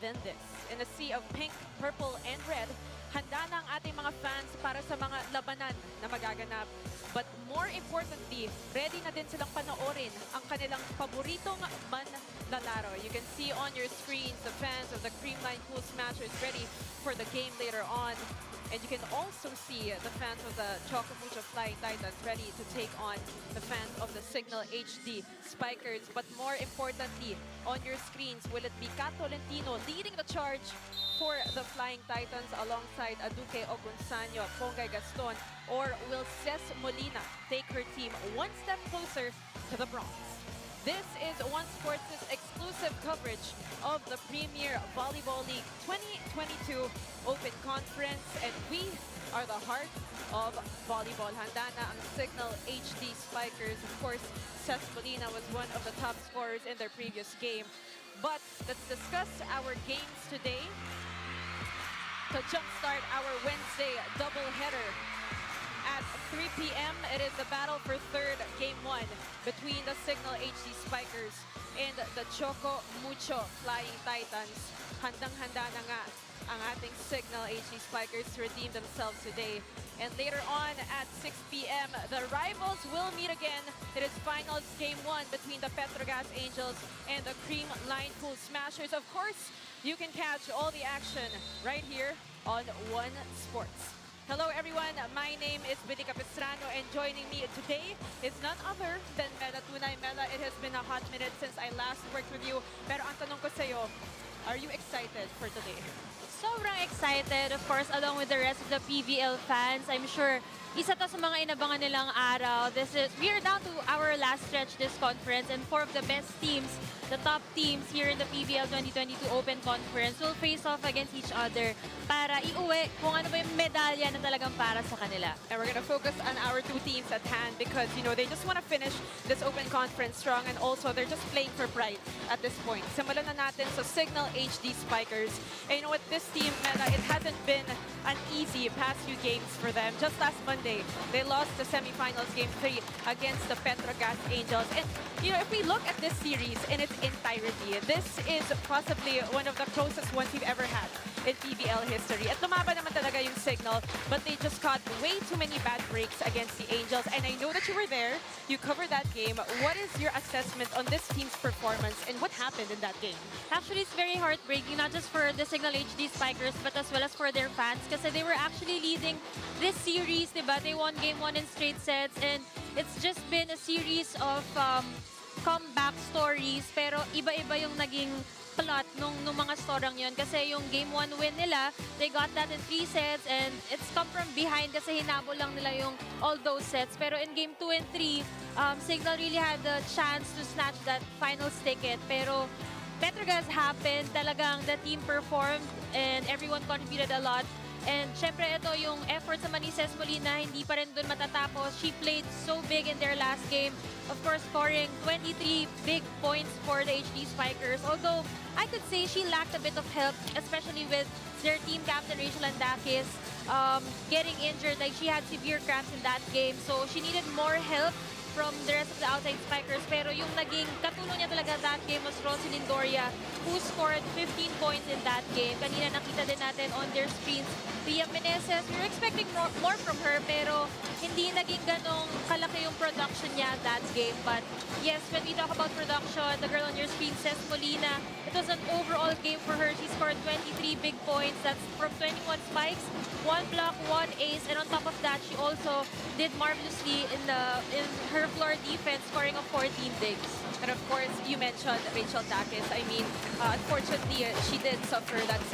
than this. In a sea of pink, purple, and red, handa na ang ating mga fans para sa mga labanan na magaganap. But more importantly, ready na din silang panoorin ang kanilang paboritong manlalaro. You can see on your screens the fans of the Creamline Pool Smashers ready for the game later on. And you can also see the fans of the Choco Mucho Flying Titans ready to take on the fans of the Cignal HD Spikers. But more importantly, on your screens, will it be Kat Tolentino leading the charge for the Flying Titans alongside Aduke Ogunsanyo, Pongay Gaston, or will Ces Molina take her team one step closer to the bronze? This is One Sports' exclusive coverage of the Premier Volleyball League 2022 Open Conference, and we are the heart of volleyball. Handa na ang Cignal HD Spikers. Of course, Ces Molina was one of the top scorers in their previous game. But let's discuss our games today to jumpstart our Wednesday doubleheader. At 3 p.m., it is the battle for third game one between the Cignal HD Spikers and the Choco Mucho Flying Titans. Handang-handa na nga ang ating Cignal HD Spikers to redeem themselves today. And later on at 6 p.m., the rivals will meet again. It is finals game one between the Petrogas Angels and the Creamline Pool Smashers. Of course, you can catch all the action right here on One Sports. Hello everyone, my name is Billy Capistrano, and joining me today is none other than Mela Tunay. Mela, it has been a hot minute since I last worked with you. Pero ang tanong ko sa'yo, are you excited for today? Sobrang excited, of course, along with the rest of the PVL fans. I'm sure isa to sa mga inabangan nilang araw. We are down to our last stretch this conference, and four of the best teams, the top teams here in the PVL 2022 Open Conference will face off against each other para iuwi kung ano ba yung medalya na talagang para sa kanila. And we're going to focus on our two teams at hand because, you know, they just want to finish this Open Conference strong, and also they're just playing for pride at this point. Simulan na natin sa Cignal HD Spikers. And you know what, this team, Mela, it hasn't been an easy past few games for them. Just last Monday, they lost the semifinals game 3 against the Petrogas Angels. And, you know, if we look at this series in its entirety, this is possibly one of the closest ones we've ever had in PVL history. At lumaban naman talaga yung Cignal, but they just caught way too many bad breaks against the Angels. And I know that you were there, you covered that game. What is your assessment on this team's performance and what happened in that game? Actually, it's very heartbreaking, not just for the Cignal HD Spikers, but as well as for their fans, kasi they were actually leading this series, diba? They won game 1 in straight sets, and it's just been a series of comeback stories, pero iba-iba yung naging plot nung mga storang yun. Kasi yung game 1 win nila, they got that in 3 sets, and it's come from behind kasi hinabol lang nila yung all those sets. Pero in game 2 and 3, Cignal really had the chance to snatch that finals ticket. Pero Petrogas happened, talagang the team performed and everyone contributed a lot. And syempre ito yung effort sa ni Ces Molina, hindi pa rin dun matatapos. She played so big in their last game. Of course, scoring 23 big points for the HD Spikers. Although, I could say she lacked a bit of help, especially with their team captain, Rachel Andakis, getting injured. Like, she had severe cramps in that game. So, she needed more help from the rest of the outside Spikers. Pero yung naging katulong niya talaga that game was Rosalyn Doria, who scored 15 points in that game. Kanina nakita din natin on their screens. Pia Meneses, we were expecting more from her, pero hindi naging ganong kalaki yung production niya that game. But yes, when we talk about production, the girl on your screen, Ces Molina, it was an overall game for her. She scored 23 big points. That's from 21 spikes, 1 block, 1 ace, and on top of that, she also did marvelously in her floor defense, scoring of 14 digs. And of course, you mentioned Rachel Andakis. I mean, unfortunately, she did suffer those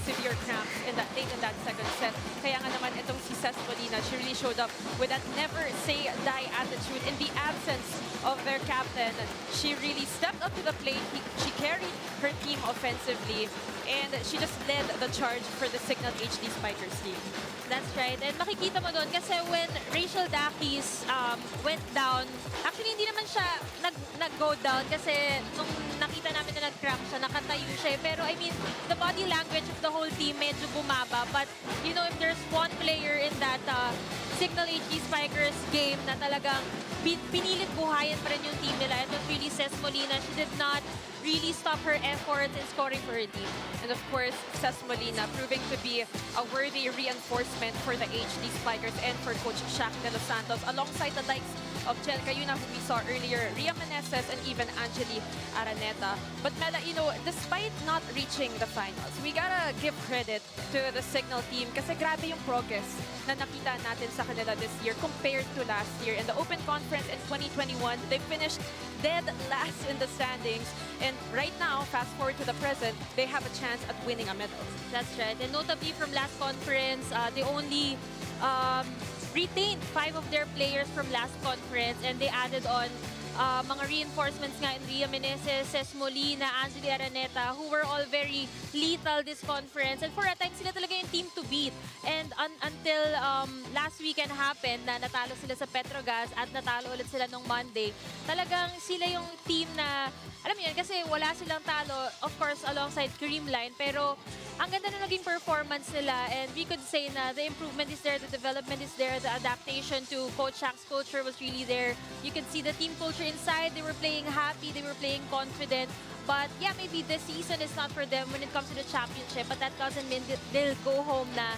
severe cramps late in that second set. Kaya nga naman itong si Ces Molina, she really showed up with that never say die attitude. In the absence of their captain, she really stepped up to the plate. She carried her team offensively. And she just led the charge for the Cignal HD Spikers team. That's right. And makikita mo doon kasi when Rachel Dakis went down, actually hindi naman siya nag-go down kasi nung nakita namin na nag-crack siya, nakatayo siya. Pero I mean, the body language of the whole team medyo bumaba. But you know, if there's one player in that Cignal HD Spikers game na talagang pinilit buhayan pa rin yung team nila, and it really says Molina, she did not really stop her efforts in scoring for her team. And of course, Cesc Molina proving to be a worthy reinforcement for the HD Spikers and for Coach Shaq de Los Santos, alongside the likes of Jel Cayuna, who we saw earlier, Ria Meneses, and even Angeli Araneta. But Mela, you know, despite not reaching the finals, we gotta give credit to the Cignal team kasi grabe yung progress na nakita natin sa kanila this year compared to last year. In the Open Conference in 2021, they finished dead last in the standings. And right now, fast forward to the present, they have a chance at winning a medal. That's right. And notably from last conference, they only retained 5 of their players from last conference, and they added on mga reinforcements nga in Ria Meneses, Cesc Molina, Angeli Araneta, who were all very lethal this conference. And for a time, sila talaga yung team to beat. And until last weekend happened na natalo sila sa Petrogas at natalo ulit sila nung Monday, talagang sila yung team na, alam mo yun, kasi wala silang talo, of course, alongside Creamline, pero ang ganda na naging performance nila, and we could say na the improvement is there, the development is there, the adaptation to Coach Shaq's culture was really there. You could see the team culture inside. They were playing happy, they were playing confident. But yeah, maybe this season is not for them when it comes to the championship, but that doesn't mean that they'll go home na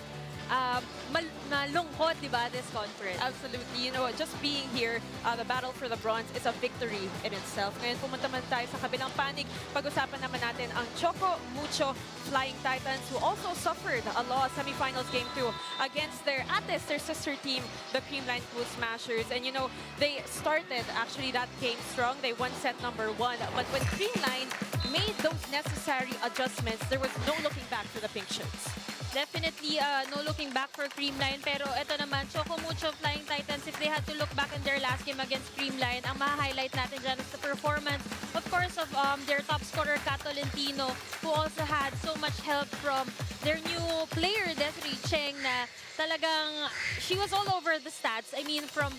malungkot, di ba, this conference. Absolutely. You know, just being here, the battle for the bronze is a victory in itself. Ngayon, pumunta man tayo sa kabilang panig. Pag-usapan naman natin ang Choco Mucho Flying Titans, who also suffered a loss semifinals game 2 against their ates, their sister team, the Creamline Pool Smashers. And you know, they started actually that game strong. They won set number 1. But when Creamline made those necessary adjustments, there was no looking back for the Pink Shirts. Definitely no looking back for Creamline, pero ito naman, Choco Mucho Flying Titans, if they had to look back in their last game against Creamline, ang ma-highlight natin dyan is the performance, of course, of their top scorer, Kat Tolentino, who also had so much help from their new player, Desiree Cheng, na talagang, she was all over the stats. I mean, from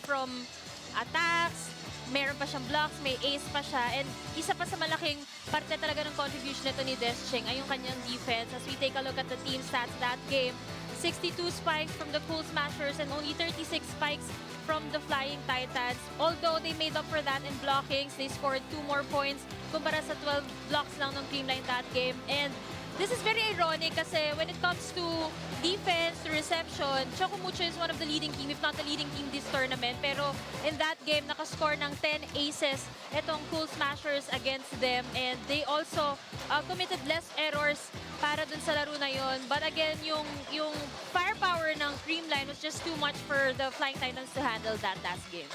attacks, meron pa siyang blocks, may ace pa siya, and isa pa sa malaking parte talaga ng contribution nito ni Des Cheng ay yung kanyang defense. As we take a look at the team stats that game, 62 spikes from the Pool Smashers and only 36 spikes from the Flying Titans. Although they made up for that in blockings, they scored 2 more points kumpara sa 12 blocks lang ng Creamline that game. And this is very ironic kasi when it comes to defense, to reception, Choco Mucho is one of the leading team, if not the leading team this tournament. Pero in that game, nakascore ng 10 aces itong Pool Smashers against them. And they also committed less errors para dun sa laro na yon. But again, yung firepower ng Creamline was just too much for the Flying Titans to handle that last game.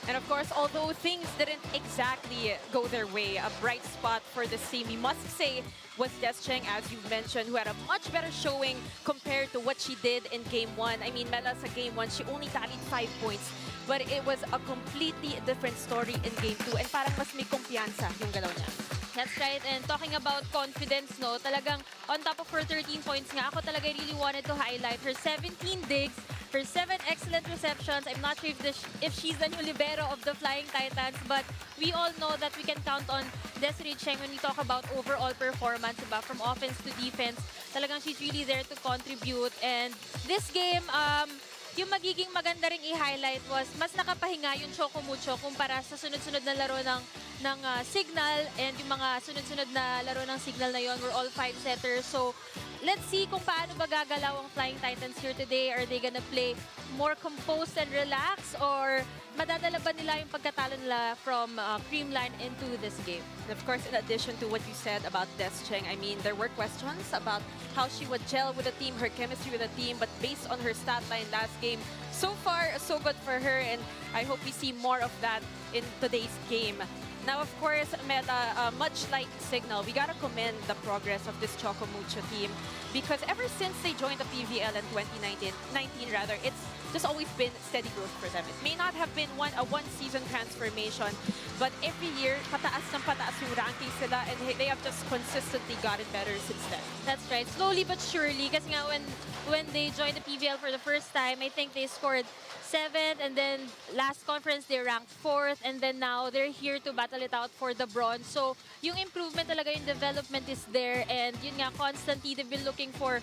And of course, although things didn't exactly go their way, a bright spot for this team, we must say, was Des Cheng, as you've mentioned, who had a much better showing compared to what she did in Game 1. I mean, Mela, sa Game 1, she only tallied 5 points. But it was a completely different story in Game 2. And parang mas may kumpiyansa yung galaw niya. That's right. And talking about confidence, no, talagang on top of her 13 points nga, ako talaga really wanted to highlight her 17 digs, her 7 excellent receptions. I'm not sure if she's the new libero of the Flying Titans, but we all know that we can count on Desiree Cheng when we talk about overall performance, diba? From offense to defense. Talagang she's really there to contribute. And this game, yung magiging maganda ring i-highlight was mas nakapahinga yung Choco Mucho kumpara sa sunod-sunod na laro ng Cignal, and yung mga sunod-sunod na laro ng Cignal na yon were all 5-setters. So let's see kung paano ba gagalaw ang Flying Titans here today. Are they gonna play more composed and relaxed, or madadala ba nila yung pagkatalo nila from Creamline into this game? And of course, in addition to what you said about Des Cheng, I mean, there were questions about how she would gel with the team, her chemistry with the team, but based on her stat line last game, so far, so good for her, and I hope we see more of that in today's game. Now, of course, Mela, much like Cignal, we gotta commend the progress of this Choco Mucho team, because ever since they joined the PVL in 2019, it's just always been steady growth for them. It may not have been a one-season transformation, but every year, pataas ng pataas yung ranking sila, and they have just consistently gotten better since then. That's right. Slowly but surely. Kasi nga when they joined the PVL for the first time, I think they scored 7th, and then last conference they ranked 4th, and then now they're here to battle it out for the bronze. So yung improvement talaga, yung development is there, and yun nga, constantly they've been looking for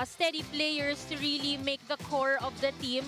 steady players to really make the core of the team.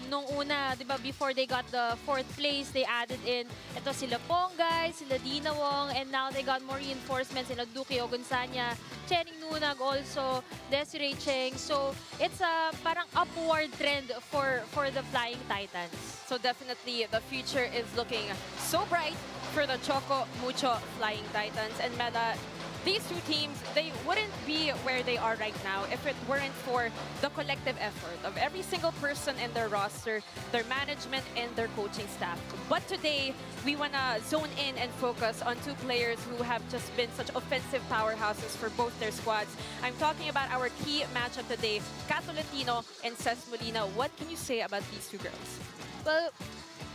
Nung una, di ba, before they got the 4th place, they added in ito sila Ponggay, sila Dina Wong, and now they got more reinforcements, sila Duque Ogunsanya, Chening Nunag also, Desiree Cheng. So it's a parang upward trend for the Flying Titans. So definitely the future is looking so bright for the Choco Mucho Flying Titans. And Mela, these two teams, they wouldn't be where they are right now if it weren't for the collective effort of every single person in their roster, their management, and their coaching staff. But today, we want to zone in and focus on two players who have just been such offensive powerhouses for both their squads. I'm talking about our key matchup today, Kat Tolentino and Ces Molina. What can you say about these two girls? Well,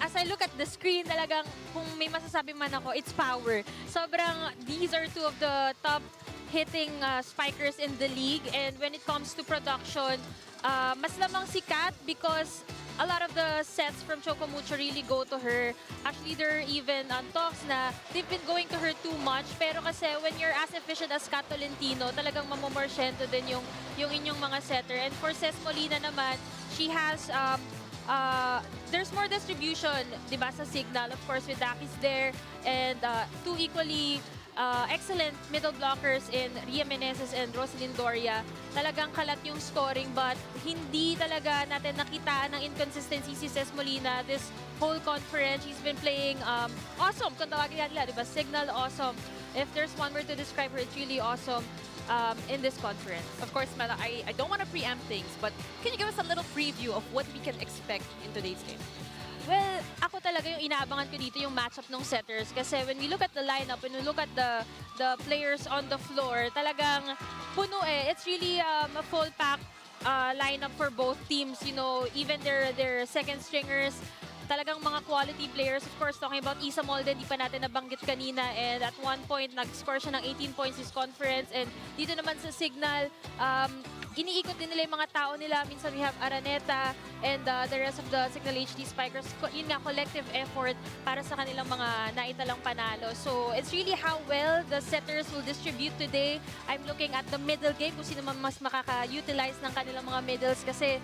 as I look at the screen, talagang kung may masasabi man ako, it's power. Sobrang, these are two of the top hitting spikers in the league. And when it comes to production, mas lamang si Kat because a lot of the sets from Choco Mucho really go to her. Actually, there are even talks na they've been going to her too much. Pero kasi when you're as efficient as Kat Tolentino, talagang mamomarsyento din yung inyong mga setter. And for Ces Molina naman, she has there's more distribution, di ba, sa Cignal. Of course, with Daki's there, and two equally excellent middle blockers in Ria Meneses and Rosalyn Doria. Talagang kalat yung scoring, but hindi talaga natin nakita ng inconsistency si Ces Molina this whole conference. She's been playing awesome, kung tawagin nila, di ba? Cignal awesome. If there's one word to describe her, it's really awesome. In this conference. Of course, Mela, I don't want to preempt things, but can you give us a little preview of what we can expect in today's game? Well, ako talaga yung inaabangan ko dito yung matchup ng setters kasi when we look at the lineup, when we look at the players on the floor, talagang puno eh. It's really a full pack lineup for both teams. You know, even their second stringers, talagang mga quality players. Of course, talking about Isa Molde, di pa natin nabanggit kanina. And at one point, nag-score siya ng 18 points this conference. And dito naman sa Cignal, iniikot din nila yung mga tao nila. Minsan we have Araneta and the rest of the Cignal HD Spikers. Yun nga, collective effort para sa kanilang mga naitalang panalo. So it's really how well the setters will distribute today. I'm looking at the middle game kung sino man mas makaka-utilize ng kanilang mga middles kasi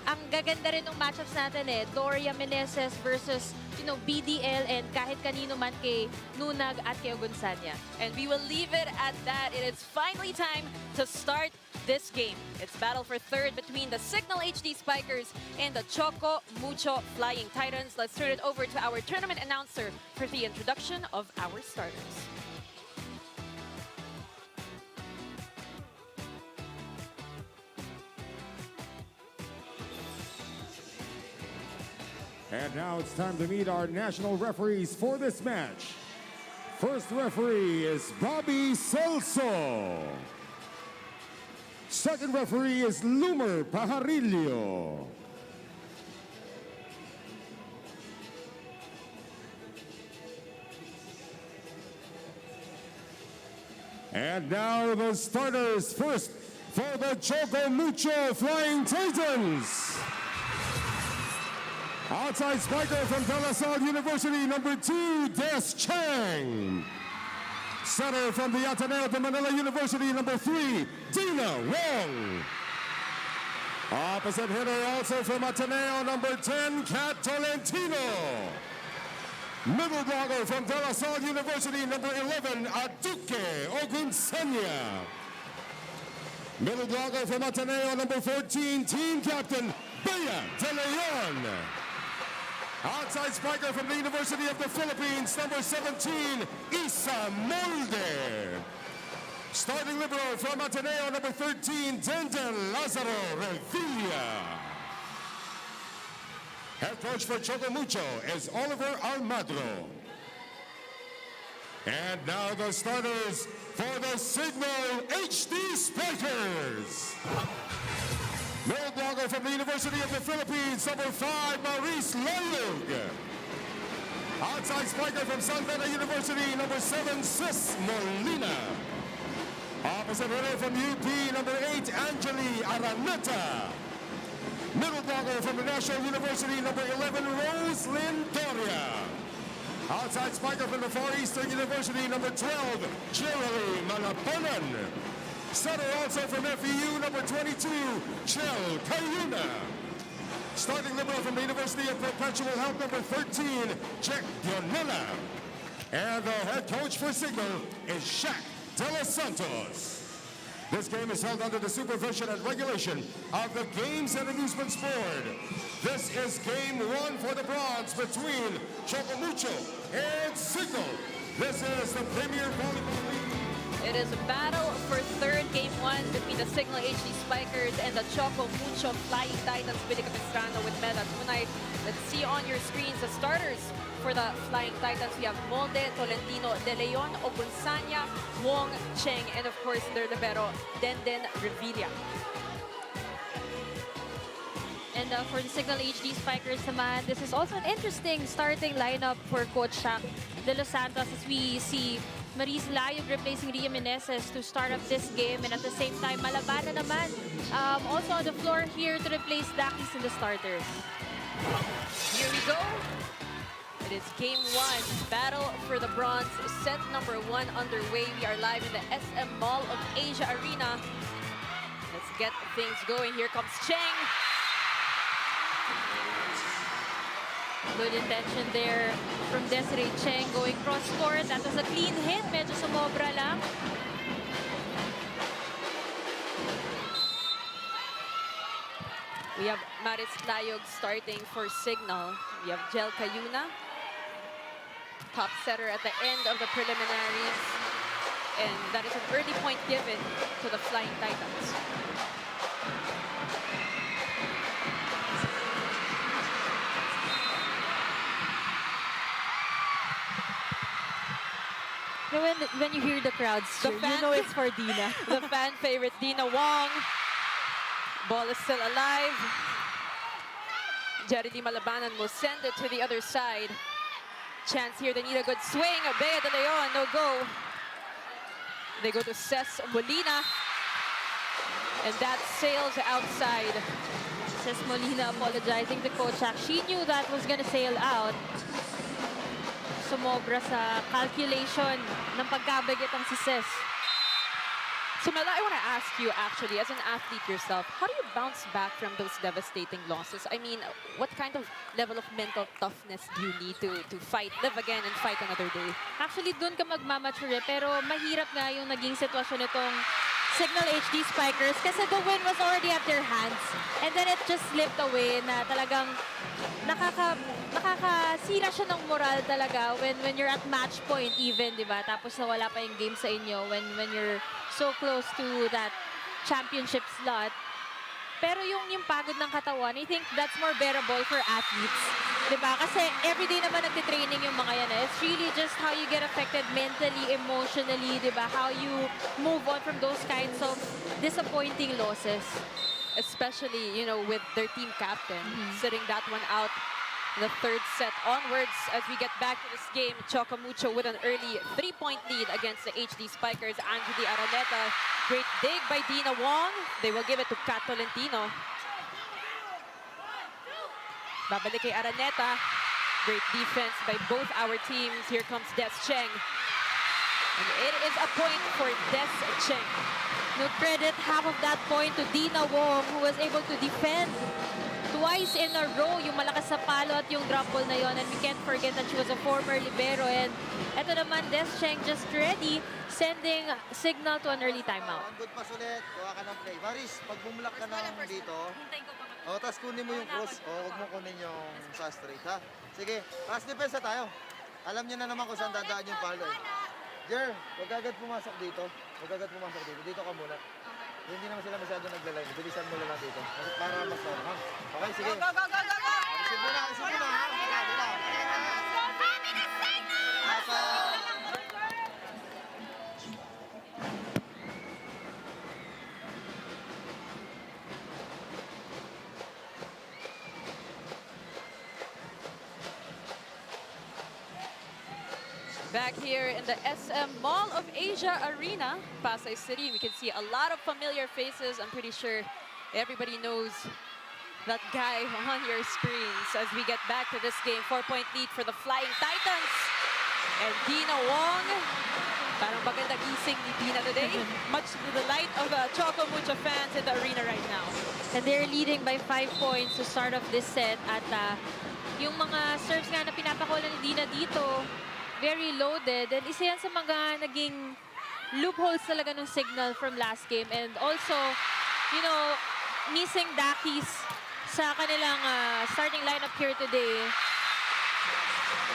ang gaganda rin ng matchups natin eh. Doria Meneses versus, you know, BDL and kahit kanino man kay Nunag at kay Ogunsanya. And we will leave it at that. It is finally time to start this game. It's battle for third between the Cignal HD Spikers and the Choco Mucho Flying Titans. Let's turn it over to our tournament announcer for the introduction of our starters. And now it's time to meet our national referees for this match. First referee is Bobby Celso. Second referee is Lumer Pajarillo. And now the starters. First for the Choco Mucho Flying Titans. Outside spiker from De La Salle University, number 2, Des Chang. Setter from the Ateneo de Manila University, number 3, Dina Wong. Opposite hitter also from Ateneo, number 10, Kat Tolentino. Middle blocker from De La Salle University, number 11, Duque Ogunsanya. Middle blocker from Ateneo, number 14, team captain, Bea De Leon. Outside spiker from the University of the Philippines, number 17, Isa Molde. Starting libero from Ateneo, number 13, Denden Lazaro Revilla. Head coach for Choco Mucho is Oliver Almadro. And now the starters for the Cignal HD Spikers. Middle blocker from the University of the Philippines, number 5, Maurice Layug. Outside spiker from Santa Ana University, number 7, Sis Molina. Opposite hitter from UP, number 8, Angeli Araneta. Middle blocker from the National University, number 11, Roslyn Doria. Outside spiker from the Far Eastern University, number 12, Geraldine Malabanan. Center also from FEU, number 22, Chel Cayuna. Starting liberal from the University of Perpetual Health, number 13, Jack Dionela. And the head coach for Cignal is Shaq De Los Santos. This game is held under the supervision and regulation of the Games and Amusements Board. This is game 1 for the bronze between Choco Mucho and Cignal. This is the Premier Volleyball League. It is a battle for third game 1 between the Cignal HD Spikers and the Choco Mucho Flying Titans. Billy Capistrano with Mela Tunay. Let's see on your screens the starters for the Flying Titans. We have Molde, Tolentino, De Leon, Ogunsanya, Wong, Cheng, and of course their libero, Denden Revilla. And for the Cignal HD Spikers naman, this is also an interesting starting lineup for Coach Shaq De Los Santos as we see Maurice Layug replacing Ria Meneses to start up this game, and at the same time Malabana naman also on the floor here to replace Dakis in the starters. Here we go. It is game 1, battle for the bronze, set number 1 underway. We are live in the SM Mall of Asia Arena. Let's get things going. Here comes Cheng. Good intention there from Desiree Cheng going cross-court. That was a clean hit. Medyo sumobra lang. We have Maris Layog starting for Cignal. We have Jel Cayuna, top setter at the end of the preliminaries. And that is an early point given to the Flying Titans. When you hear the crowds cheer, you know it's for Dina. The fan favorite, Dina Wong. Ball is still alive. Jerry Malabanan will send it to the other side. Chance here, they need a good swing. Bea De Leon, no go. They go to Ces Molina. And that sails outside. Ces Molina apologizing to Coach Shaq. She knew that was gonna sail out. Sumobra sa calculation ng pagkabagit ang si Ces. So Mela, I want to ask you actually, as an athlete yourself, how do you bounce back from those devastating losses? I mean, what kind of level of mental toughness do you need to fight, live again and fight another day? Actually, dun ka magmamature pero mahirap nga yung naging sitwasyon nitong Cignal HD Spikers kasi the win was already at their hands. And then it just slipped away na talagang nakakasira siya ng moral talaga when you're at match point even, di ba? Tapos nawala pa yung game sa inyo when you're so close to that championship slot. Pero yung pagod ng katawan, I think that's more bearable for athletes. Diba? Kasi everyday naman nagtitraining yung mga yan. It's really just how you get affected mentally, emotionally, diba? How you move on from those kinds of disappointing losses. Especially, you know, with their team captain sitting that one out the third set onwards as we get back to this game. Choco Mucho with an early 3-point lead against the HD Spikers. Angeli Araneta, great dig by Dina Wong. They will give it to Kat Tolentino. Babalik kay Araneta. Great defense by both our teams. Here comes Des Cheng. And it is a point for Des Cheng. No credit, half of that point to Dina Wong who was able to defend twice in a row yung malakas sa palo at yung drop ball na yon. And we can't forget that she was a former libero. And eto naman, Des Cheng just ready, sending Cignal to an early timeout. Good pass ulit, gawa ka ng play. Maris, pag bumulak ka ng dito, tapos kunin mo yung cross, huwag mo kunin yung sa straight, ha? Sige, pass defense na tayo. Alam niyo na naman kung saan dadaan yung palo. Jer, huwag agad pumasok dito. Huwag agad pumasok dito. Dito ka muna. Hindi naman sila masyado naglalay. Bilisan mo lang dito. Para mas ha? Okay, sige. Go, go, go, go, go! Isip mo na, ha? Bila. Back here in the SM Mall of Asia Arena, Pasay City, we can see a lot of familiar faces. I'm pretty sure everybody knows that guy on your screens as we get back to this game. 4-point lead for the Flying Titans. And Dina Wong, parang maganda gising ni Dina today. Much to the delight of Choco Mucho fans in the arena right now. And they're leading by 5 points to start off this set. At yung mga serves nga na pinapakulan ni Dina dito, very loaded. And isa yan sa mga naging loopholes talaga ng Cignal from last game. And also, you know, missing Dakis sa kanilang starting lineup here today.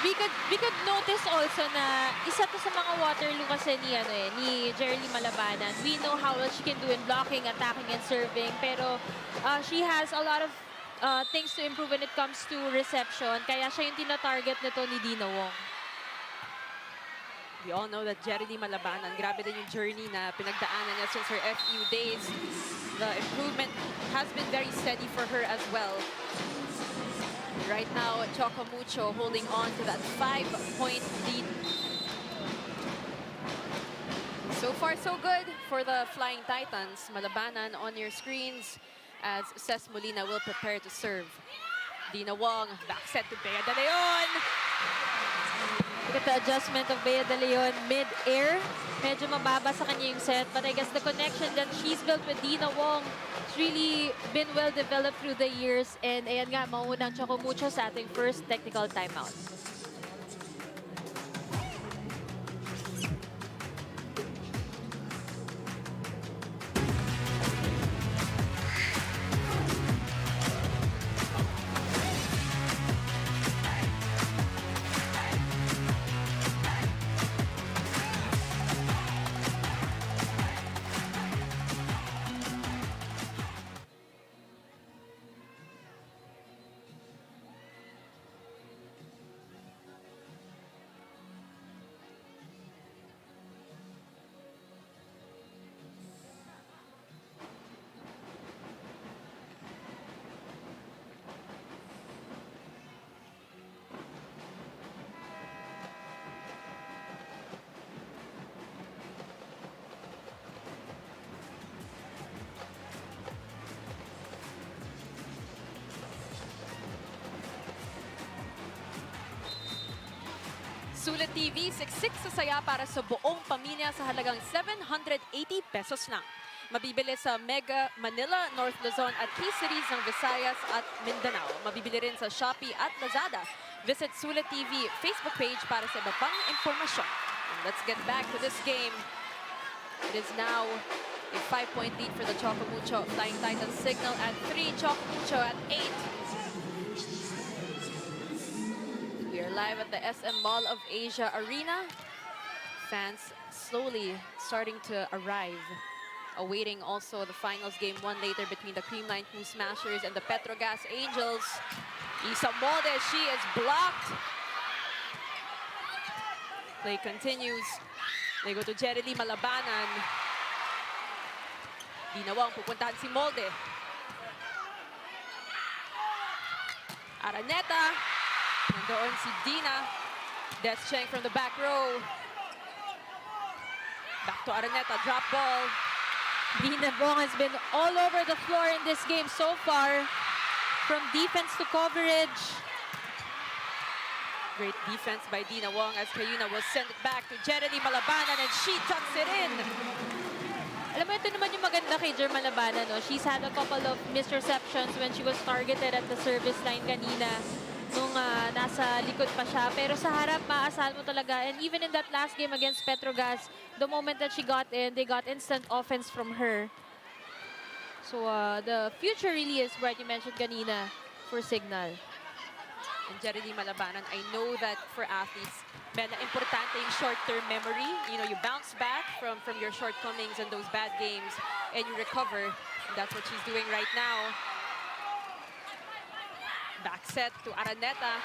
We could notice also na isa to sa mga Waterloo kasi ni Jerry Malabanan. We know how well she can do in blocking, attacking, and serving. Pero she has a lot of things to improve when it comes to reception. Kaya siya yung tina-target nito ni Dina Wong. We all know that Jerry Malabanan, grabe din yung journey na pinagdaanan niya since her FU days. The improvement has been very steady for her as well. Right now, Choco Mucho holding on to that 5-point lead. So far, so good for the Flying Titans. Malabanan on your screens as Ces Molina will prepare to serve. Dina Wong, back set to Bea De Leon. Look at the adjustment of Bea De Leon mid-air. Medyo mababa sa kanya yung set, but I guess the connection that she's built with Dina Wong has really been well developed through the years. And ayan nga, mauna ang Choco Mucho sa ating first technical timeout. Sulit TV, siksik sa saya para sa buong pamilya sa halagang 780 pesos lang. Mabibili sa Mega Manila, North Luzon at key cities ng Visayas at Mindanao. Mabibili rin sa Shopee at Lazada. Visit Sulit TV Facebook page para sa iba pang impormasyon. And let's get back to this game. It is now a 5-point lead for the Choco Mucho Flying Titans. Cignal at 3, Choco Mucho at 8. We are live at the SM Mall of Asia Arena. Fans slowly starting to arrive. Awaiting also the finals game 1 later between the Creamline Crew Smashers and the Petrogas Angels. Isa Molde, she is blocked. Play continues. They go to Jerry Malabanan. Dina Wong, pupuntahan si Molde. Araneta. Nandoon si Dina. Descheng from the back row. Back to Araneta, drop ball. Dina Wong has been all over the floor in this game so far. From defense to coverage. Great defense by Dina Wong as Kayuna will send it back to Jeremy Malabanan and she tucks it in. Alam mo, ito naman yung maganda kay Jer Malabanan. No? She's had a couple of misreceptions when she was targeted at the service line kanina nung nasa likod pa siya. Pero sa harap, maasal mo talaga. And even in that last game against Petrogas, the moment that she got in, they got instant offense from her. So the future really is bright, you mentioned kanina, for Cignal. And Jeremy Malabanan, I know that for athletes, medyo importante yung short-term memory. You know, you bounce back from your shortcomings and those bad games, and you recover. And that's what she's doing right now. Back set to Araneta.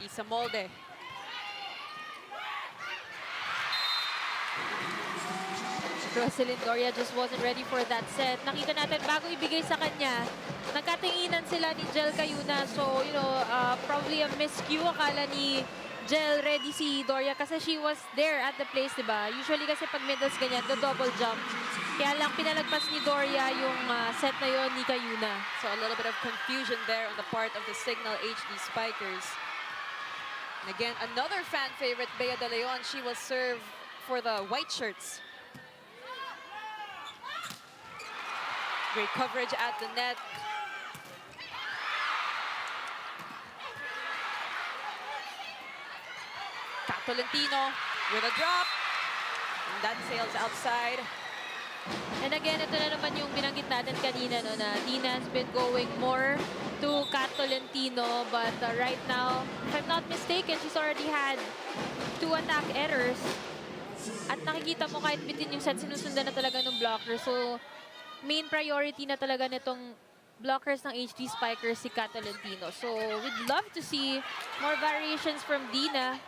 Isa Molde. Rosalyn Doria just wasn't ready for that set. Nakita natin, bago ibigay sa kanya, nagkatinginan sila ni Jel Cayuna. So, you know, probably a miscue. Akala ni Jel ready si Doria kasi she was there at the place, diba? Usually kasi pag middles ganyan, the double jump. Kaya lang pinalagpas ni Doria yung set na yon ni Cayuna. So a little bit of confusion there on the part of the Cignal HD Spikers. And again, another fan favorite, Bea De Leon. She will serve for the white shirts. Great coverage at the net. Tolentino with a drop. And that sails outside. And again, ito na naman yung binanggit natin kanina, no, na Dina has been going more to Kat Tolentino. But right now, if I'm not mistaken, she's already had 2 attack errors. At nakikita mo kahit bitin yung set, sinusundan na talaga ng blocker. So, main priority na talaga nitong blockers ng HD Spikers si Kat Tolentino. So, we'd love to see more variations from Dina.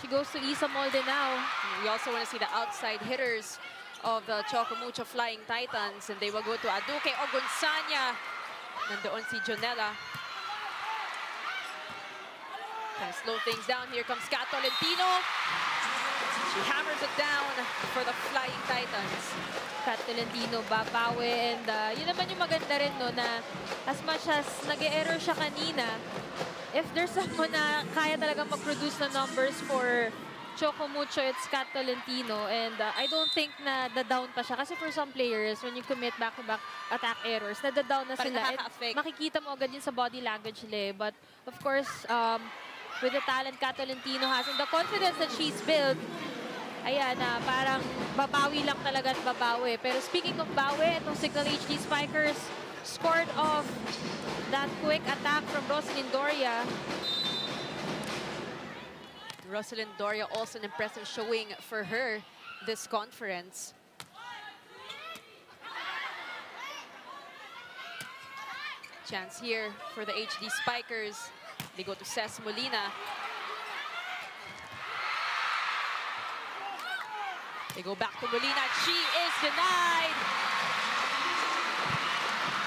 She goes to Isa Molde now. We also want to see the outside hitters of the Choco Mucho Flying Titans, and they will go to Aduke Ogunsanya. Nandoon si Jonella. Kind of slow things down. Here comes Kat Tolentino. She hammers it down for the Flying Titans. Kat Tolentino babawi, and yun naman yung maganda rin, no, na as much as nag-error siya kanina, if there's someone na kaya talaga mag-produce na numbers for Choco Mucho, it's Kat Tolentino. And I don't think na da-down pa siya. Kasi for some players, when you commit back-to-back attack errors, na-down na Parang sila. nakaka-affect. Makikita mo agad yun sa body language nila. But of course, with the talent Kat Tolentino has and the confidence that she's built, ayan, parang babawi lang talaga at babawi. Pero speaking of bawi, itong Cignal HD Spikers scored off that quick attack from Rosalyn Doria. Rosalyn Doria also an impressive showing for her this conference. Chance here for the HD Spikers. They go to Ces Molina. They go back to Molina. She is denied.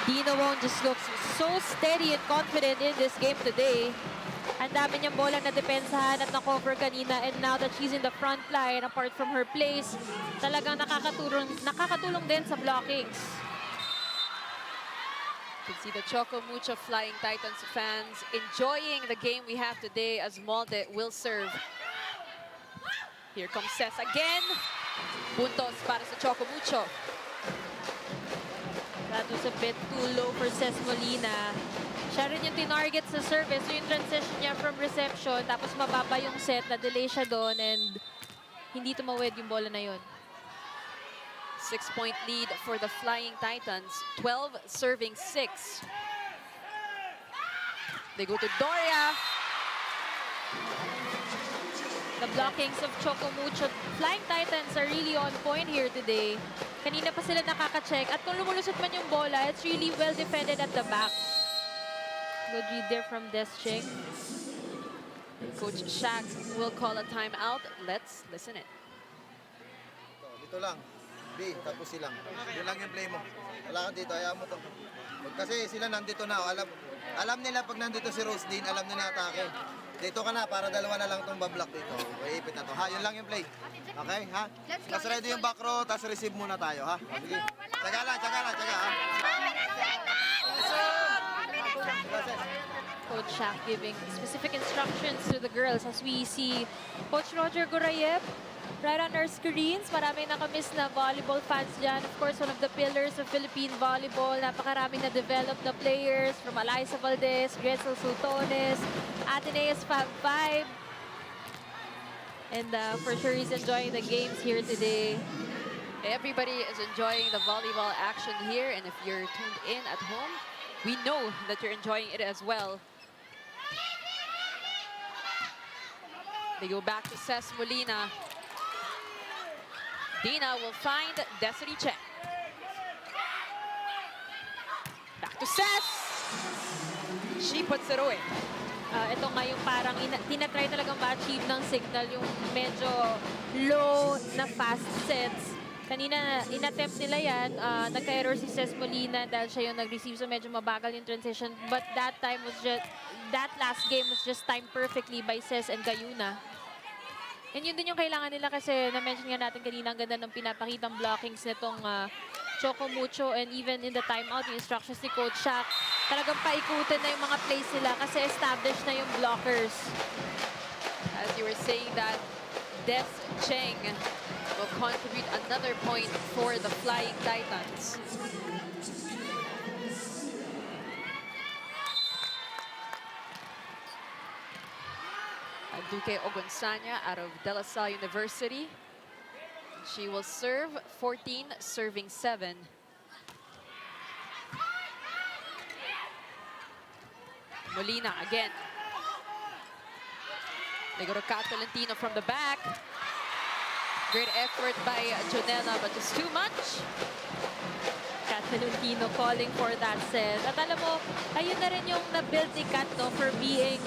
Dina Wong just looks so steady and confident in this game today. Ang dami niyang bola na depensahan at na-cover kanina, and now that she's in the front line, apart from her plays, talagang nakakatulong din sa blockings. You can see the Choco Mucho Flying Titans fans enjoying the game we have today as Molde will serve. Here comes Ces again. Puntos para sa Choco Mucho. That was a bit too low for Ces Molina. Siya rin yung tinarget sa service. So yung transition niya from reception, tapos mababa yung set, na-delay siya doon, and hindi tumawid yung bola na yun. 6-point lead for the Flying Titans. 12 serving 6. They go to Doria. The blockings of Choco Mucho Flying Titans are really on point here today. Kanina pa sila nakaka-check. At kung lumulusot man yung bola, it's really well defended at the back. Good read there from Desching. Coach Shaq will call a timeout. Let's listen in. Dito lang. B, tapos silang. Yun lang yung play mo. Wala ka dito, ayaw mo to. Kasi sila nandito na. Alam nila pag nandito si Rose Dean, alam nila atake. Dito ka na, para dalawa na lang itong bablock dito. Iipit na to. Ha, yun lang yung play. Okay, ha? Tapos ready yung back row, tapos receive muna tayo, ha? Sige. Tsaga lang, ha? Coach Shaq giving specific instructions to the girls as we see Coach Roger Gurayev right on our screens. Maraming nakamiss na volleyball fans dyan. Of course, one of the pillars of Philippine volleyball. Napakaraming na-develop na players from Alaysa Valdez, Gretzel Sultones, Ateneas Fab 5. And for sure, he's enjoying the games here today. Everybody is enjoying the volleyball action here, and if you're tuned in at home, we know that you're enjoying it as well. They go back to Ces Molina. Dina will find Desiree Chen. Back to Ces. She puts it away. Ito nga yung parang tinatry talagang ma-achieve ng Cignal, yung medyo low na fast sets. Kanina, inattempt nila yan. Nagka-error si Ces Molina dahil siya yung nag-receive. So medyo mabagal yung transition. But that time was just, that last game was just timed perfectly by Ces and Gayuna. And yun din yung kailangan nila kasi na-mention nga natin kanina ang ganda ng pinapakitang blockings nitong Choco Mucho, and even in the timeout, yung instructions ni Coach Shaq, talagang paikutin na yung mga plays nila kasi established na yung blockers. As you were saying that, Des Cheng will contribute another point for the Flying Titans. Duque Ogunsanya out of De La Salle University. She will serve 14, serving 7. Molina again. They go to Kat Tolentino from the back. Great effort by Jonella, but just too much. Kat Tolentino calling for that set. At alam mo, ayun na rin yung na-build ni Kat, no, for being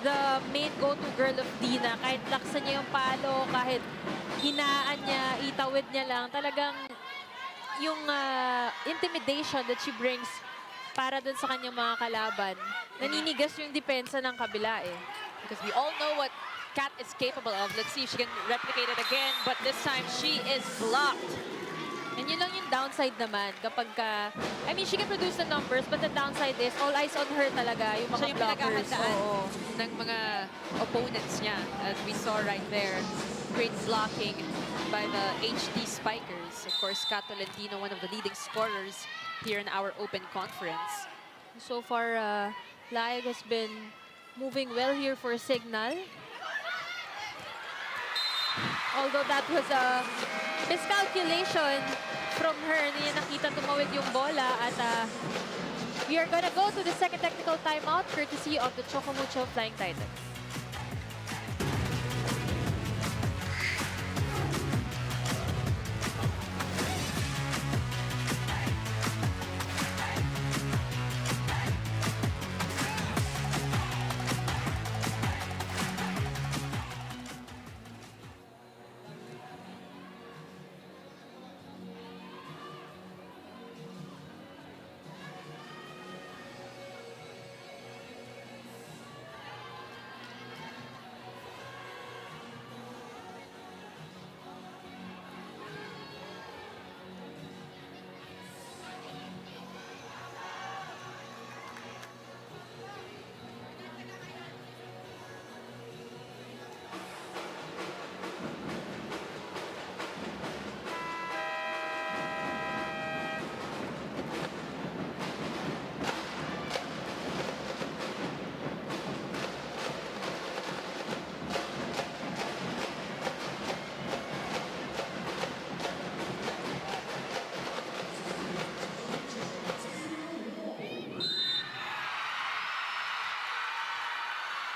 the main go-to girl of Dina. Kahit laksan niya yung palo, kahit hinaan niya, itawid niya lang, talagang yung intimidation that she brings para dun sa kanyang mga kalaban. Naninigas yung depensa ng kabila eh. Because we all know what Kat is capable of. Let's see if she can replicate it again, but this time she is blocked. And yun lang yung downside naman kapag ka, I mean, she can produce the numbers, but the downside is all eyes on her talaga, yung mga Siya yung blockers. pinaghahandaan Oo. ng mga opponents niya, as we saw right there. Great blocking by the HD Spikers. Of course, Kat Tolentino, one of the leading scorers here in our open conference. So far, Laig has been moving well here for Cignal. Although that was a miscalculation from her. Hindi niya nakita tumawid yung bola. At we are gonna go to the second technical timeout courtesy of the Choco Mucho Flying Titans.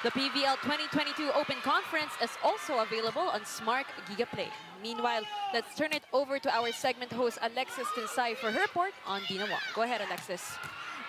The PVL 2022 Open Conference is also available on Smart Giga Play. Meanwhile, let's turn it over to our segment host Alexis Tinsay for her report on Dina Wong. Go ahead, Alexis.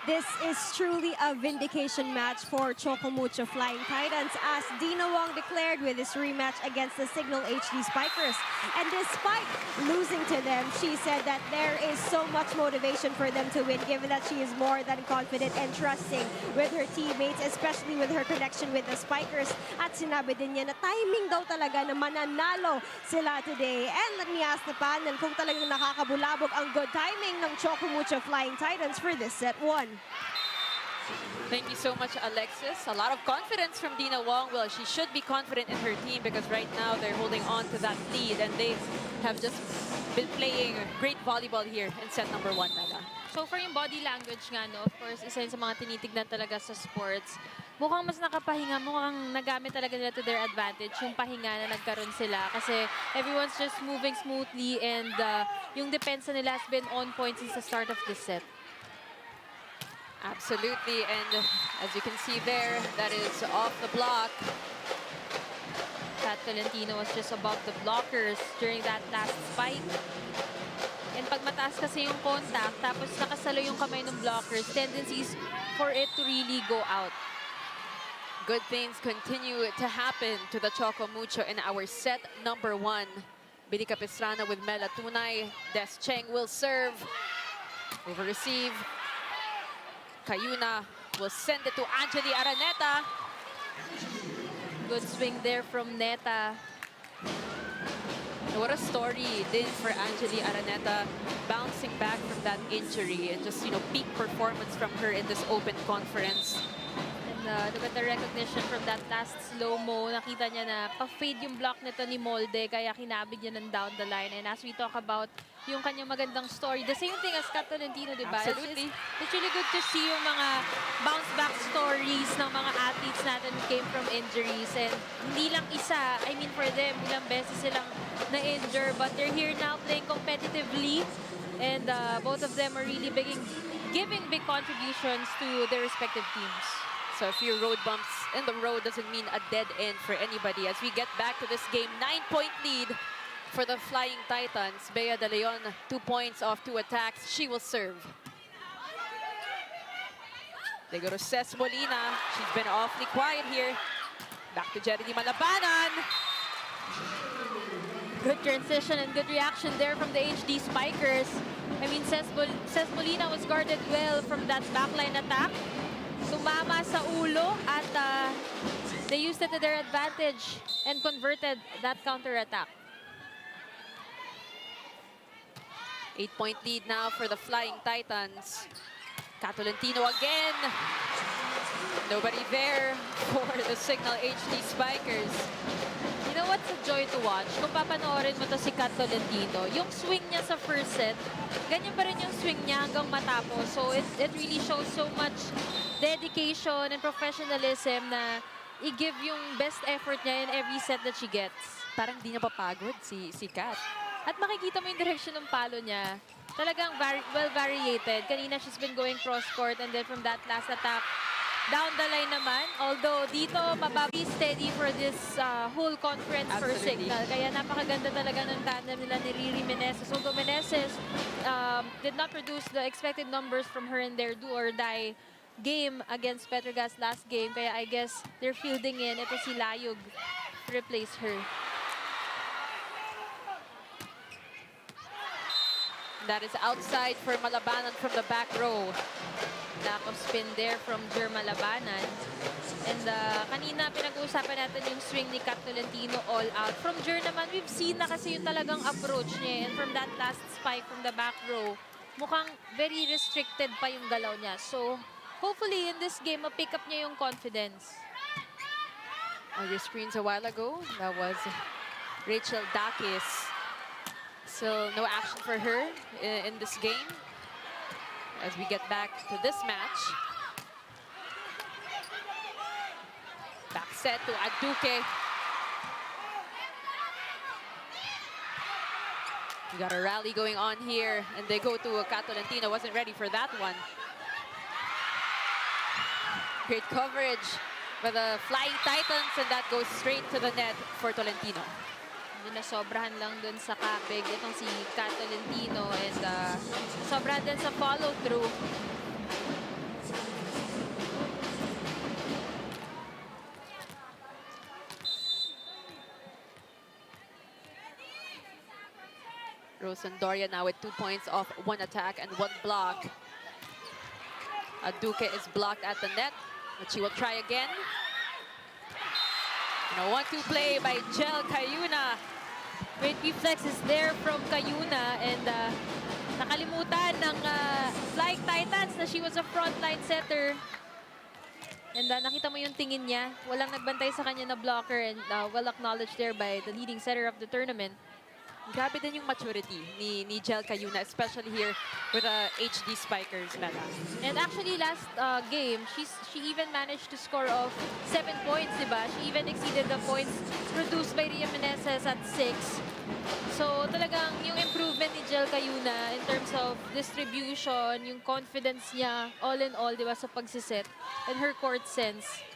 This is truly a vindication match for Choco Mucho Flying Titans as Dina Wong declared with his rematch against the Cignal HD Spikers. And despite losing to them, she said that there is so much motivation for them to win given that she is more than confident and trusting with her teammates, especially with her connection with the Spikers. At sinabi din niya na timing daw talaga na mananalo sila today. And let me ask the panel kung talagang nakakabulabog ang good timing ng Choco Mucho Flying Titans for this set 1. Thank you so much, Alexis. A lot of confidence from Dina Wong. Well, she should be confident in her team because right now they're holding on to that lead and they have just been playing great volleyball here in set number 1. So for yung body language nga, no, of course, isa yun sa mga tinitignan talaga sa sports. Mukhang mas nakapahinga, mukhang nagamit talaga nila to their advantage yung pahinga na nagkaroon sila kasi everyone's just moving smoothly and yung depensa nila has been on point since the start of the set. Absolutely, and as you can see there, that is off the block. Kat Tolentino was just above the blockers during that last spike. And pag mataas kasi yung contact, tapos nakasalo yung kamay ng blockers, tendencies for it to really go out. Good things continue to happen to the Choco Mucho in our set number 1. Billy Capistrano with Mela Tunay. Des Cheng will serve. Over receive. Cayuna will send it to Angeli Araneta. Good swing there from Neta. What a story din for Angeli Araneta, bouncing back from that injury and just, peak performance from her in this open conference. And look at the recognition from that last slow-mo. Nakita niya na pa-fade yung block nito ni Molde, kaya kinabig niya ng down the line. And as we talk about yung kanyang magandang story, the same thing as Kat Tolentino, di ba? Absolutely. It's really good to see yung mga bounce-back stories ng mga athletes natin who came from injuries. And hindi lang isa, I mean for them, ilang beses silang na-injure, but they're here now playing competitively. And both of them are really giving big contributions to their respective teams. So a few road bumps in the road doesn't mean a dead end for anybody. As we get back to this game, 9-point lead for the Flying Titans. Bea De Leon, 2 points off 2 attacks. She will serve. They go to Ces Molina. She's been awfully quiet here. Back to Jeremy Malabanan. Good transition and good reaction there from the HD Spikers. I mean, Ces Molina was guarded well from that backline attack. Tumama sa ulo at they used it to their advantage and converted that counter-attack. 8-point lead now for the Flying Titans. Kat Tolentino again. Nobody there for the Cignal HD Spikers. You know what's a joy to watch? Kung papanoorin mo to si Kat Tolentino, yung swing niya sa first set, ganyan pa rin yung swing niya hanggang matapos. So it really shows so much dedication and professionalism na i-give yung best effort niya in every set that she gets. Parang di niya papagod si Kat. At makikita mo yung direction ng palo niya. Talagang well-variated. Kanina she's been going cross-court and then from that last attack, down the line naman. Although dito, mababi steady for this whole conference for Cignal. Kaya napakaganda talaga ng tandem nila ni Riri Meneses. Although Meneses did not produce the expected numbers from her in their do-or-die game against Petrogas last game. Kaya I guess they're fielding in. Ito si Layog to replace her. That is outside for Malabanan from the back row. Lack of spin there from Jer Malabanan. And kanina pinag-uusapan natin yung swing ni Kat Tolentino all out. From Jer naman, we've seen na kasi yung talagang approach niya. And from that last spike from the back row, mukhang very restricted pa yung galaw niya. So, hopefully in this game, ma-pick up niya yung confidence. On your screens a while ago, that was Rachel Dakis. So no action for her in this game. As we get back to this match. Back set to Aduke. We got a rally going on here, and they go to Kat Tolentino. Wasn't ready for that one. Great coverage by the Flying Titans, and that goes straight to the net for Tolentino. Nasobrahan lang dun sa kapig itong si Kat Tolentino and sobrahan din sa follow-through. Rosen Doria now with 2 points off 1 attack and 1 block. Aduke is blocked at the net, but she will try again. And a 1-2 play by Jel Cayuna. Great reflexes there from Cayuna and nakalimutan ng Flying Titans na she was a frontline setter. And nakita mo yung tingin niya. Walang nagbantay sa kanya na blocker and well acknowledged there by the leading setter of the tournament. Grabe din yung maturity ni Jel Cayuna, especially here with the HD Spikers, Mela. And actually, last game, she even managed to score off 7 points, diba? She even exceeded the points produced by Ria Meneses at 6. So, talagang yung improvement ni Jel Cayuna in terms of distribution, yung confidence niya, all in all, diba, sa pagsiset, and her court sense,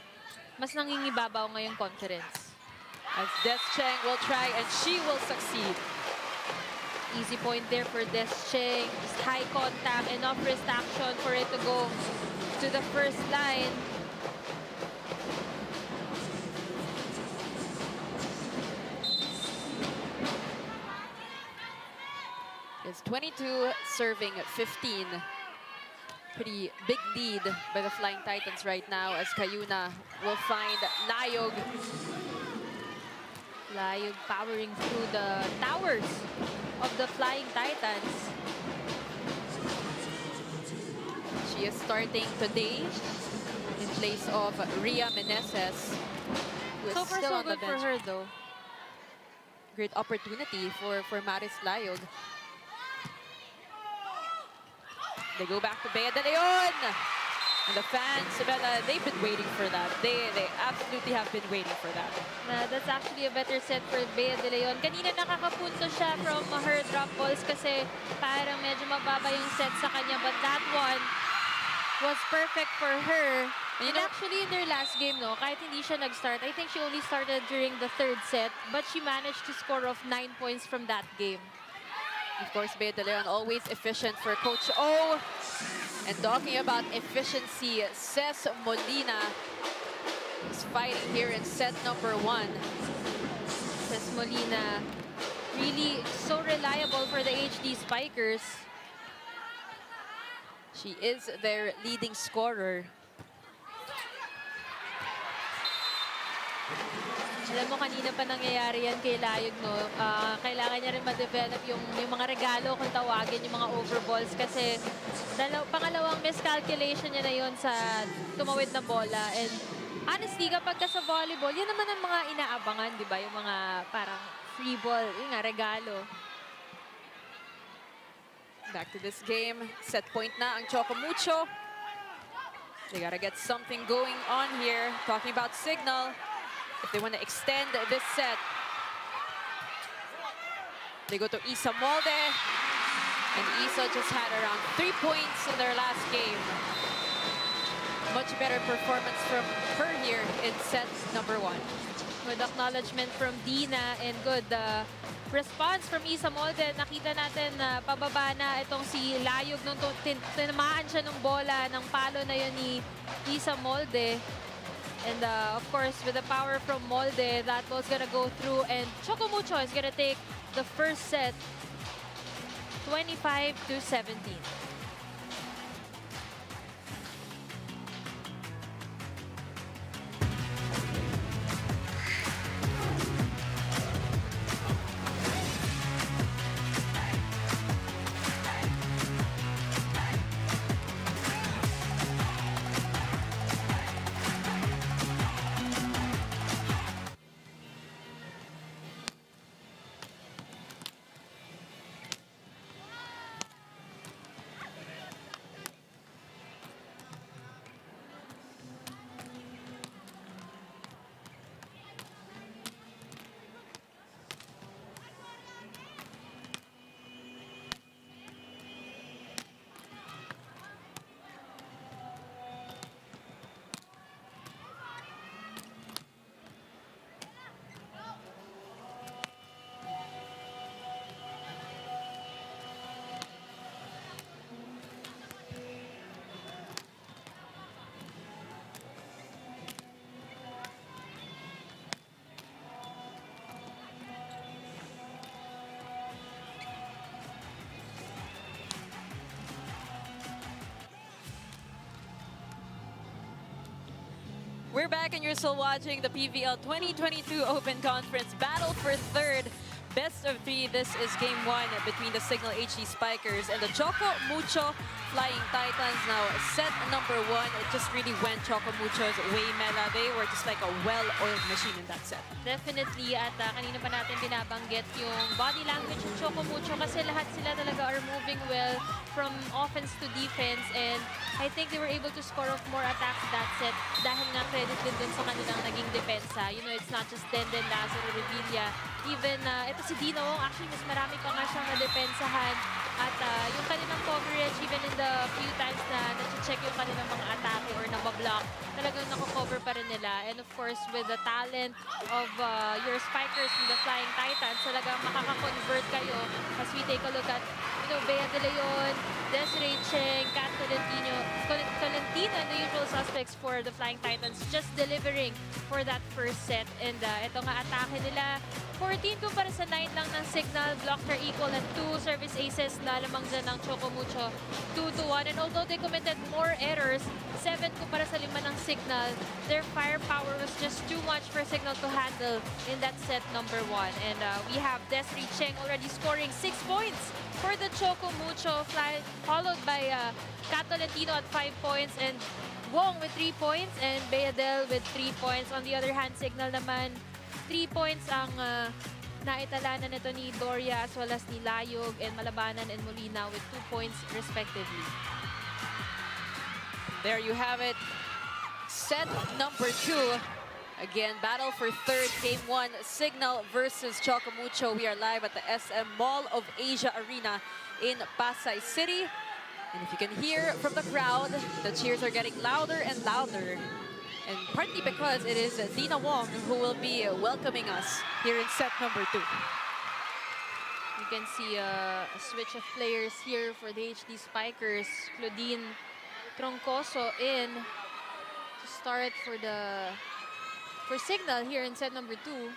mas nangingibabaw ngayong conference. As Des Cheng will try, and she will succeed. Easy point there for Des Cheng. Just high contact, enough wrist action for it to go to the first line. It's 22 serving 15. Pretty big lead by the Flying Titans right now as Kayuna will find Layog. Layog powering through the towers of the Flying Titans. She is starting today in place of Rhea Meneses, who is So far, still so on the good for bench. her, though. Great opportunity for Maris Layog. They go back to Bea de Leon. And the fans, Bella, they've been waiting for that. They absolutely have been waiting for that. That's actually a better set for Bea de Leon. Kanina nakakapunto siya from her drop balls kasi parang medyo mababa yung set sa kanya. But that one was perfect for her. And actually, in their last game, no, kahit hindi siya nag-start, I think she only started during the third set, but she managed to score off 9 points from that game. Of course, Bea de Leon always efficient for Coach O. And talking about efficiency, Ces Molina is fighting here in set number 1. Ces Molina, really so reliable for the HD Spikers. She is their leading scorer. Alam mo, kanina pa nangyayari yan kay Layog, no? Kailangan niya rin ma-develop yung mga regalo kung tawagin, yung mga overballs. Kasi pangalawang miscalculation niya na yun sa tumawid na bola. And honestly, kapag sa volleyball, yan naman ang mga inaabangan, di ba? Yung mga parang free ball, yung nga, regalo. Back to this game. Set point na ang Choco Mucho. They gotta get something going on here. Talking about Cignal. If they want to extend this set. They go to Isa Molde. And Isa just had around 3 points in their last game. Much better performance from her here in set number 1. Good acknowledgement from Dina and good response from Isa Molde. Nakita natin na pababa na itong si Layog nung tinamaan siya ng bola ng palo na yun ni Isa Molde. And of course, with the power from Molde, that ball's gonna go through and Choco Mucho is gonna take the first set 25-17. We're back and you're still watching the PVL 2022 Open Conference Battle for Third. Best of 3. This is game 1 between the Cignal HD Spikers and the Choco Mucho Flying Titans. Now, set number 1, it just really went Choco Mucho's way, Mela. They were just like a well-oiled machine in that set. Definitely, at kanina pa natin binabanggit yung body language ng Choco Mucho kasi lahat sila talaga are moving well from offense to defense, and I think they were able to score off more attacks that set dahil nga credit din dun sa kanilang naging depensa. You know, it's not just Denden, Lazaro, Revilla. Even ito si Dino Wong, actually mas marami pa nga siyang nadepensahan. At yung kanilang coverage, even in the few times na na-check yung kanilang mga atake or nabablock, talagang nako-cover pa rin nila. And of course, with the talent of your spikers from the Flying Titans, talagang makaka-convert kayo as we take a look at, you know, Bea de Leon, Desiree Cheng, Kat Tolentino and the usual suspects for the Flying Titans just delivering for that first set. And ito nga atake nila. 14 kumpara sa 9 lang ng Cignal. Blocker equal at 2 service aces na lamang dyan ng Choco Mucho. 2-1. And although they committed more errors, 7 kumpara sa 5 ng Cignal, their firepower was just too much for Cignal to handle in that set number 1. And we have Desiree Cheng already scoring 6 points for the Choco Mucho, followed by Kat Tolentino at 5 points and Wong with 3 points and Beadel with 3 points. On the other hand, Cignal naman 3 points ang naitalanan nito ni Doria as well as ni Layog and Malabanan and Molina with 2 points respectively. There you have it. Set number 2. Again, battle for third, game 1, Cignal versus Choco Mucho. We are live at the SM Mall of Asia Arena in Pasay City. And if you can hear from the crowd, the cheers are getting louder and louder. And partly because it is Dina Wong who will be welcoming us here in set number 2. You can see a switch of players here for the HD Spikers. Claudine Troncoso in to start for Cignal here in set number 2.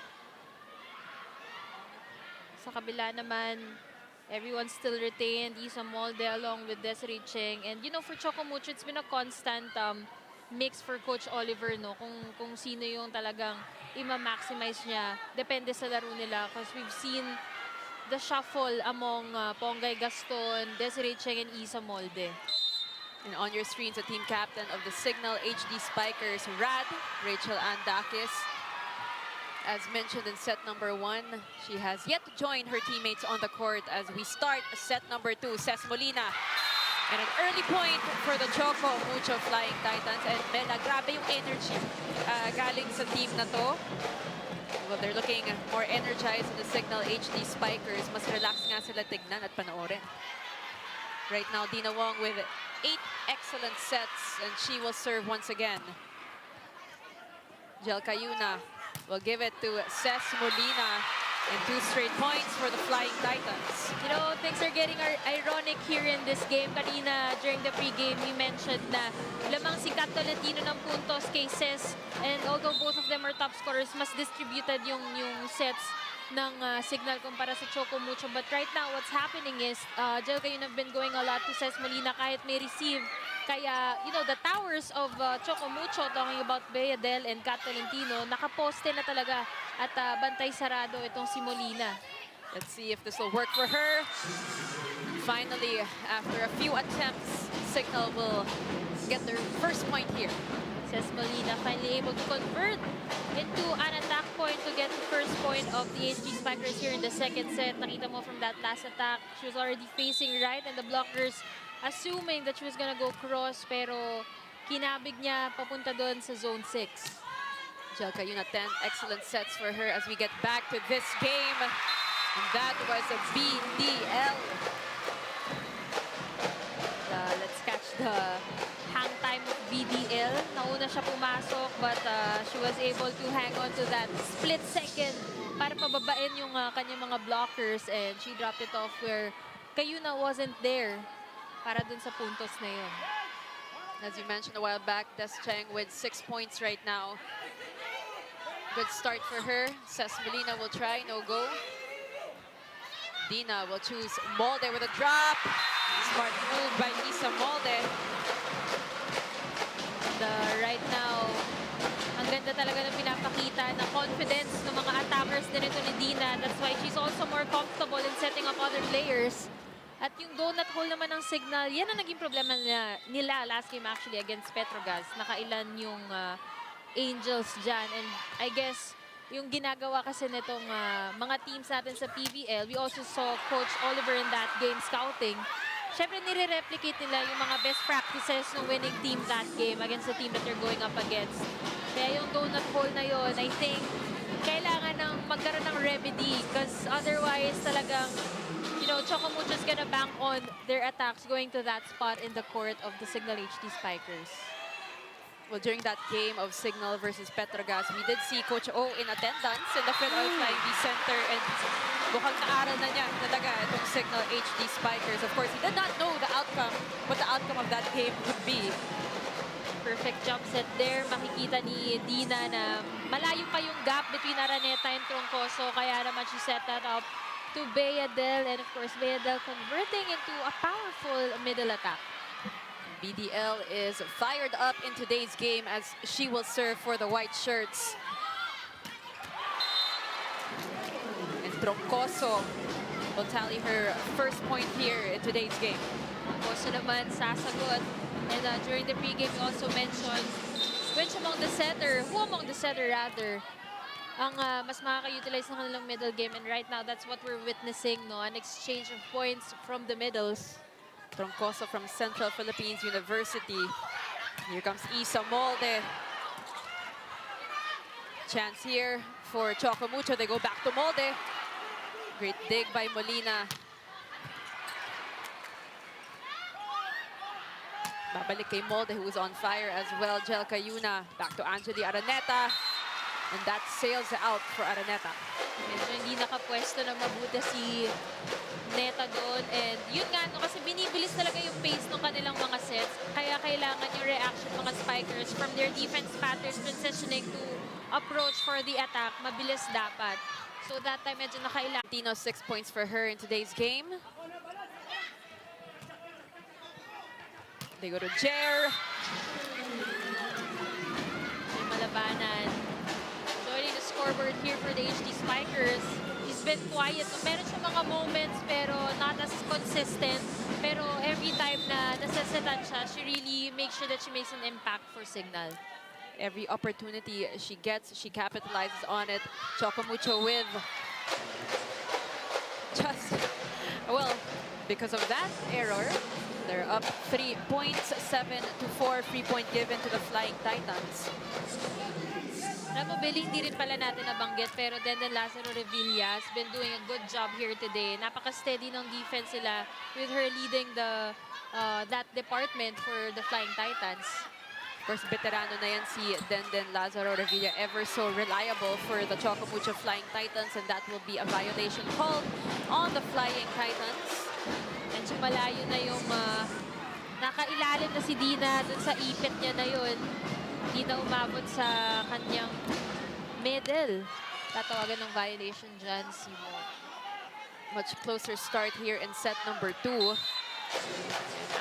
Sa kabila naman, everyone's still retained. Isa Molde along with Desiree Cheng. And you know, for Choco Mucho, it's been a constant mix for Coach Oliver, no? Kung sino yung talagang ima-maximize niya. Depende sa laro nila. Because we've seen the shuffle among Pongay Gaston, Desiree Cheng, and Isa Molde. And on your screens, the team captain of the Cignal HD Spikers, Rachel Andakis. As mentioned in set number 1, she has yet to join her teammates on the court as we start set number 2. Ces Molina. And an early point for the Choco Mucho Flying Titans. And Mela, grabe yung energy galing sa team na to. Well, they're looking more energized in the Cignal HD Spikers. Mas relax nga sila tignan at panoorin. Right now, Dina Wong with 8 excellent sets, and she will serve once again. Jel Cayuna will give it to Ces Molina. And 2 straight points for the Flying Titans. You know, things are getting ironic here in this game. Kanina, during the pregame, we mentioned na lamang si Kat Tolentino ng puntos kay Ces. And although both of them are top scorers, mas distributed yung sets ng Cignal kumpara sa Choco Mucho. But right now, what's happening is, Jel Cayuna have been going a lot to Ces Molina kahit may receive. Kaya, you know, the towers of Choco Mucho, talking about Beadel and Kat Tolentino, nakaposte na talaga at bantay sarado itong si Molina. Let's see if this will work for her. Finally, after a few attempts, Cignal will get their first point here. Ces Molina finally able to convert into an attack point to get the first point of the HD Spikers here in the second set. Nakita mo from that last attack, she was already facing right and the blockers assuming that she was gonna go cross, pero kinabig niya papunta doon sa zone 6. Jel Cayuna, 10 excellent sets for her as we get back to this game. And that was a BDL. Let's catch the hang time of BDL. Nauna siya pumasok, but she was able to hang on to that split second para pababain yung kanyang mga blockers, and she dropped it off where Cayuna wasn't there para dun sa puntos na yun. As you mentioned a while back, Des Cheng with 6 points right now. Good start for her. Ces Molina will try, no go. Dina will choose Molde with a drop. Smart move by Isa Molde. And right now, ang ganda talaga ng pinapakita ng confidence ng mga attackers din ito ni Dina. That's why she's also more comfortable in setting up other players. At yung donut hole naman ng Cignal, yan ang naging problema nila last game actually against Petrogas. Nakailan yung Angels dyan. And I guess, yung ginagawa kasi nitong mga teams natin sa PVL, we also saw Coach Oliver in that game scouting. Siyempre, nire-replicate nila yung mga best practices ng winning team that game against the team that they're going up against. Kaya yung donut hole na yon, I think, kailangan ng magkaroon ng remedy because otherwise talagang Choco Mucho is gonna bank on their attacks going to that spot in the court of the Cignal HD Spikers. Well, during that game of Cignal versus Petrogas, we did see Coach O in attendance in the PVL Flying D Center, and mukhang naaral na niya talaga itong Cignal HD Spikers. Of course, he did not know what the outcome of that game would be. Perfect jump set there. Makikita ni Dina na malayo pa yung gap between Araneta and Troncoso, kaya naman she set that up to Bayadel, and of course Bayadel converting into a powerful middle attack. BDL is fired up in today's game as she will serve for the white shirts. And Troncoso will tally her first point here in today's game. Troncoso naman sasagot. And during the pregame, we also mentioned who among the setter rather, ang mas makaka-utilize ng kanilang middle game. And right now, that's what we're witnessing, no? An exchange of points from the middles. Troncoso from Central Philippines University. Here comes Isa Molde. Chance here for Choco Mucho. They go back to Molde. Great dig by Molina. Babalik kay Molde, who was on fire as well. Jel Cayuna. Back to Angeli Araneta. And that sails out for Araneta. Medyo hindi nakapwesto na mabuti si Neta doon. And yun nga, no, kasi binibilis talaga yung pace ng kanilang mga sets. Kaya kailangan yung reaction mga Spikers from their defense patterns transitioning to approach for the attack. Mabilis dapat. So that time, medyo nakailangan. Tino, 6 points for her in today's game. They go to Jer. May malabanan. Joining the scoreboard here for the HD Spikers. He's been quiet. Meron siya mga moments pero not as consistent. Pero every time na nasasetan siya, she really makes sure that she makes an impact for Cignal. Every opportunity she gets, she capitalizes on it. Choco Mucho with just, well, because of that error, they're up 3 points, 7-4, 3-point given to the Flying Titans. Alam mo, Billy, hindi rin pala natin nabanggit, pero Denden Lazaro Revilla has been doing a good job here today. Napaka-steady ng defense sila with her leading that department for the Flying Titans. Of course, veterano na yan si Denden Lazaro Revilla, ever so reliable for the Choco Mucho Flying Titans, and that will be a violation called on the Flying Titans. Medyo malayo na yung nakailalim na si Dina dun sa ipit niya na yun. Hindi na umabot sa kanyang middle. Tatawagan ng violation dyan si Mo. Much closer start here in set number 2.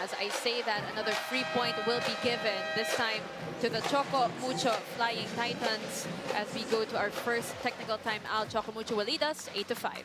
As I say that, another 3-point will be given, this time to the Choco Mucho Flying Titans. As we go to our first technical timeout, Choco Mucho will lead us 8-5.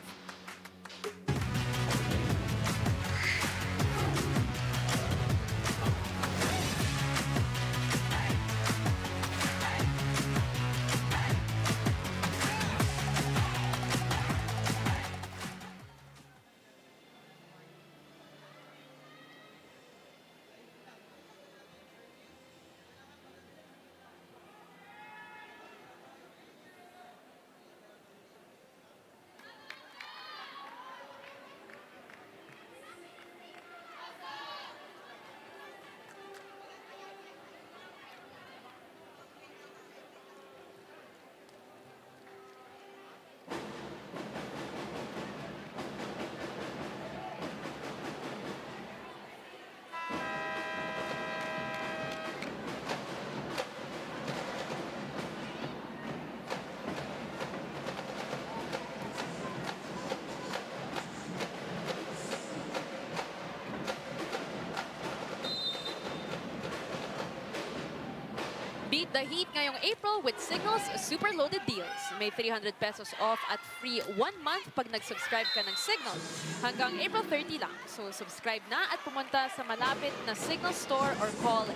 Beat the heat ngayong April with Cignal's super loaded deals. May 300 pesos off at free 1 month pag nag-subscribe ka ng Cignal. Hanggang April 30 lang. So subscribe na at pumunta sa malapit na Cignal store or call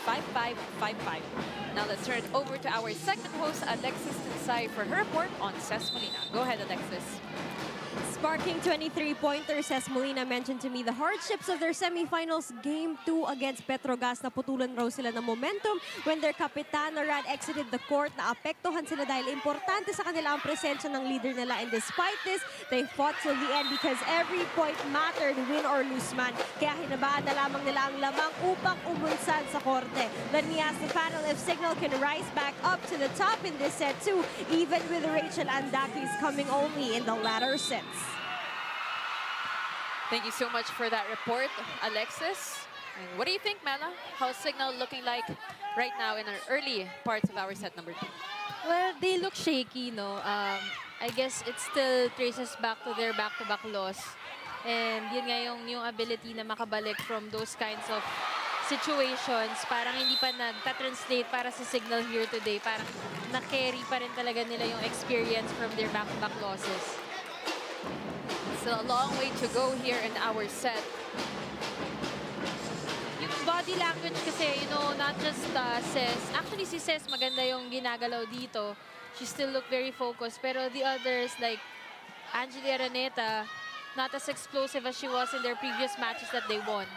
8888-5555. Now let's turn it over to our segment host Alexis Tinsay for her report on CES Molina. Go ahead, Alexis. Sparking 23-pointers, as Molina mentioned to me, the hardships of their semifinals Game 2 against Petrogas. Naputulan raw sila ng momentum when their kapitan Rad exited the court. Naapektuhan sila dahil importante sa kanila ang presensya ng leader nila. And despite this, they fought till the end because every point mattered, win or lose man. Kaya hinabaan na lamang nila ang lamang upang umunsad sa korte. Let me ask the panel if Cignal can rise back up to the top in this set too, even with Rachel Andaki's coming only in the latter sets. Thank you so much for that report, Alexis. And what do you think, Mela? How's Cignal looking like right now in our early parts of our set number 2? Well, they look shaky, no? I guess it still traces back to their back-to-back loss. And yun nga yung ability na makabalik from those kinds of situations. Parang hindi pa nagta-translate para sa Cignal here today. Parang na-carry pa rin talaga nila yung experience from their back-to-back losses. Still a long way to go here in our set. Yung body language kasi, you know, not just Ces. Actually, si Ces maganda yung ginagalaw dito. She still look very focused. Pero the others, like Angeli Araneta, not as explosive as she was in their previous matches that they won.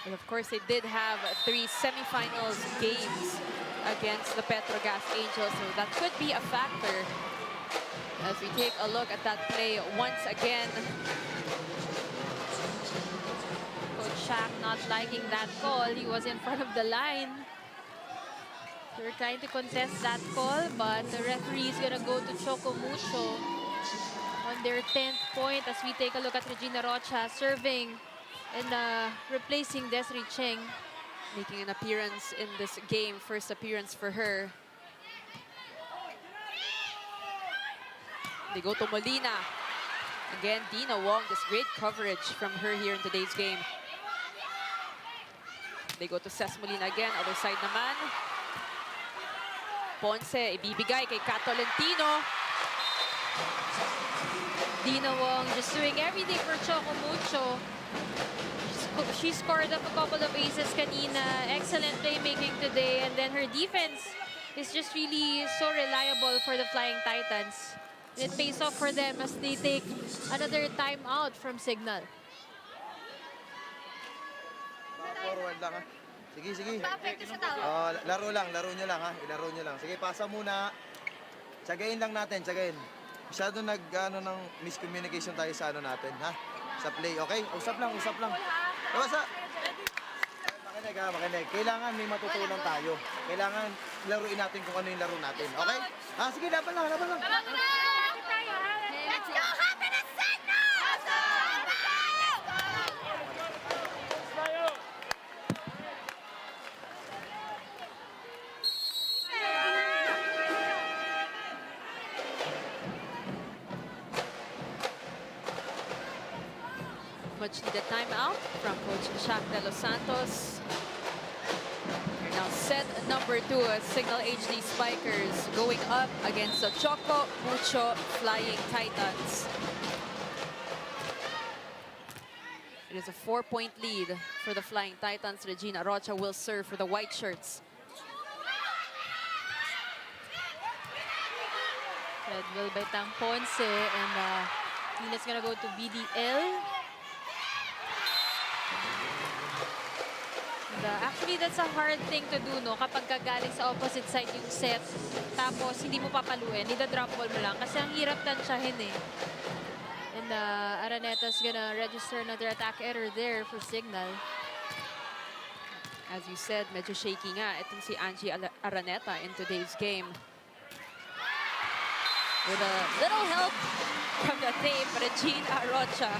And of course, they did have 3 semifinals games against the Petrogas Angels, so that could be a factor. As we take a look at that play once again. Coach Shaq not liking that call. He was in front of the line. They're trying to contest that call, but the referee is gonna go to Choco Mucho on their 10th point as we take a look at Regina Rocha serving and replacing Desiree Cheng. Making an appearance in this game, first appearance for her. They go to Molina. Again, Dina Wong, just great coverage from her here in today's game. They go to Ces Molina again, other side naman. Ponce, ibibigay kay Kat Tolentino. Dina Wong just doing everything for Choco Mucho. She scored up a couple of aces kanina. Excellent playmaking today. And then her defense is just really so reliable for the Flying Titans. It pays off for them as they take another timeout from Cignal. Forward lang ha. Sige, sige. Laro nyo lang ha. Ilaro nyo lang. Sige, pasa muna. Tsagain lang natin, tsagain. Masyado ng miscommunication tayo sa natin, ha? Sa play, okay? Usap lang. Basta. Makinig. Kailangan may matutunan tayo. Kailangan laruin natin kung ano yung laro natin, okay? Sige, laban lang. Let's go, Happiness Cignal! Much needed timeout from Coach Shaq de los Santos. We're now set number 2 as Cignal HD Spikers going up against the Choco Mucho Flying Titans. It is a 4-point lead for the Flying Titans. Regina Rocha will serve for the white shirts. Red will by Tang Ponce and Nina's gonna go to BDL. Actually, that's a hard thing to do, no? Kapag kagaling sa opposite side yung set, tapos hindi mo papaluin, ida-drop ball mo lang. Kasi ang hirap tansyahin eh. And Araneta's gonna register another attack error there for Cignal. As you said, medyo shaky nga itong si Angie Araneta in today's game. With a little help from the tape, Regina Rocha.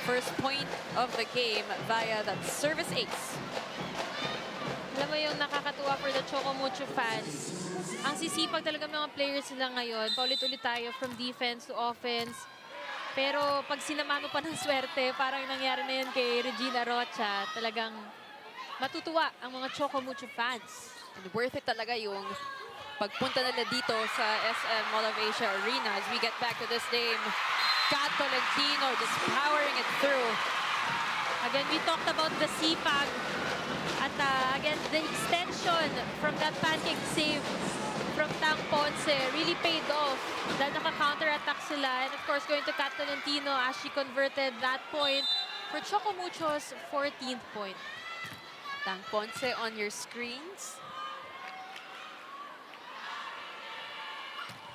First point of the game via that service ace. Alam mo yung nakakatuwa for the Choco Mucho fans. Ang sisipag talaga mga players nila ngayon. Paulit-ulit tayo from defense to offense. Pero pag sinamahan mo pa ng swerte, parang yung nangyari na yun kay Regina Rocha, talagang matutuwa ang mga Choco Mucho fans. And worth it talaga yung pagpunta nila dito sa SM Mall of Asia Arena as we get back to this game. Kat Tolentino just powering it through. Again, we talked about the sipag At again, the extension from that pancake save from Tang Ponce really paid off. Dahil naka-counter-attack sila. And of course, going to Kat Tolentino as she converted that point for Choco Mucho's 14th point. Tang Ponce on your screens.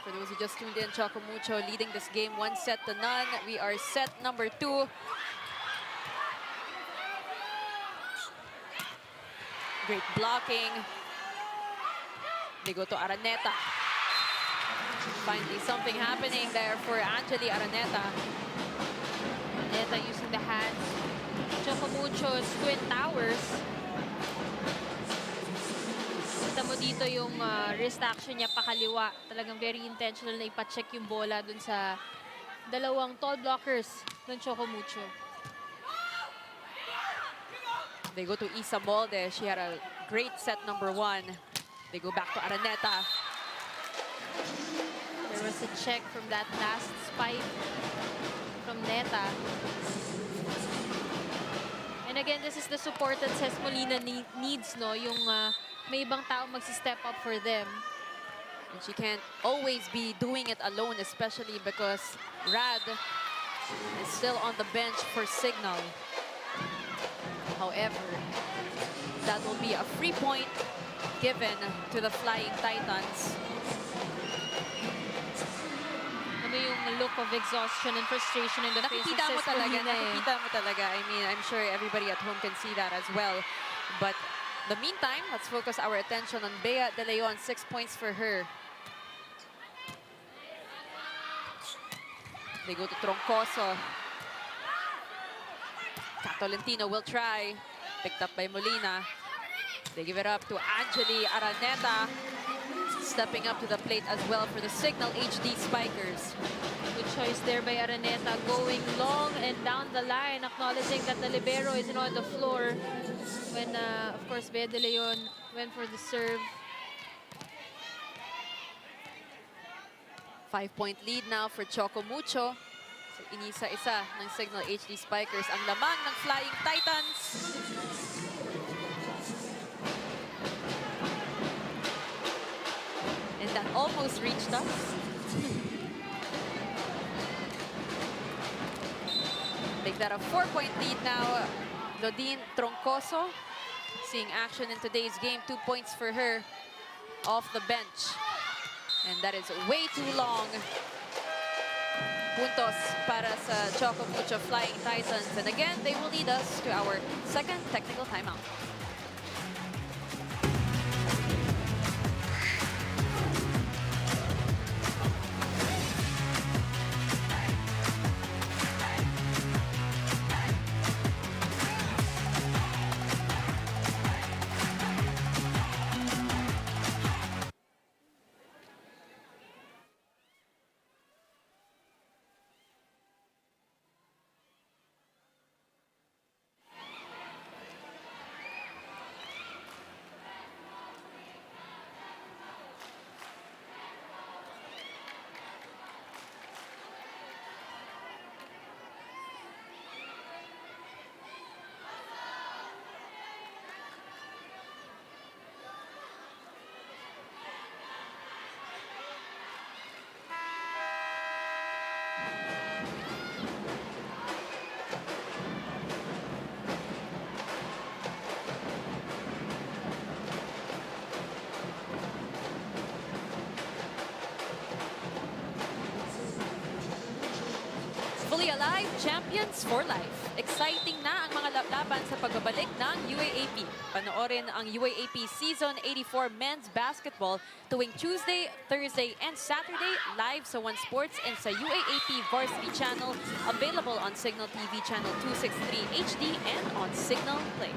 For those who just tuned in, Choco Mucho leading this game 1-0. We are set number 2. Great blocking. They go to Araneta. Finally, something happening there for Angeli Araneta. Araneta using the hands. Choco Mucho's Twin Towers. Kita mo dito yung wrist action niya pakaliwa. Talagang very intentional na ipacheck yung bola dun sa dalawang tall blockers ng Choco Mucho. They go to Isa Molde. She had a great set number 1. They go back to Araneta. There was a check from that last spike from Neta. And again, this is the support that Ces Molina needs, no? Yung may ibang tao magsi-step up for them. And she can't always be doing it alone, especially because Rad is still on the bench for Cignal. However, that will be a free point given to the Flying Titans. Ano yung look of exhaustion and frustration in the face of Nakikita mo Ces talaga, Molina eh. nakikita mo talaga. I mean, I'm sure everybody at home can see that as well. But in the meantime, let's focus our attention on Bea De Leon. 6 points for her. They go to Troncoso. Tolentino will try. Picked up by Molina. They give it up to Angeli Araneta. Stepping up to the plate as well for the Cignal HD Spikers. Good choice there by Araneta, going long and down the line, acknowledging that the libero isn't on the floor when, of course, Bea De Leon went for the serve. 5-point lead now for Choco Mucho. So inisa-isa ng Cignal HD Spikers ang lamang ng Flying Titans. And that almost reached us. Make that a 4-point lead now. Lodine Troncoso seeing action in today's game. 2 points for her off the bench. And that is way too long. Puntos para sa Choco Mucho Flying Titans. And again, they will lead us to our second technical timeout. Fully Alive, Champions for Life. Exciting na ang mga laban sa pagbabalik ng UAAP. Panoorin ang UAAP Season 84 Men's Basketball tuwing Tuesday, Thursday, and Saturday live sa One Sports and sa UAAP Varsity Channel. Available on Cignal TV Channel 263 HD and on Cignal Play.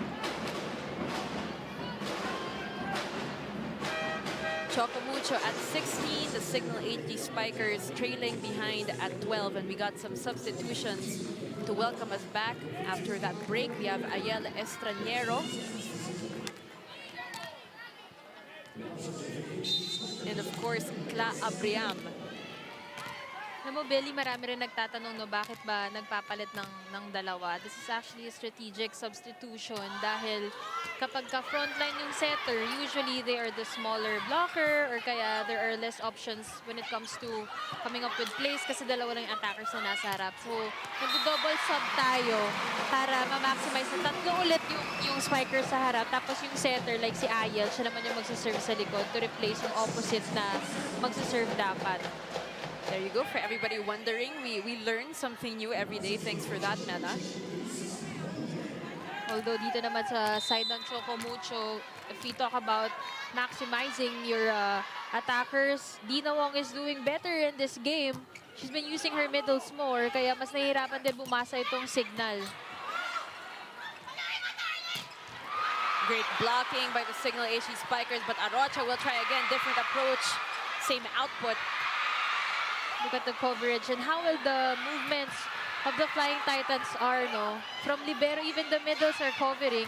Choco Mucho at 16, the Cignal HD Spikers trailing behind at 12, and we got some substitutions to welcome us back after that break. We have Ayel Estranero. And of course, Cla Abriam. Alam mo, Billy, marami rin nagtatanong, no, bakit ba nagpapalit ng dalawa? This is actually a strategic substitution dahil kapag ka-frontline yung setter, usually they are the smaller blocker or kaya there are less options when it comes to coming up with plays kasi dalawa lang yung attackers na nasa harap. So, nag-double sub tayo para ma-maximize na tatlo ulit yung spiker sa harap. Tapos yung setter, like si Ayel, siya naman yung magsaserve sa likod to replace yung opposite na magsaserve dapat. There you go. For everybody wondering, we learn something new every day. Thanks for that, Mela. Although dito naman sa side ng Choco Mucho, if we talk about maximizing your attackers, Dina Wong is doing better in this game. She's been using her middles more, kaya mas nahihirapan din bumasa itong Cignal. Great blocking by the Cignal HD Spikers, but Arocha will try again. Different approach, same output. Look at the coverage and how well the movements of the Flying Titans are, no? From libero, even the middles are covering.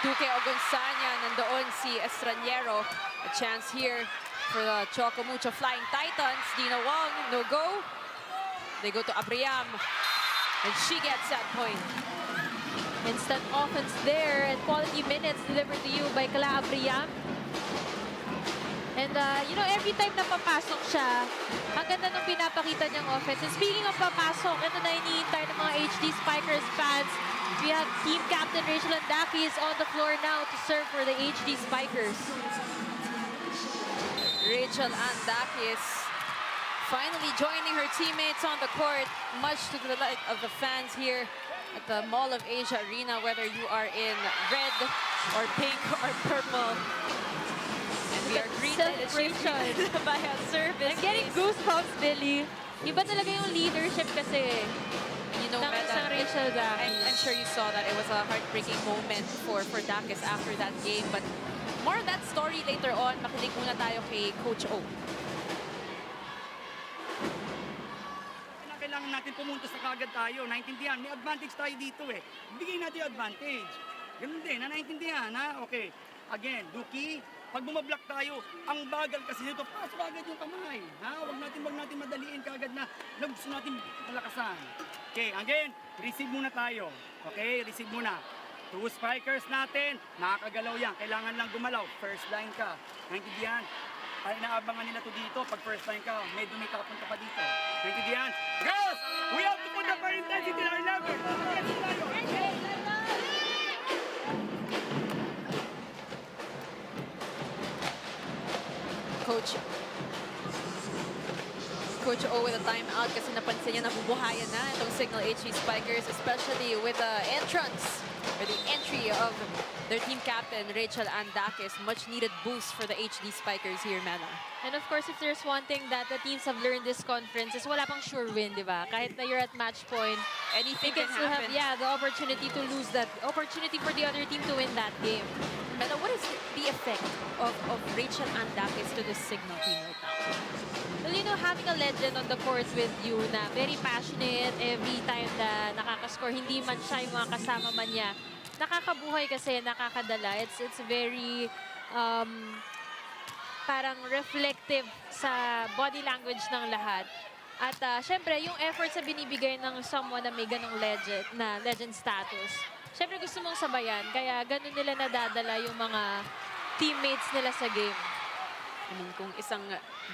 Duque Ogunsanya, nandoon si Estranero. A chance here for the Choco Mucho Flying Titans. Dina Wong, no go. They go to Abriam, and she gets that point. Instant offense there and quality minutes delivered to you by Kala Abriam. And, you know, every time na papasok siya, ang ganda nung pinapakita niyang offense. And speaking of papasok, ito na iniintay ng mga HD Spikers fans. We have team captain Rachel Andaki is on the floor now to serve for the HD Spikers. Rachel Andakis finally joining her teammates on the court, much to the delight of the fans here at the Mall of Asia Arena, whether you are in red or pink or purple. And we are greeted by a service. I'm getting goosebumps, Billy. Iba talaga yung leadership kasi. You know, ng Meta, isang Rachel Dakis. I'm sure you saw that it was a heartbreaking moment for Dakis after that game. But more of that story later on. Makinig muna tayo kay Coach O. Kailangan natin pumunta sa kagad tayo. Naintindihan, may advantage tayo dito eh. Bigay natin yung advantage. Ganun din, naintindihan ha? Okay. Again, Duki, pag bumablock tayo, ang bagal kasi nito, pasok agad yung kamay. Ha? Wag natin madaliin kagad na gusto natin palakasan. Okay, again, receive muna tayo. Okay, receive muna. 2 spikers natin, nakakagalaw yan. Kailangan lang gumalaw. First line ka. Naintindihan? Ay, inaabangan nila to dito. Pag first line ka, medyo may tapon ka pa dito. Naintindihan? Girls! We have to put the fire intensity in our level. Yes, tayo. Coach O with a timeout kasi napansin niya na bubuhayan na itong Cignal HD Spikers, especially with the entrance or the entry of their team captain, Rachel Andakis. Much needed boost for the HD Spikers here, Mela. And of course, if there's one thing that the teams have learned this conference is wala pang sure win, di ba? Kahit na you're at match point, Anything you can can still have, happen. the opportunity to lose that, opportunity for the other team to win that game. Mela, what is the effect of Rachel Andakis to the Cignal team right now? Well, you know, having a legend on the court with you na very passionate every time na nakakascore, hindi man siya yung mga kasama man niya, nakakabuhay kasi, nakakadala. It's very parang reflective sa body language ng lahat. At syempre, yung effort sa binibigay ng someone na may ganong legend status, syempre gusto mong sabayan. Kaya ganun nila nadadala yung mga teammates nila sa game. Kung isang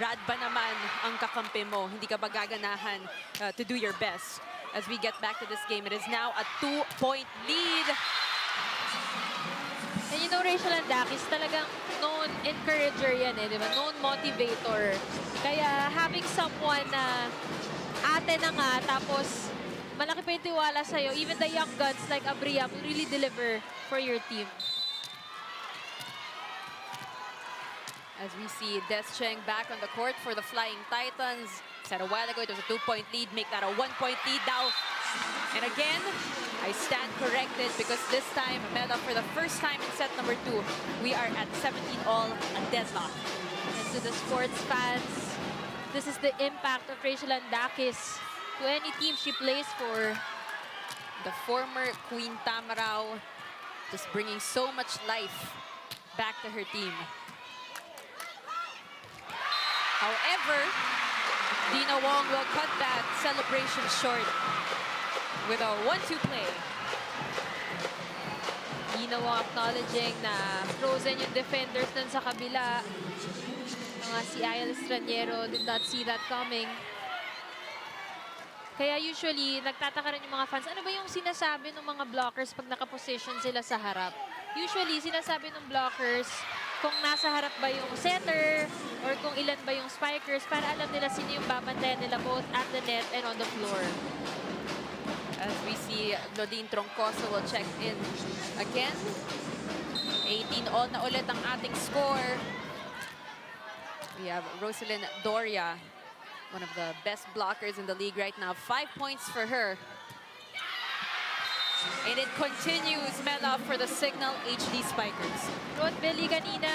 rad ba naman ang kakampi mo, hindi ka ba gaganahan to do your best? As we get back to this game, it is now a 2-point lead. And you know, Rachel Andakis, talagang known encourager yan eh, di ba? Known motivator. Kaya having someone na ate na nga, tapos malaki pa yung tiwala sa'yo, even the young guns like Abriam will really deliver for your team. As we see Des Cheng back on the court for the Flying Titans. Said a while ago it was a 2-point lead, make that a 1-point lead now. And again, I stand corrected because this time, Mela, for the first time in set number 2, we are at 17-all, a deadlock. And to the sports fans, this is the impact of Rachel Andakis to any team she plays for. The former Queen Tamarao just bringing so much life back to her team. However, Dina Wong will cut that celebration short with a 1-2 play. Dina Wong acknowledging na frozen yung defenders dun sa kabila. Mga si Ayala Estraniero did not see that coming. Kaya usually, nagtataka rin yung mga fans, ano ba yung sinasabi ng mga blockers pag nakaposition sila sa harap? Usually, sinasabi ng blockers kung nasa harap ba yung setter or kung ilan ba yung spikers para alam nila sino yung babantayan nila both at the net and on the floor. As we see, Lodin Troncoso will check in again. 18-all na ulit ang ating score. We have Rosalyn Doria, one of the best blockers in the league right now. 5 points for her. And it continues, Mela, for the Cignal HD Spikers. Rod Belly kanina,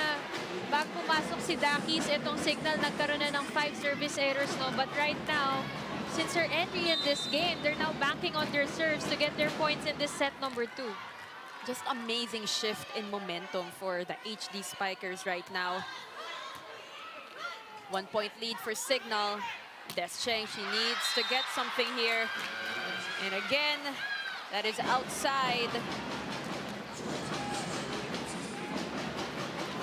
bago pumasok si Dakis, itong Cignal nagkaroon na ng 5 service errors, no? But right now, since her entry in this game, they're now banking on their serves to get their points in this set number 2. Just amazing shift in momentum for the HD Spikers right now. 1 point lead for Cignal. Descheng, she needs to get something here. And again, that is outside.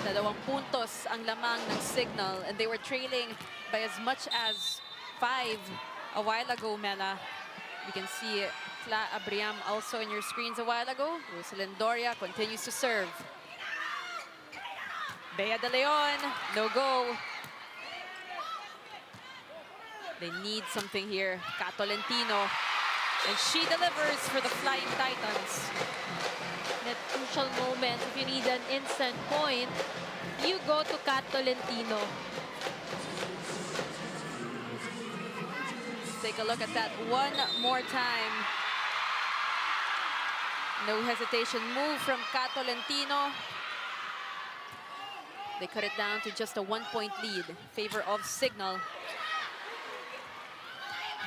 Dalawang puntos ang lamang ng Cignal, and they were trailing by as much as 5 a while ago, Mela. You can see Cla Abriam also in your screens a while ago. Rosalyn Doria continues to serve. Bea de Leon, no go. They need something here. Kat Tolentino. And she delivers for the Flying Titans. At crucial moment, if you need an instant point, you go to Kat Tolentino. Take a look at that one more time. No hesitation move from Kat Tolentino. They cut it down to just a 1-point lead in favor of Cignal.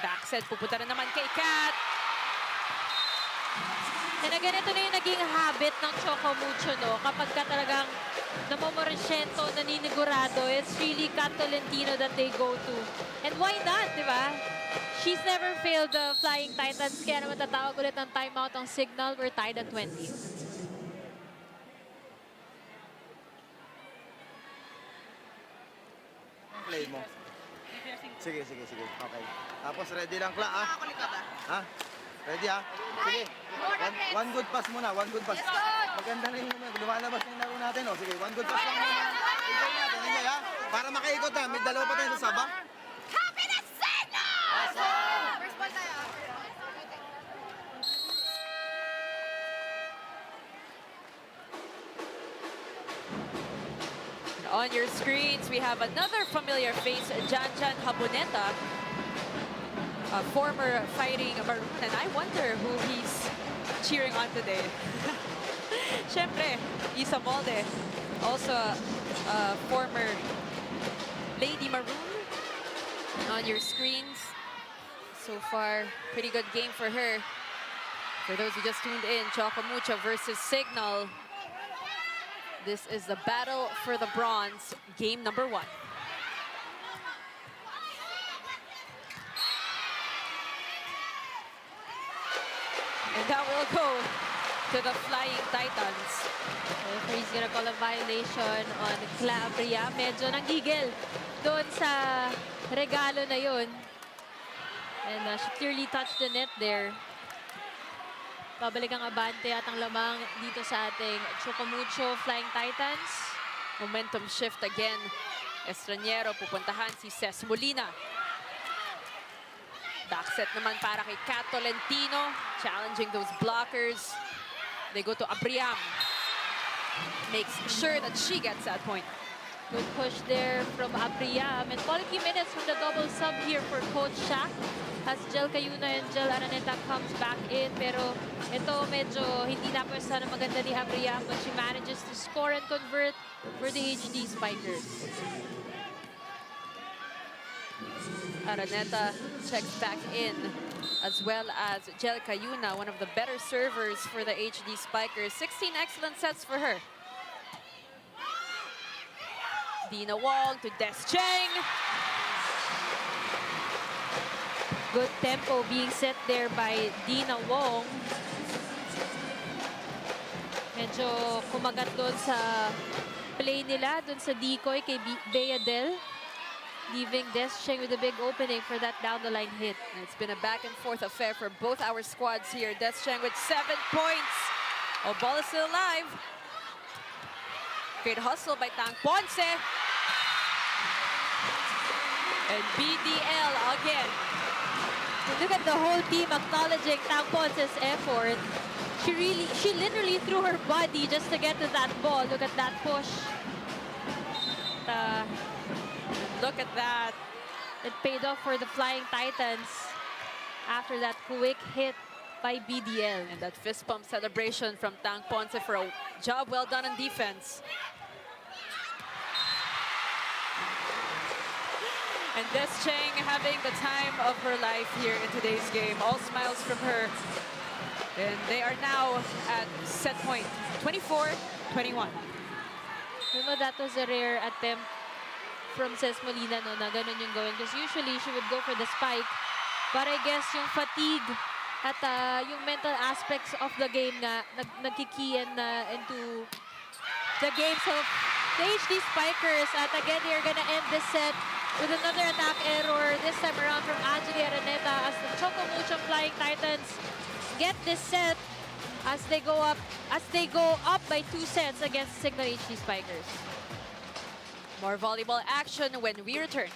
Backset, pupunta na naman kay Kat. And again, ito na yung naging habit ng Choco Mucho, no? Kapag ka talagang namomorisyento, naninigurado, it's really Kat Tolentino that they go to. And why not, di ba? She's never failed the Flying Titans, kaya naman tatawag ulit ng timeout ang Cignal. We're tied at 20. Play mo. Sige. Okay. Tapos ready lang, Kla, ah. Ha? Ready, ha? Sige. One good pass muna, one good pass. Maganda na yung lumalabas na yung laro natin, oh. Sige, one good pass lang muna. Enjoy natin, enjoy, ha? Para makaikot, ha? May dalawa pa tayo sa saba. Copy the signal! First ball tayo. On your screens, we have another familiar face, Janjan Haboneta, a former fighting Maroon, and I wonder who he's cheering on today. Siyempre, Isa Molde, also a former Lady Maroon on your screens. So far, pretty good game for her. For those who just tuned in, Choco Mucho versus Cignal. This is the battle for the bronze, game number 1. And that will go to the Flying Titans. Referee's gonna call a violation on Clabria. Medyo nanggigil doon sa regalo na yun. And she clearly touched the net there. Babalik ang abante at ang lamang dito sa ating Choco Mucho Flying Titans. Momentum shift again. Estraniero, pupuntahan si Ces Molina. Backset naman para kay Kat Tolentino. Challenging those blockers. They go to Abriam. Makes sure that she gets that point. Good push there from Abriam. And quality minutes from the double sub here for Coach Shaq. As Jel Cayuna and Jel Araneta comes back in. Pero ito medyo hindi na pwesta na maganda ni Abriam. But she manages to score and convert for the HD Spikers. Araneta checks back in, as well as Jel Cayuna, one of the better servers for the HD Spikers. 16 excellent sets for her. Dina Wong to Descheng. Good tempo being set there by Dina Wong. Medyo kumagat doon sa play nila, doon sa decoy kay Bea Del. Leaving Descheng with a big opening for that down the line hit. And it's been a back and forth affair for both our squads here. Descheng with 7 points. Oh, ball is still alive. Great hustle by Tang Ponce. And BDL again. Look at the whole team acknowledging Tang Ponce's effort. She literally threw her body just to get to that ball. Look at that push. Look at that. It paid off for the Flying Titans after that quick hit by BDL. And that fist pump celebration from Tang Ponce for a job well done on defense. And Descheng having the time of her life here in today's game. All smiles from her. And they are now at set point 24-21. You know, that was a rare attempt from Ces Molina, no, na ganun yung gawin. Because usually, she would go for the spike. But I guess yung fatigue at yung mental aspects of the game nga, nagkikiyan into the game. So, the HD Spikers, at again, they're gonna end this set with another attack error. This time around from Angeli Araneta as the Choco Mucho Flying Titans get this set as they go up by 2 sets against Cignal HD Spikers. More volleyball action when we return.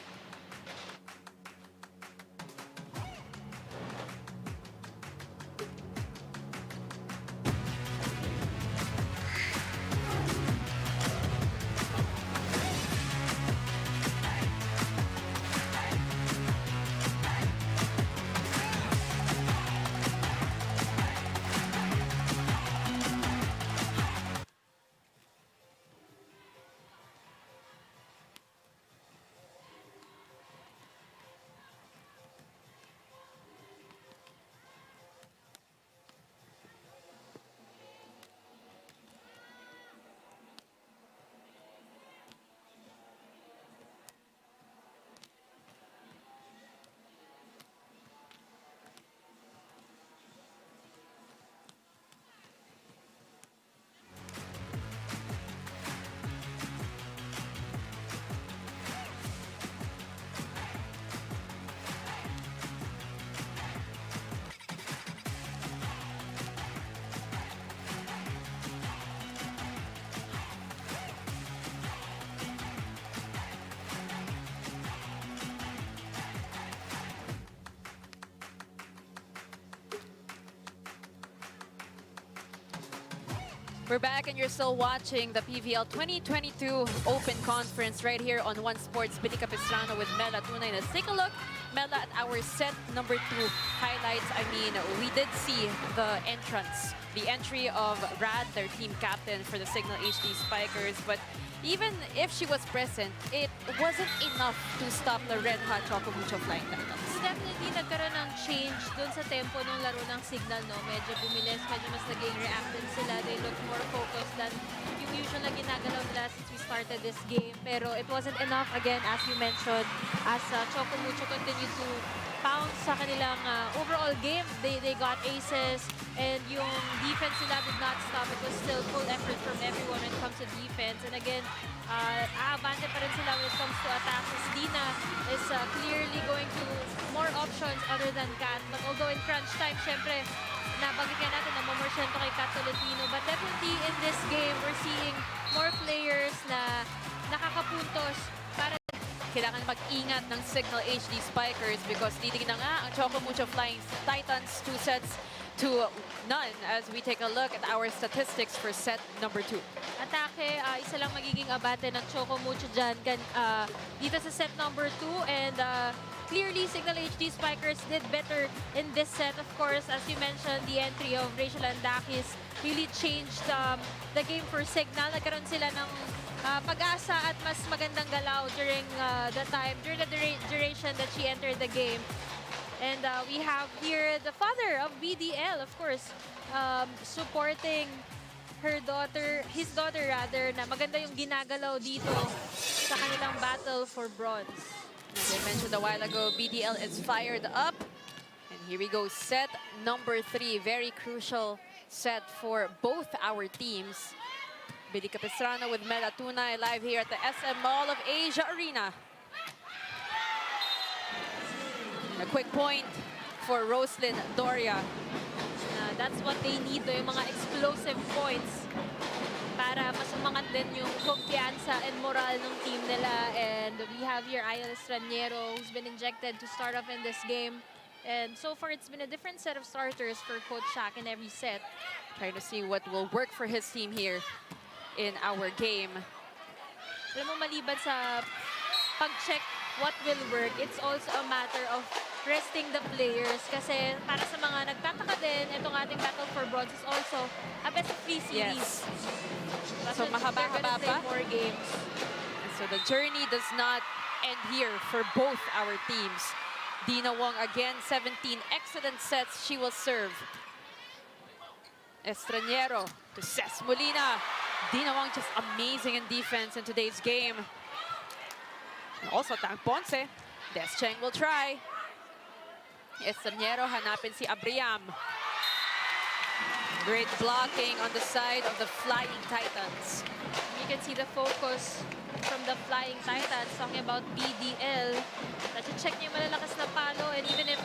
We're back and you're still watching the PVL 2022 Open Conference right here on One Sports Billy Capistrano with Mela Tunay. Let's take a look, Mela, at our set number 2 highlights. I mean, we did see the entry of Rad, their team captain for the Cignal HD Spikers, but even if she was present, it wasn't enough to stop the red-hot Choco Mucho Flying Titans. Definitely nagkaroon ng change dun sa tempo ng laro ng Cignal, no? Medyo bumilis, medyo mas naging reactive sila. They look more focused than yung usual na ginagalaw nila since we started this game. Pero it wasn't enough, again, as you mentioned, as Choco Mucho continued to pound sa kanilang overall game. They got aces, and yung defense nila did not stop. It was still full effort from everyone when it comes to defense. And again, aabante pa rin sila when it comes to attacks. As Dina is clearly going to more options other than Kat. But although in crunch time, syempre, nabanggit nga natin na mamorsento kay Kat Tolentino. But definitely in this game, we're seeing more players na nakakapuntos para Kailangan mag-ingat ng Cignal HD Spikers because leading na nga ang Choco Mucho Flying Titans 2-0 as we take a look at our statistics for set number 2. atake. Isa lang magiging abate ng Choco Mucho dyan dito sa set number 2. And clearly, Cignal HD Spikers did better in this set. Of course, as you mentioned, the entry of Rachel Andakis really changed the game for Cignal. Nagkaroon sila ng pag-asa at mas magandang galaw during the duration that she entered the game. And we have here the father of BDL, of course, supporting his daughter rather, na maganda yung ginagalaw dito sa kanilang battle for bronze. As I mentioned a while ago, BDL is fired up. Here we go, set number 3. Very crucial set for both our teams. Billy Capistrano with Mela Tunay live here at the SM Mall of Asia Arena. And a quick point for Roslyn Doria. That's what they need, yung mga explosive points para masumangat din yung kumpiyansa and moral ng team nila. And we have here Ayala Estraniero, who's been injected to start off in this game. And so far, it's been a different set of starters for Coach Shaq in every set. Trying to see what will work for his team here in our game. Alam mo, maliban sa pag-check what will work, it's also a matter of resting the players. Kasi para sa mga nagtataka din, itong ating Battle for Bronze is also a best-of-3 series. Yes. So mahaba-haba pa. More games. And so the journey does not end here for both our teams. Dina Wong again, 17 excellent sets she will serve. Estraniero to Ces Molina. Dina Wong just amazing in defense in today's game. And also Tang Ponce. Des Cheng will try. Estraniero hanapin si Abriam. Great blocking on the side of the Flying Titans. You can see the focus from the Flying Titans talking about PVL. Check niyo yung malalakas na palo, and even if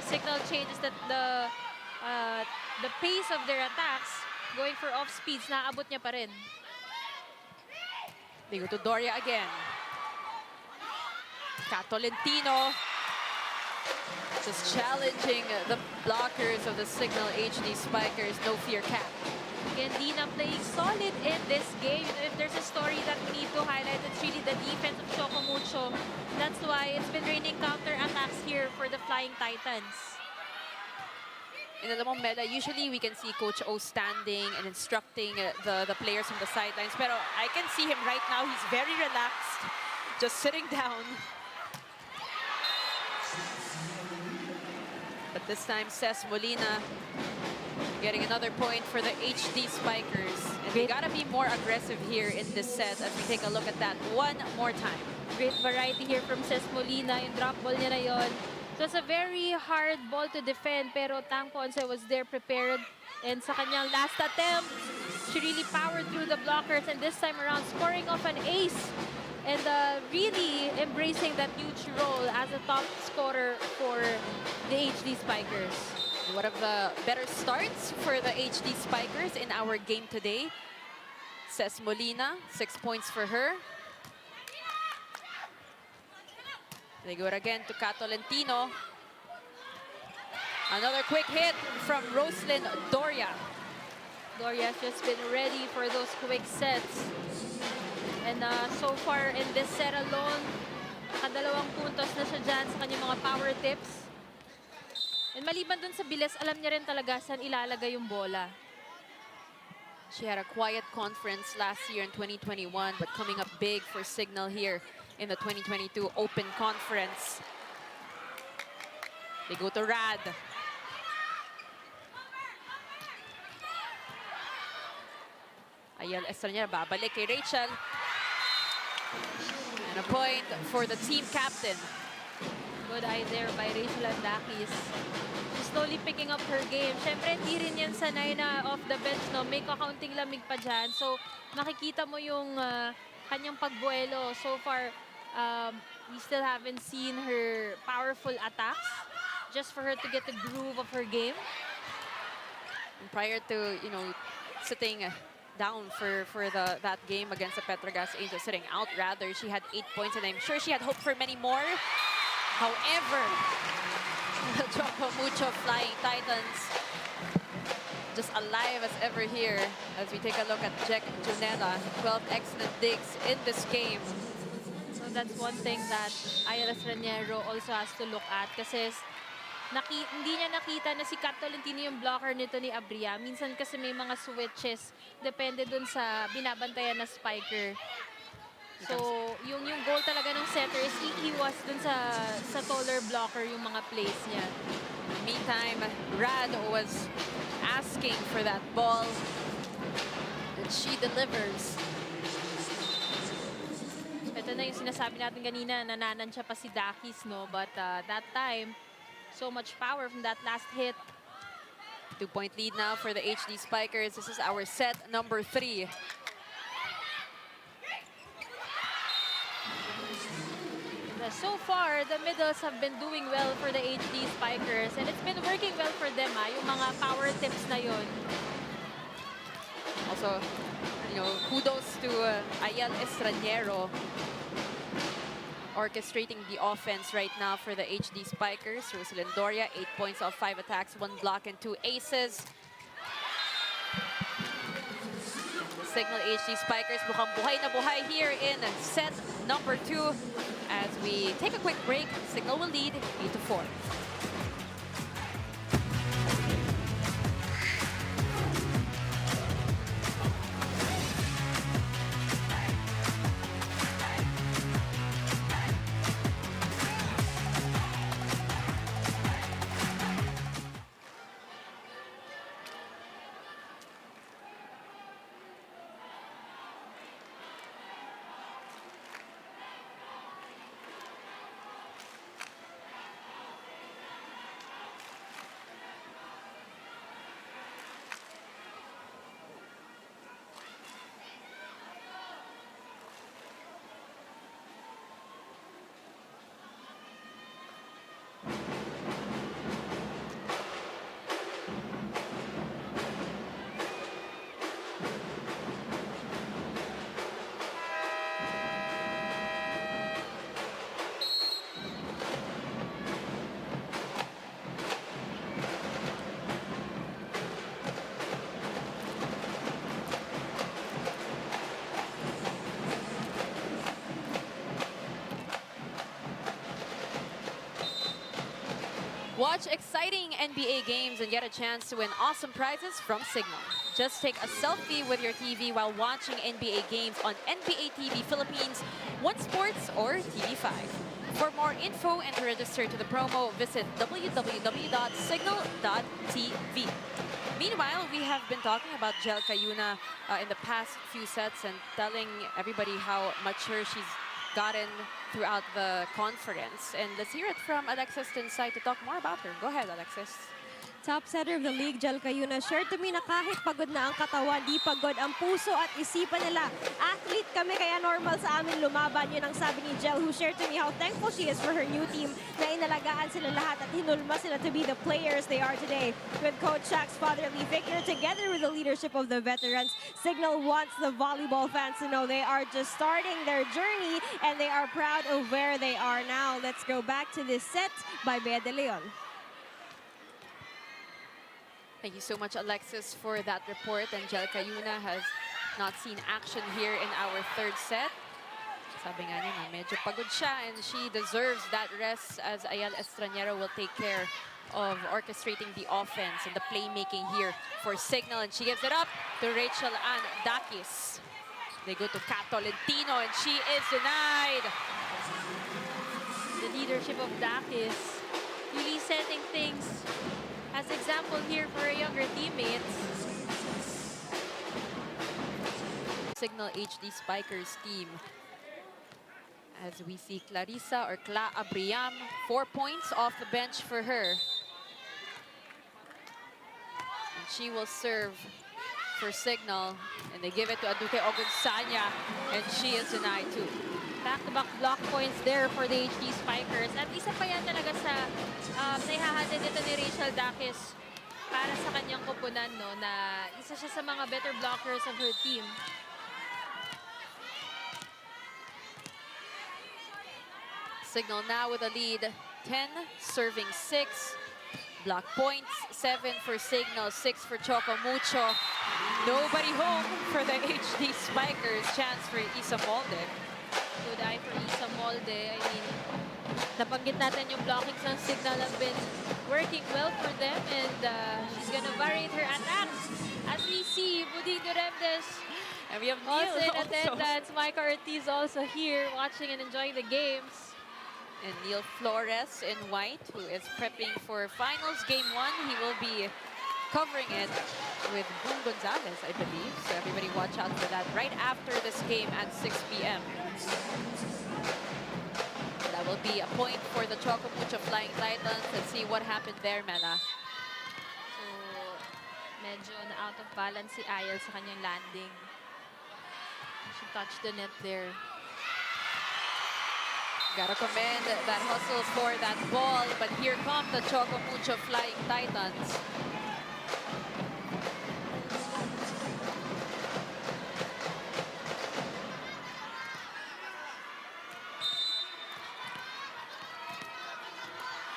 Cignal changes that the pace of their attacks, going for off speeds, naaabot niya pa rin. They go to Doria again. Catolentino just challenging the blockers of the Cignal HD Spikers. No fear cap. Again, Dina playing solid in this game. If there's a story that we need to highlight, it's really the defense of Choco Mucho. That's why it's been raining counter-attacks here for the Flying Titans. And alam mo, Mela, usually we can see Coach O standing and instructing the players from the sidelines. Pero I can see him right now. He's very relaxed, just sitting down. But this time, Ces Molina getting another point for the HD Spikers. And we gotta be more aggressive here in this set as we take a look at that one more time. Great variety here from Ces Molina. Yung drop ball niya na yun. So it's a very hard ball to defend, pero Tang Ponce was there prepared. And sa kanyang last attempt, she really powered through the blockers, and this time around scoring off an ace. And really embracing that huge role as a top scorer for the HD Spikers. One of the better starts for the HD Spikers in our game today. Ces Molina, 6 points for her. They go again to Catolentino. Another quick hit from Roslyn Doria. Doria's just been ready for those quick sets. And so far in this set alone, nakadalawang puntos na siya dyan sa kanyang mga power tips. And maliban dun sa bilis, alam niya rin talaga saan ilalagay yung bola. She had a quiet conference last year in 2021, but coming up big for Cignal here in the 2022 Open Conference. They go to Rad. Ayala Estraniero, babalik kay Rachel. And a point for the team captain. Good eye there by Rachel Andakis. She's slowly picking up her game. Siyempre, hindi rin yan sanay na off the bench, no? May kakaunting lamig pa dyan. So, makikita mo yung kanyang pagbuelo. So far, we still haven't seen her powerful attacks just for her to get the groove of her game. And prior to, sitting down for that game against the Petrogas Angels, sitting out rather, she had 8 points, and I'm sure she had hoped for many more. However, the Choco Mucho Flying Titans just alive as ever here as we take a look at Jack Junella. 12 excellent digs in this game. So that's one thing that Ayala Estraniero also has to look at, kasi hindi niya nakita na si Catolentino yung blocker nito ni Abria. Minsan kasi may mga switches, depende dun sa binabantayan na spiker. So, yung goal talaga ng setter is iiwas dun sa taller blocker yung mga plays niya. Meantime, Rad was asking for that ball, and she delivers. Ito na yung sinasabi natin kanina, nananan siya pa si Dakis, no? But that time, So much power from that last hit. 2-point lead now for the HD Spikers. This is our set number 3. So far, the middles have been doing well for the HD Spikers, and it's been working well for them, yung mga power tips na yun. Also, kudos to Ayel Estranero, orchestrating the offense right now for the HD Spikers. Rosalyn Doria, 8 points off 5 attacks, 1 block and 2 aces. The Cignal HD Spikers mukhang buhay na buhay here in set number 2. As we take a quick break, Cignal will lead 8-4. Watch exciting NBA games and get a chance to win awesome prizes from Cignal. Just take a selfie with your TV while watching NBA games on NBA TV Philippines, One Sports, or TV5. For more info and to register to the promo, visit www.cignal.tv. Meanwhile, we have been talking about Jel Cayuna in the past few sets and telling everybody how mature she's gotten throughout the conference. And let's hear it from Alexis Tinsay to talk more about her. Go ahead, Alexis. Top setter of the league, Jel Cayuna, shared to me na kahit pagod na ang katawan, di pagod ang puso at isipan nila. Athlete kami, kaya normal sa amin lumaban. Yun ang sabi ni Jel, who shared to me how thankful she is for her new team na inalagaan sila lahat at hinulma sila to be the players they are today. With Coach Shaq's fatherly figure, together with the leadership of the veterans, Cignal wants the volleyball fans to know they are just starting their journey and they are proud of where they are now. Let's go back to this set by Bea de Leon. Thank you so much, Alexis, for that report. And Jel Cayuna has not seen action here in our third set. Sabi nga niya, medyo pagod siya and she deserves that rest as Ayel Estranero will take care of orchestrating the offense and the playmaking here for Cignal. And she gives it up to Rachel Ann Dakis. They go to Kat Tolentino and she is denied. The leadership of Dakis really setting things as example here for her younger teammates. Cignal HD Spikers team. As we see Clarissa or Cla Abriam, 4 points off the bench for her. And she will serve for Cignal. And they give it to Aduke Ogunsanya. And she is denied too. Back-to-back block points there for the HD Spikers. At isa pa yan talaga sa naihahatid dito ni Rachel Dakis para sa kanyang kupunan, no, na isa siya sa mga better blockers of her team. Cignal now with a lead, 10, serving 6. Block points, 7 for Cignal, 6 for Choco Mucho. Nobody home for the HD Spikers. Chance for Isa Molde. Good eye for Isa Molde. I mean, nabanggit natin yung blockings ng Cignal have been working well for them, and she's gonna variate her attacks. As we see, Buding Duremdes And we have also Neil in attendance. Micah Ortiz also here watching and enjoying the games. And Neil Flores in white, who is prepping for finals game 1. He will be covering it with Boom Gonzalez, I believe. So everybody watch out for that right after this game at 6 p.m. That will be a point for the Choco Mucho Flying Titans. Let's see what happened there, Mela. So, medyo na out of balance si Ayel sa kanyang landing. She touched the net there. Gotta commend that hustle for that ball, but here come the Choco Mucho Flying Titans.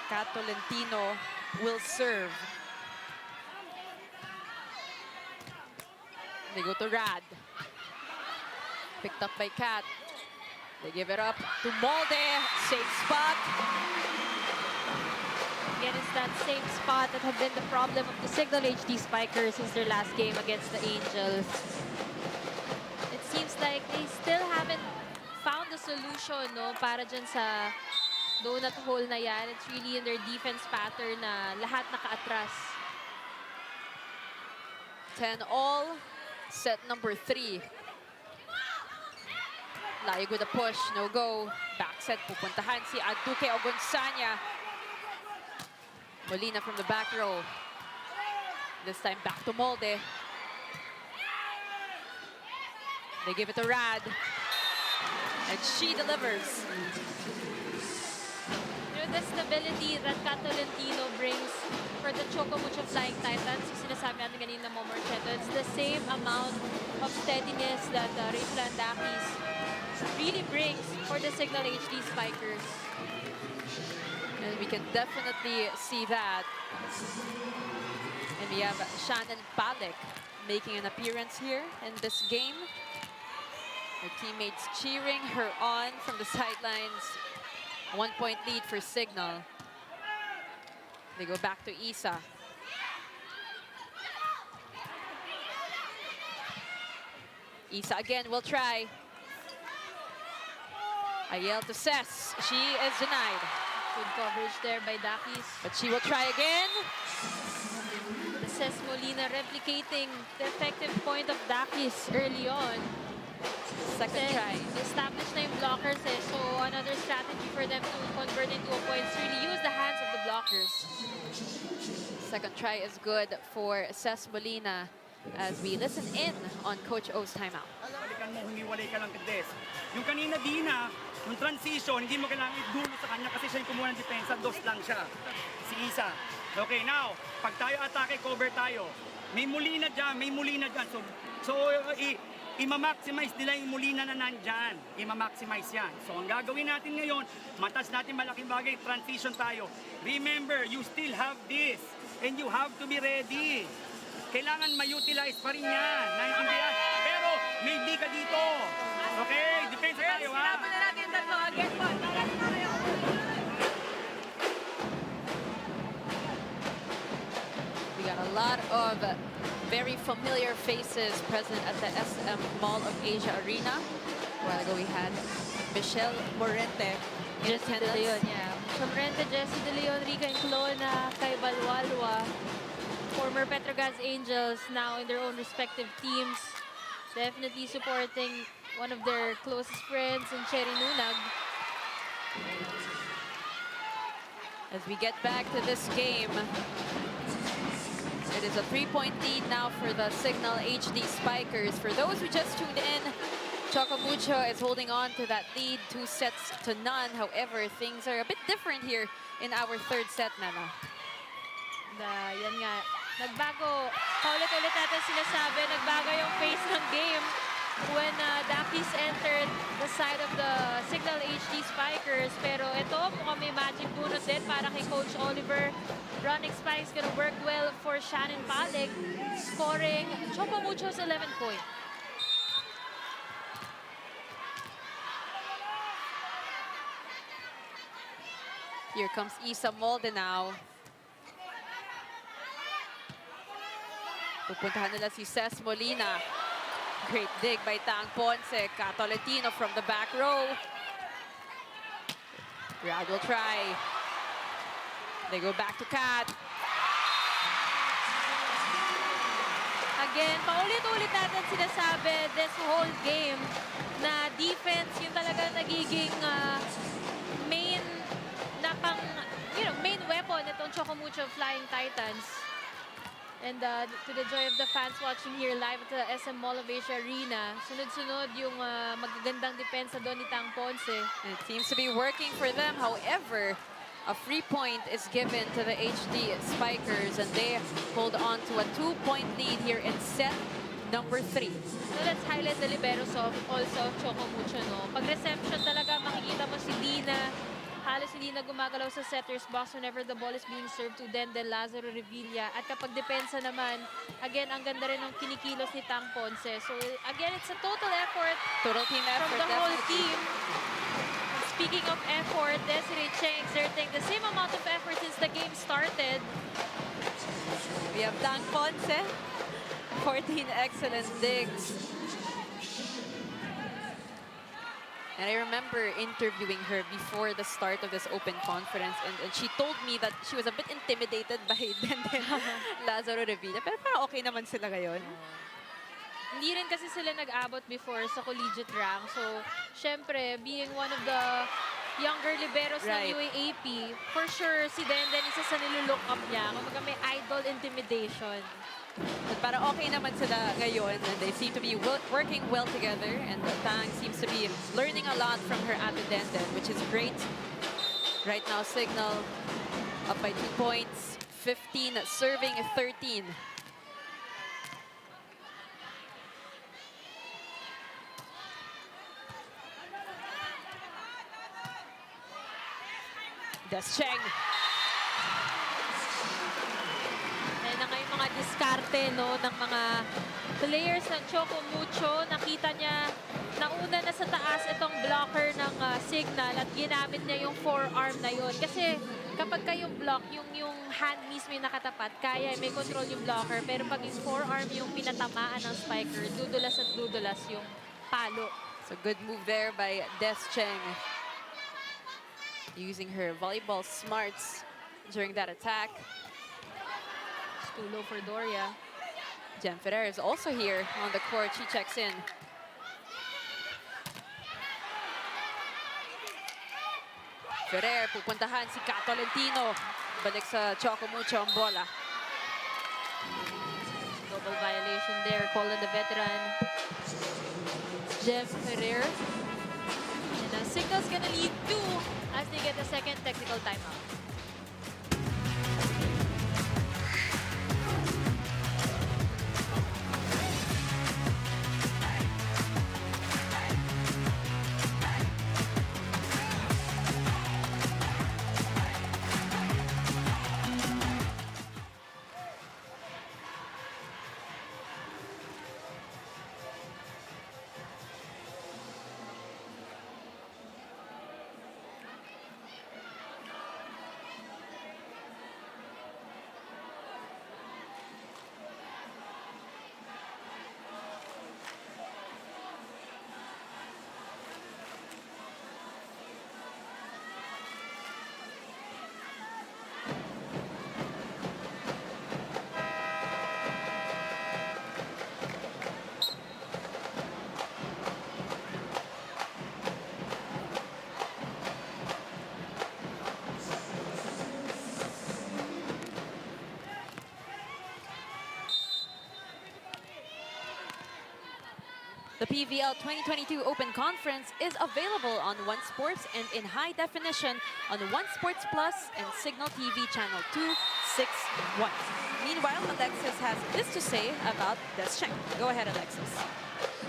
Kat Tolentino will serve. They go to Rad. Picked up by Kat. They give it up to Molde. Safe spot. Again, it's that same spot that have been the problem of the Cignal HD Spikers since their last game against the Angels. It seems like they still haven't found the solution, no, para dyan sa donut hole na yan. It's really in their defense pattern na lahat naka-atras. 10-all. Set number 3. Layag with a push, no go. Back set, pupuntahan si Duque Ogunsanya. Molina from the back row. This time back to Molde. They give it to Rad. And she delivers. You know, the stability that Kat Tolentino brings for the Choco Mucho Flying Titans, yung sinasabi natin kanina mo, Marchetto, it's the same amount of steadiness that Rachel Andakis really brings for the Cignal HD Spikers. And we can definitely see that. And we have Shannon Palek making an appearance here in this game. Her teammates cheering her on from the sidelines. 1-point lead for Cignal. They go back to Isa. Isa again will try. Ayel to Cess. She is denied. Good coverage there by Dakis. But she will try again. The Cess Molina replicating the effective point of Dakis early on. Second try. Established na yung blockers eh. So another strategy for them to convert into a point is really use the hands of the blockers. Second try is good for Cess Molina as we listen in on Coach O's timeout. Balikan mo, humiwalay ka lang Des. Yung kanina Dina, yung transition, hindi mo kailangan idulo sa kanya kasi siya yung kumuha ng depensa, dos lang siya. Si Isa. Okay, now, pag tayo atake, cover tayo. May Molina dyan, may Molina dyan. So i-maximize nila yung Molina na nandyan. I-maximize yan. So ang gagawin natin ngayon, matas natin malaking bagay, transition tayo. Remember, you still have this. And you have to be ready. Kailangan ma-utilize pa rin yan. Naintindihan? Pero may di ka dito. Okay? Depensa tayo, ha? We got a lot of very familiar faces present at the SM Mall of Asia Arena. A while ago we had Michelle Morente in Jessie De attendance. Leon, yeah. Somrente, Jessie De Leon, Rica Inclona, Kay Balwalwa. Former Petrogas Angels, now in their own respective teams. Definitely supporting one of their closest friends in Cherry Nunag. As we get back to this game, it is a 3-point lead now for the Cignal HD Spikers. For those who just tuned in, Choco Mucho is holding on to that lead, 2-0. However, things are a bit different here in our third set, Mela. Yan nga, nagbago, paulit-ulit natin sinasabi, nagbago yung face ng game when Dakis entered the side of the Cignal HD Spikers. Pero ito, mukhang may magic bunot din para kay Coach Oliver. Running spikes gonna work well for Shannon Palek, scoring Choco Mucho's 11th point. Here comes Isa Molde now. Pupuntahan nila si Cess Molina. Great dig by Tang Ponce. Kat Tolentino from the back row. Rad will try. They go back to Kat. Again, paulit-ulit natin sinasabi this whole game na defense yung talagang nagiging main main weapon itong Choco Mucho Flying Titans. And to the joy of the fans watching here live at the SM Mall of Asia Arena, sunod-sunod yung magagandang depensa doon ni Tang Ponce. It seems to be working for them. However, a free point is given to the HD Spikers and they hold on to a 2-point lead here in set number 3. So let's highlight the liberos of also Choco Mucho, no? Pag reception talaga, makikita mo si Dina. Halos hindi na gumagalaw sa setter's box whenever the ball is being served to Denden Lazaro Revilla. At kapag depensa naman, again, ang ganda rin ng kinikilos ni Tang Ponce. So again, it's a total effort. Total team effort. From the whole definitely. team. Speaking of effort, Desiree Cheng exerting the same amount of effort since the game started. We have Tang Ponce, 14 excellent digs. And I remember interviewing her before the start of this open conference, and she told me that she was a bit intimidated by Denden Lazaro Revilla. Pero parang okay naman sila ngayon. Hindi rin kasi sila nag-abot before sa collegiate rank. So, syempre, being one of the younger liberos Right. ng UAAP, for sure, si Denden isa sa nilulook up niya. Kumbaga may idol intimidation. But parang okay naman sila ngayon, and they seem to be working well together, and Tang seems to be learning a lot from her ate Denden, which is great. Right now, Cignal up by 2 points, 15 serving 13. Des Cheng. Ayan na nga yung mga diskarte, no, ng mga players ng Choco Mucho. Nakita niya, nauna na sa taas itong blocker ng Cignal at ginamit niya yung forearm na yun. Kasi kapag kayong block, yung hand mismo yung nakatapat, kaya may control yung blocker. Pero pag yung forearm yung pinatamaan ng spiker, dudulas at dudulas yung palo. So good move there by Des Cheng. Using her volleyball smarts during that attack. Too low for Doria. Jem Ferrer is also here on the court. She checks in. Ferrer, pupuntahan si Kat Tolentino. Balik sa Choco Mucho ang bola. Double violation there. Call on the veteran. Jem Ferrer. And Cignal's gonna lead 2 as they get the second technical timeout. The PVL 2022 Open Conference is available on One Sports and in high definition on One Sports Plus and Cignal TV Channel 261. Meanwhile, Alexis has this to say about Des Cheng. Go ahead, Alexis.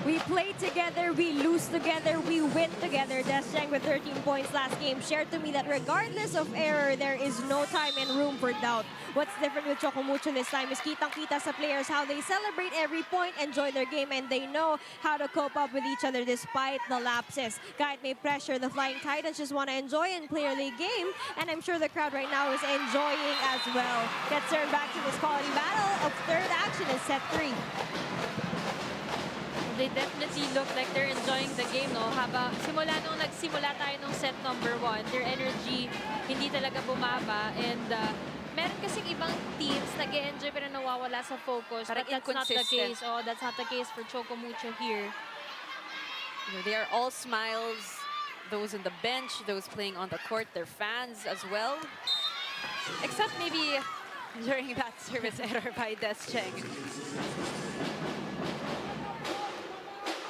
We play together, we lose together, we win together. Des Cheng with 13 points last game shared to me that regardless of error, there is no time and room for doubt. What's different with Choco Mucho this time is kitang-kita sa players how they celebrate every point, enjoy their game, and they know how to cope up with each other despite the lapses. Kahit may pressure, the Flying Titans just want to enjoy and play a league game, and I'm sure the crowd right now is enjoying as well. Let's turn back to this quality battle of third action in set 3. They definitely look like they're enjoying the game, no? Habang nung nagsimula tayo nung set number 1, their energy hindi talaga bumaba. And meron kasing ibang teams nag-e-enjoy pero nawawala sa focus. Parang But that's not the inconsistent. case. Oh, that's not the case for Choco Mucho here. They are all smiles, those on the bench, those playing on the court, their fans as well. Except maybe during that service error by Des Cheng.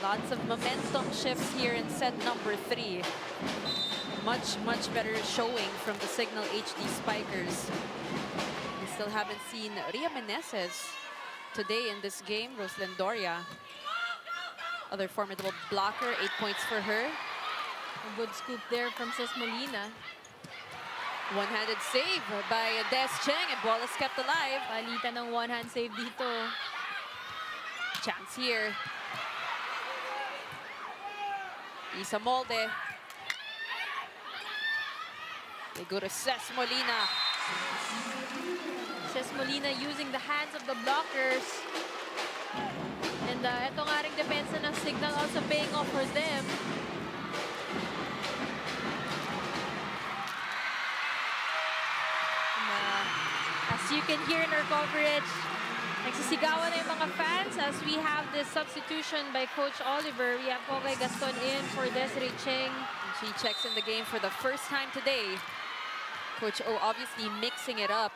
Lots of momentum shifts here in set number 3. Much better showing from the Cignal HD Spikers. We still haven't seen Ria Meneses today in this game. Roslyn Doria, other formidable blocker, 8 points for her. A good scoop there from Sis Molina. One-handed save by Des Cheng, and ball is kept alive. Palitan ng one-hand save dito. Chance here. Isa Molde. They go to Ces Molina. Sis Molina using the hands of the blockers. And ito nga ring depensa ng Cignal also paying off for them. As you can hear in our coverage, nagsisigawan na yung mga fans as we have this substitution by Coach Oliver. We have Kokay Gaston in for Desiree Cheng. She checks in the game for the first time today. Coach O obviously mixing it up.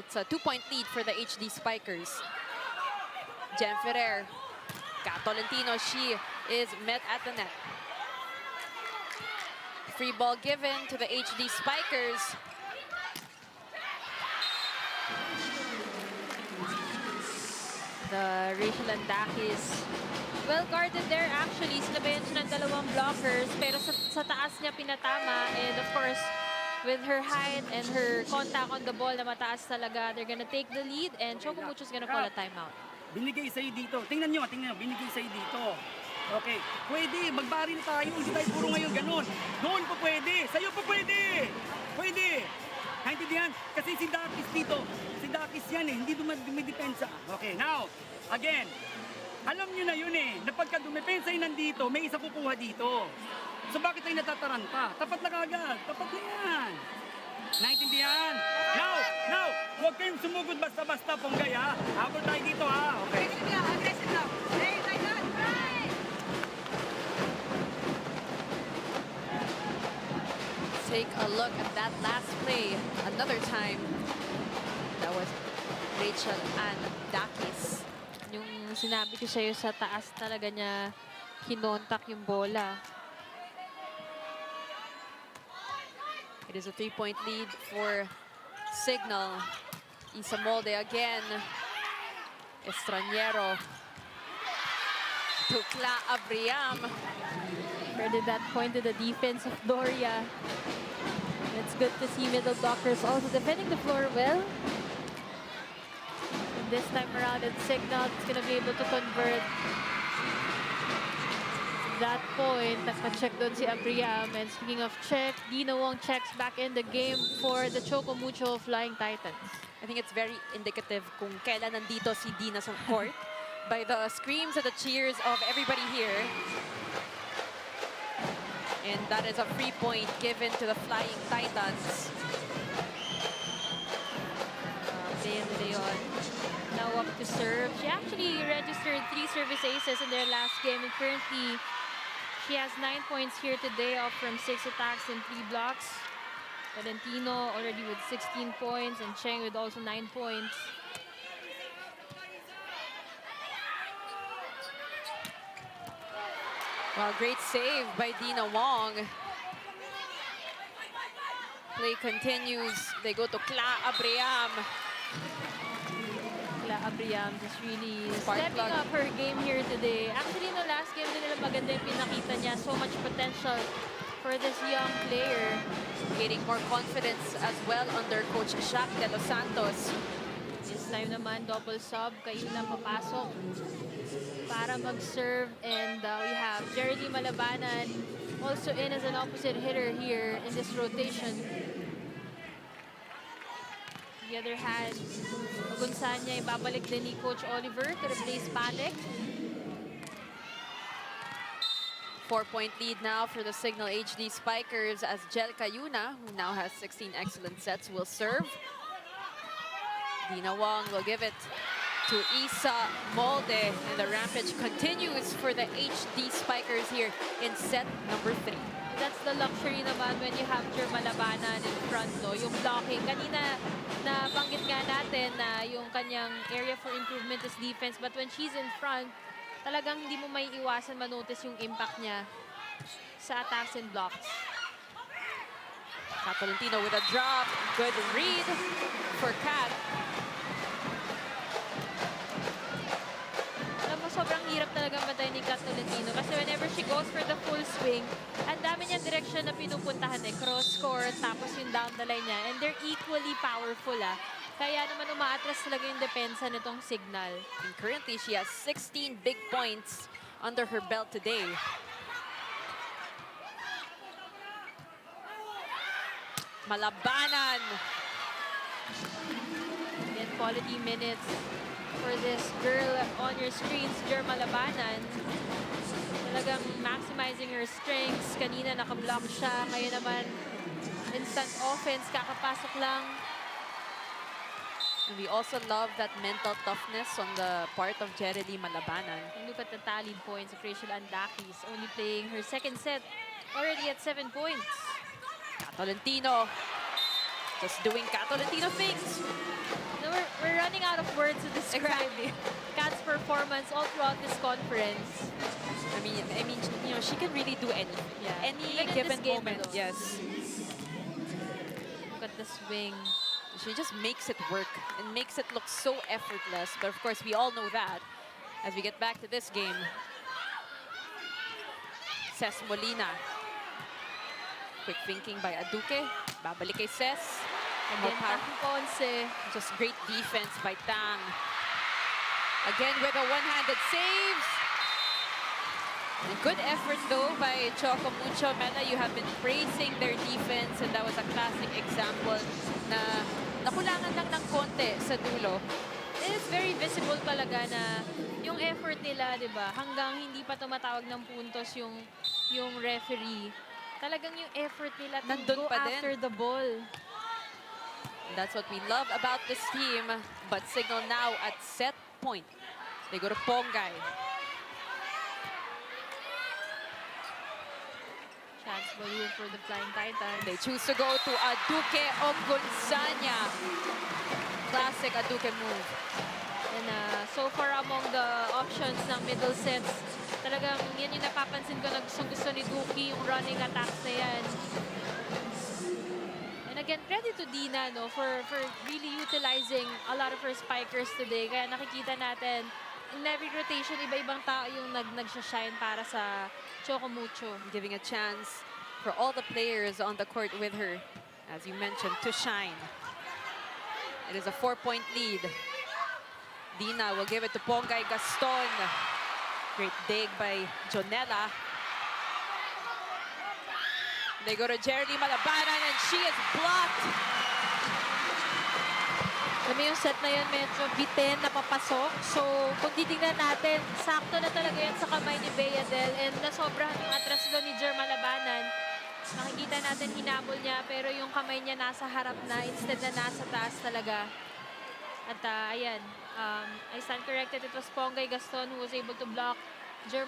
It's a 2-point lead for the HD Spikers. Jen Ferrer, Kat Tolentino, she is met at the net. Free ball given to the HD Spikers. The Rachel Andakis, well guarded there actually. Sinabayan siya ng dalawang blockers, pero sa taas niya pinatama. And of course, with her height and her contact on the ball na mataas talaga, they're gonna take the lead and Choco Mucho's gonna call a timeout. Binigay sa'yo dito. Tingnan nyo, binigay sa'yo dito. Okay, pwede, magbaril tayo. Hindi tayo puro ngayon ganun. Doon po pwede, sa'yo po pwede. Pwede. Naintindihan? Kasi si Dakis dito, si Dakis yan hindi dumidepensa. Okay, now, again, alam nyo na yun na pagka dumipensa yung nandito, may isa kukuha dito. So bakit tayo natataranta? Tapat na kagad, tapat na yan. Naintindihan? Now, huwag kayong sumugod basta-basta, Ponggay, ha? Habol tayo dito, ha? Okay. Aggressive now. Hey, like that. Right. Take a look at that last play. Another time. That was Rachel Andakis. Yung sinabi ko sa'yo sa taas talaga niya kinontak yung bola. It is a 3-point lead for Cignal. Isa Molde again. Estranero. Tukla Abriam. Credit that point to the defense of Doria. It's good to see middle blockers also defending the floor well. And this time around, it's Cignal that's going to be able to convert that point. Naka-check doon si Abriam. And speaking of check, Dina Wong checks back in the game for the Choco Mucho Flying Titans. I think it's very indicative kung kailan nandito si Dina sa court by the screams and the cheers of everybody here. And that is a free point given to the Flying Titans. Leon De Leon now up to serve. She actually registered 3 service aces in their last game. And currently, she has 9 points here today, off from 6 attacks and 3 blocks. Valentino already with 16 points, and Cheng with also 9 points. Well, great save by Dina Wong. Play continues. They go to Kla Abriam. Kla Abriam just really Spark stepping plug. up her game here today. Actually, no last game din nila maganda yung pinakita niya. So much potential for this young player. Gaining more confidence as well under Coach Jacques De Los Santos. This time naman, double sub. Kayo na papasok para mag-serve. And we have Jeremy Malabanan also in as an opposite hitter here in this rotation. On the other hand, Agunsanya ibabalik din ni Coach Oliver to replace Palek. 4-point lead now for the Cignal HD Spikers as Jel Cayuna, who now has 16 excellent sets, will serve. Dina Wong will give it to Isa Molde. And the rampage continues for the HD Spikers here in set number 3. That's the luxury naman when you have Malabanan in front, no? Yung blocking. Kanina, nabanggit nga natin na yung kanyang area for improvement is defense. But when she's in front, talagang hindi mo may iwasan manotice yung impact niya sa attacks and blocks. Tolentino with a drop. Good read for Kat. Alam mo, sobrang hirap talaga matay ni Kat Tolentino kasi whenever she goes for the full swing, ang dami niyang direction na pinupuntahan cross court, tapos yung down the line niya. And they're equally powerful, Kaya naman umaatras talaga yung depensa nitong Cignal. And currently, she has 16 big points under her belt today. Malabanan. Again, quality minutes for this girl on your screens, Malabanan. Talagang maximizing her strengths. Kanina nakablock siya. Ngayon naman, instant offense. Kakapasok lang. And we also love that mental toughness on the part of Jerely Malabanan. And look at the tallied points of Rachel Andakis. Only playing her second set. Already at 7 points. Tolentino. Just doing Tolentino things. No, we're running out of words to describe Kat's performance all throughout this conference. I mean, you know, she can really do anything. Yeah. Any Even in given this game moment. alone. Yes. Look at the swing. She just makes it work and makes it look so effortless. But of course, we all know that as we get back to this game. Ces Molina. Quick thinking by Aduke. Babalik kay Ces. Again, Tang Ponce. Just great defense by Tang. Again with a one-handed save. And good effort though by Choco Mucho. Mela, you have been praising their defense and that was a classic example na nakulangan lang ng konti sa dulo. It is very visible talaga na yung effort nila, di ba, hanggang hindi pa tumatawag ng puntos yung referee. Talagang yung effort nila to Nandun go pa din. after the ball. That's what we love about this team. But Cignal now at set point. They go to Pongay. Chance ball here for the Flying Titans. They choose to go to Aduke Ogunsanya. Classic Aduke move. And so far among the options ng middle sets, talagang yan yung napapansin ko na gusto ni Duki, yung running attacks na yan. And again, credit to Dina for really utilizing a lot of her spikers today. Kaya nakikita natin, in every rotation, iba-ibang tao yung nagsashine para sa Choco Mucho. Giving a chance for all the players on the court with her, as you mentioned, to shine. It is a 4-point lead. Dina will give it to Pongay Gaston. Great dig by Jonella. They go to Jerely Malabanan and she is blocked. Alam mo yung set na yun, medyo bitin na papasok. So, kung titignan natin, sakto na talaga yan sa kamay ni Bea Del. And nasobrahan yung atras doon ni Malabanan. Makikita natin hinabol niya, pero yung kamay niya nasa harap na instead na nasa taas talaga. At ayan, I stand corrected. It was Pongay Gaston who was able to block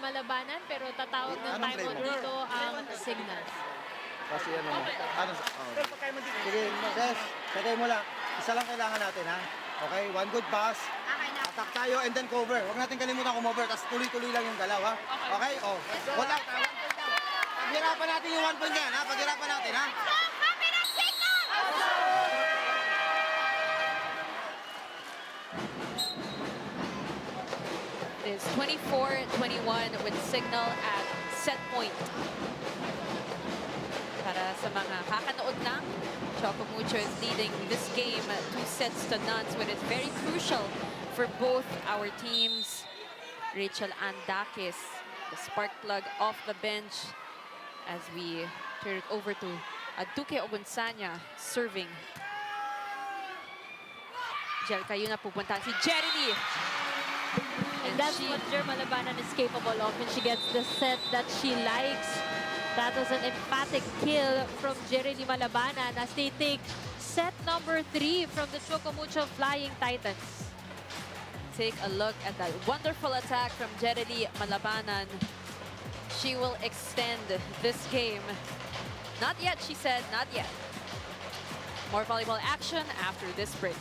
Malabanan, pero tatawag ng timeout dito ang Cignal. Kasi ano Sige, Ces, sagay mo lang. Isa lang kailangan natin, ha? Okay, one good pass. Attack tayo and then cover. Huwag natin kalimutan cover, tapos tuloy-tuloy lang yung galaw, ha? Okay? Oh. Wala. Paghirapan natin yung 1 point yan, ha? Paghirapan natin, ha? It is 24-21 with Cignal at set point. Para sa mga kakanood lang, Choco Mucho is leading this game 2-0, so it is very crucial for both our teams. Rachel Andakis, the spark plug off the bench as we turn it over to Aduke Ogunsanya serving. Jel kayo na pupuntahan si Jeremy. And that's what Malabanan is capable of when she gets the set that she likes. That was an emphatic kill from Jeremy Malabanan as they take set number 3 from the Choco Mucho Flying Titans. take a look at that wonderful attack from Jerely Malabanan. She will extend this game. Not yet, she said, not yet. More volleyball action after this break.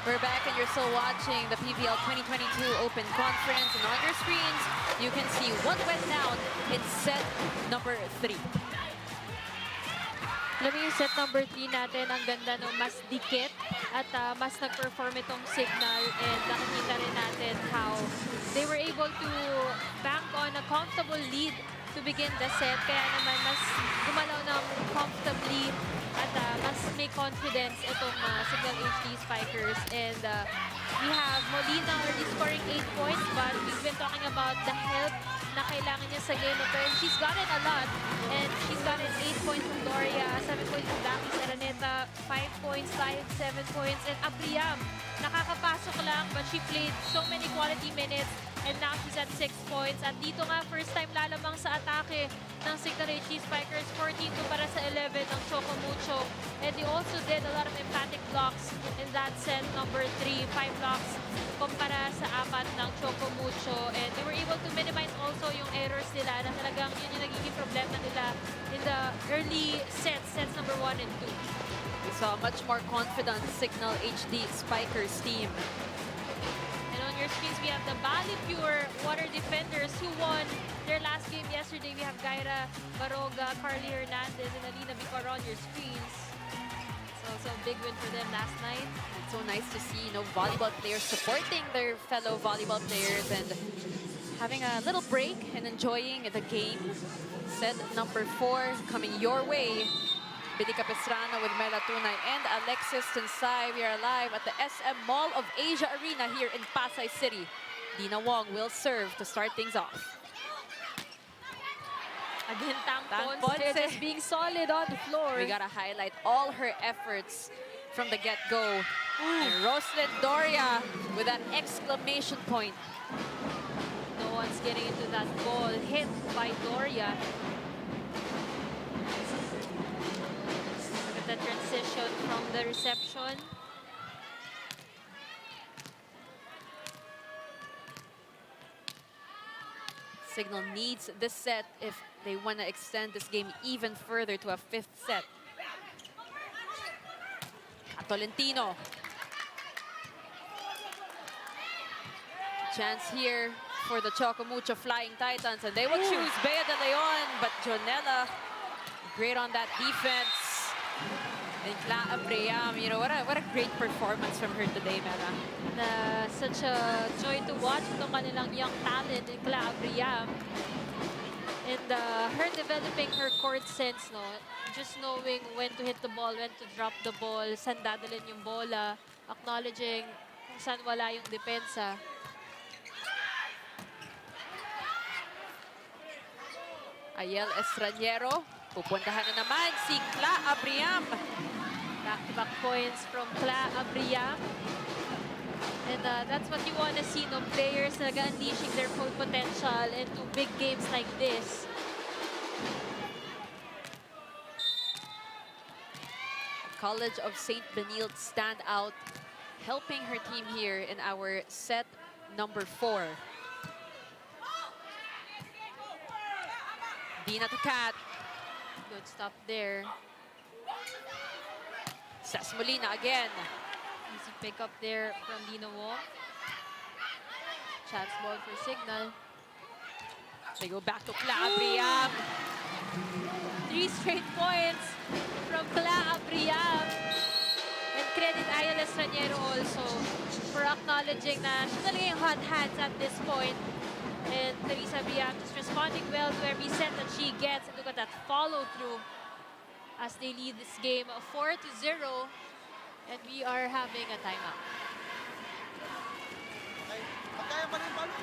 We're back and you're still watching the PVL 2022 Open Conference. And on your screens, you can see what went down in set number 3. Alam mo yung set number 3 natin, ang ganda no, mas dikit at mas nag-perform itong Cignal, and nakikita rin natin how they were able to bank on a comfortable lead to begin the set. Kaya naman mas gumalaw ng comfortably at mas may confidence itong Cignal HD Spikers. And we have Molina already scoring 8 points, but we've been talking about the help na kailangan niya sa game of turn. She's gotten a lot, and she's gotten 8 points from Doria, 7 points from Daki Saraneta, 5 points, 7 points, and Abriam. Nakakapasok lang, but she played so many quality minutes, and now she's at 6 points. At dito nga, first time lalamang sa atake ng Cignal HD Spikers, 14-2 para sa 11 ng Choco Mucho. And they also did a lot of emphatic blocks in that set number 3, 5 blocks kumpara sa 4 ng Choco Mucho. And they were able to minimize also yung errors nila na talagang yun yung nagiging problema nila in the early sets number 1 and 2. We saw a much more confident Cignal HD Spikers team. And on your screens, we have the Bali Pure Water Defenders who won their last game yesterday. We have Gaira Baroga, Carly Hernandez, and Alina Bicara on your screens. So a big win for them last night. It's so nice to see, volleyball players supporting their fellow volleyball players and having a little break and enjoying the game. Set number 4 coming your way. Bidika Pestrana with Mela Tunay and Alexis Tensay. We are live at the SM Mall of Asia Arena here in Pasay City. Dina Wong will serve to start things off. Again, Tang Tang Ponce Ponce. just being solid on the floor. We gotta highlight all her efforts from the get-go. And Roslyn Doria with that exclamation point. No one's getting into that ball. Hit by Doria. Look at the transition from the reception. Cignal needs this set if they want to extend this game even further to a 5th set. Tolentino. Chance here for the Choco Mucho Flying Titans, and they will choose Bea de Leon, but Jonella, great on that defense. And Cla Abriam, what a great performance from her today, Mela. Such a joy to watch itong kanilang young talent in Cla Abriam. And her developing her court sense, just knowing when to hit the ball, when to drop the ball, saan dadalhin yung bola, acknowledging kung saan wala yung depensa. Ayel Estranero, pupuntahan na naman si Cla Abriam. Back-to-back points from Cla Abriam. And that's what you want to see, players na unleashing their full potential into big games like this. College of St. Benilde standout, helping her team here in our set number 4. Dina to Kat. Good stop there. Ses Molina again. Easy pick up there from Dina Wong. Chance ball for Cignal. They go back to Cla Abriam. 3 straight points from Cla Abriam. And credit Ayala Estraniero also for acknowledging na siya talaga yung hot hands at this point. And Clarissa Abriam just responding well to every set that she gets. And look at that follow through as they lead this game 4-0. And we are having a timeout. Okay. Magkaya pa rin palo.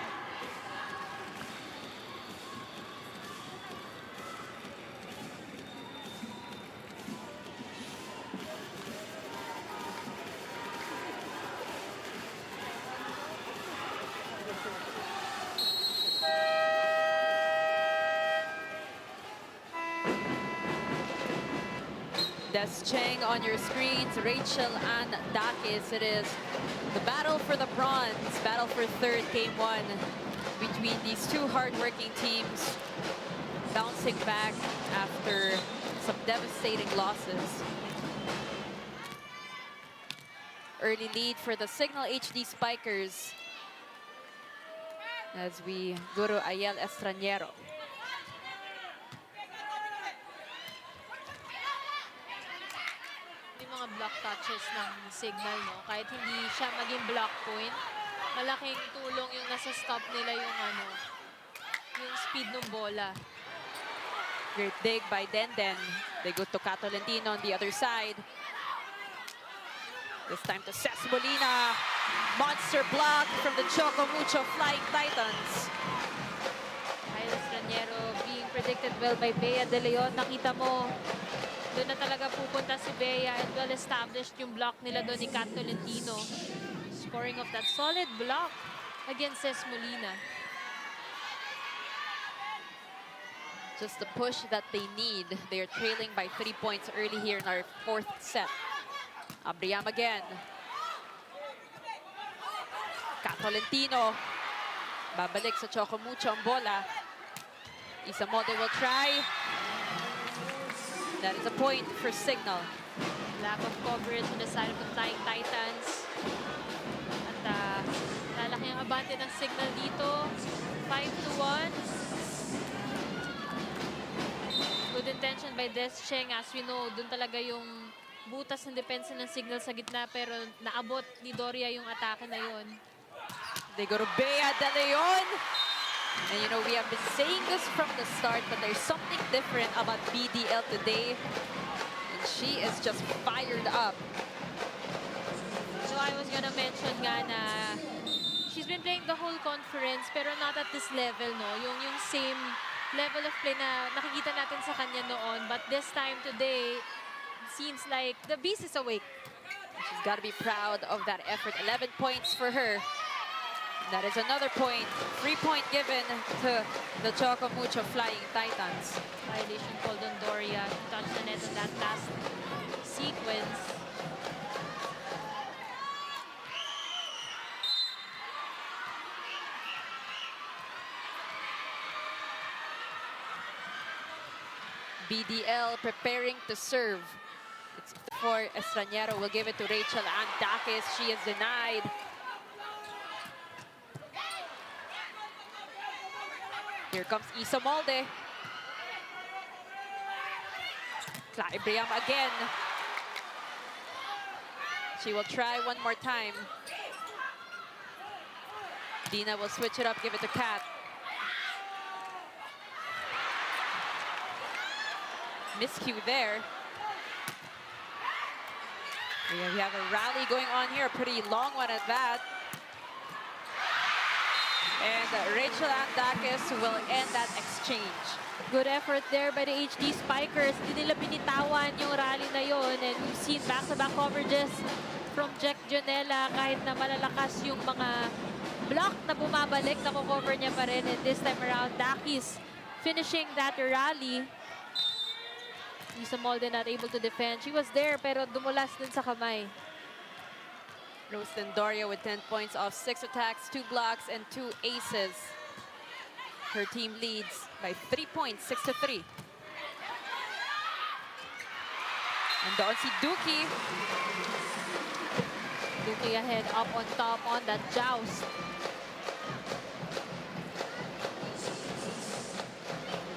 Des Cheng on your screens, Rachel and Dakis. It is the battle for the bronze, battle for third, game 1 between these two hardworking teams, bouncing back after some devastating losses. Early lead for the Cignal HD Spikers as we go to Ayel Estraniero. Mga block touches ng Cignal, no? Kahit hindi siya maging block point, malaking tulong yung nasa stop nila yung speed ng bola. Great dig by Denden. They go to Kat Tolentino on the other side. This time to Ses Molina. Monster block from the Choco Mucho Flying Titans. Ayala Estraniero being predicted well by Bea De Leon. Nakita mo, doon na talaga pupunta si Bea and well-established yung block nila doon ni Kat Tolentino. Scoring of that solid block against Ses Molina. Just the push that they need. They're trailing by 3 points early here in our 4th set. Abriam again. Kat Tolentino. Babalik sa Choco Mucho ang bola. Isa Molde will try. That is a point for Cignal. Lack of coverage on the side of the Flying Titans. At lalaki ang abante ng Cignal dito. 5-1. Good intention by Des Cheng. As we know, dun talaga yung butas ng depensa ng Cignal sa gitna. Pero naabot ni Doria yung atake na yun. They go to Bea De Leon. And you know, we have been saying this from the start, but there's something different about BDL today. And she is just fired up. So I was gonna mention nga na she's been playing the whole conference pero not at this level, no? Yung same level of play na nakikita natin sa kanya noon. But this time today, it seems like the beast is awake. She's got to be proud of that effort. 11 points for her. That is another point. 3-point given to the Choco Mucho Flying Titans. Violation called on Doria. She touched the net on that last sequence. BDL preparing to serve. It's for Estraniero. Will give it to Rachel and Dakis. She is denied. Here comes Isa Molde. Cla Abriam again. She will try one more time. Dina will switch it up, give it to Kat. Miscue there. We have a rally going on here, a pretty long one at that. And Rachel Andakis will end that exchange. Good effort there by the HD Spikers. Hindi nila binitawan yung rally na yon. And we've seen back-to-back coverages from Jack Jonella. Kahit na malalakas yung mga block na bumabalik, nakocover niya pa rin. And this time around, Dakis finishing that rally. Isa Molde not able to defend. She was there pero dumulas din sa kamay. Rosalind Doria with 10 points off 6 attacks, 2 blocks, and 2 aces. Her team leads by 3 points, 6-3. And doon si Duki. Duki ahead, up on top on that joust.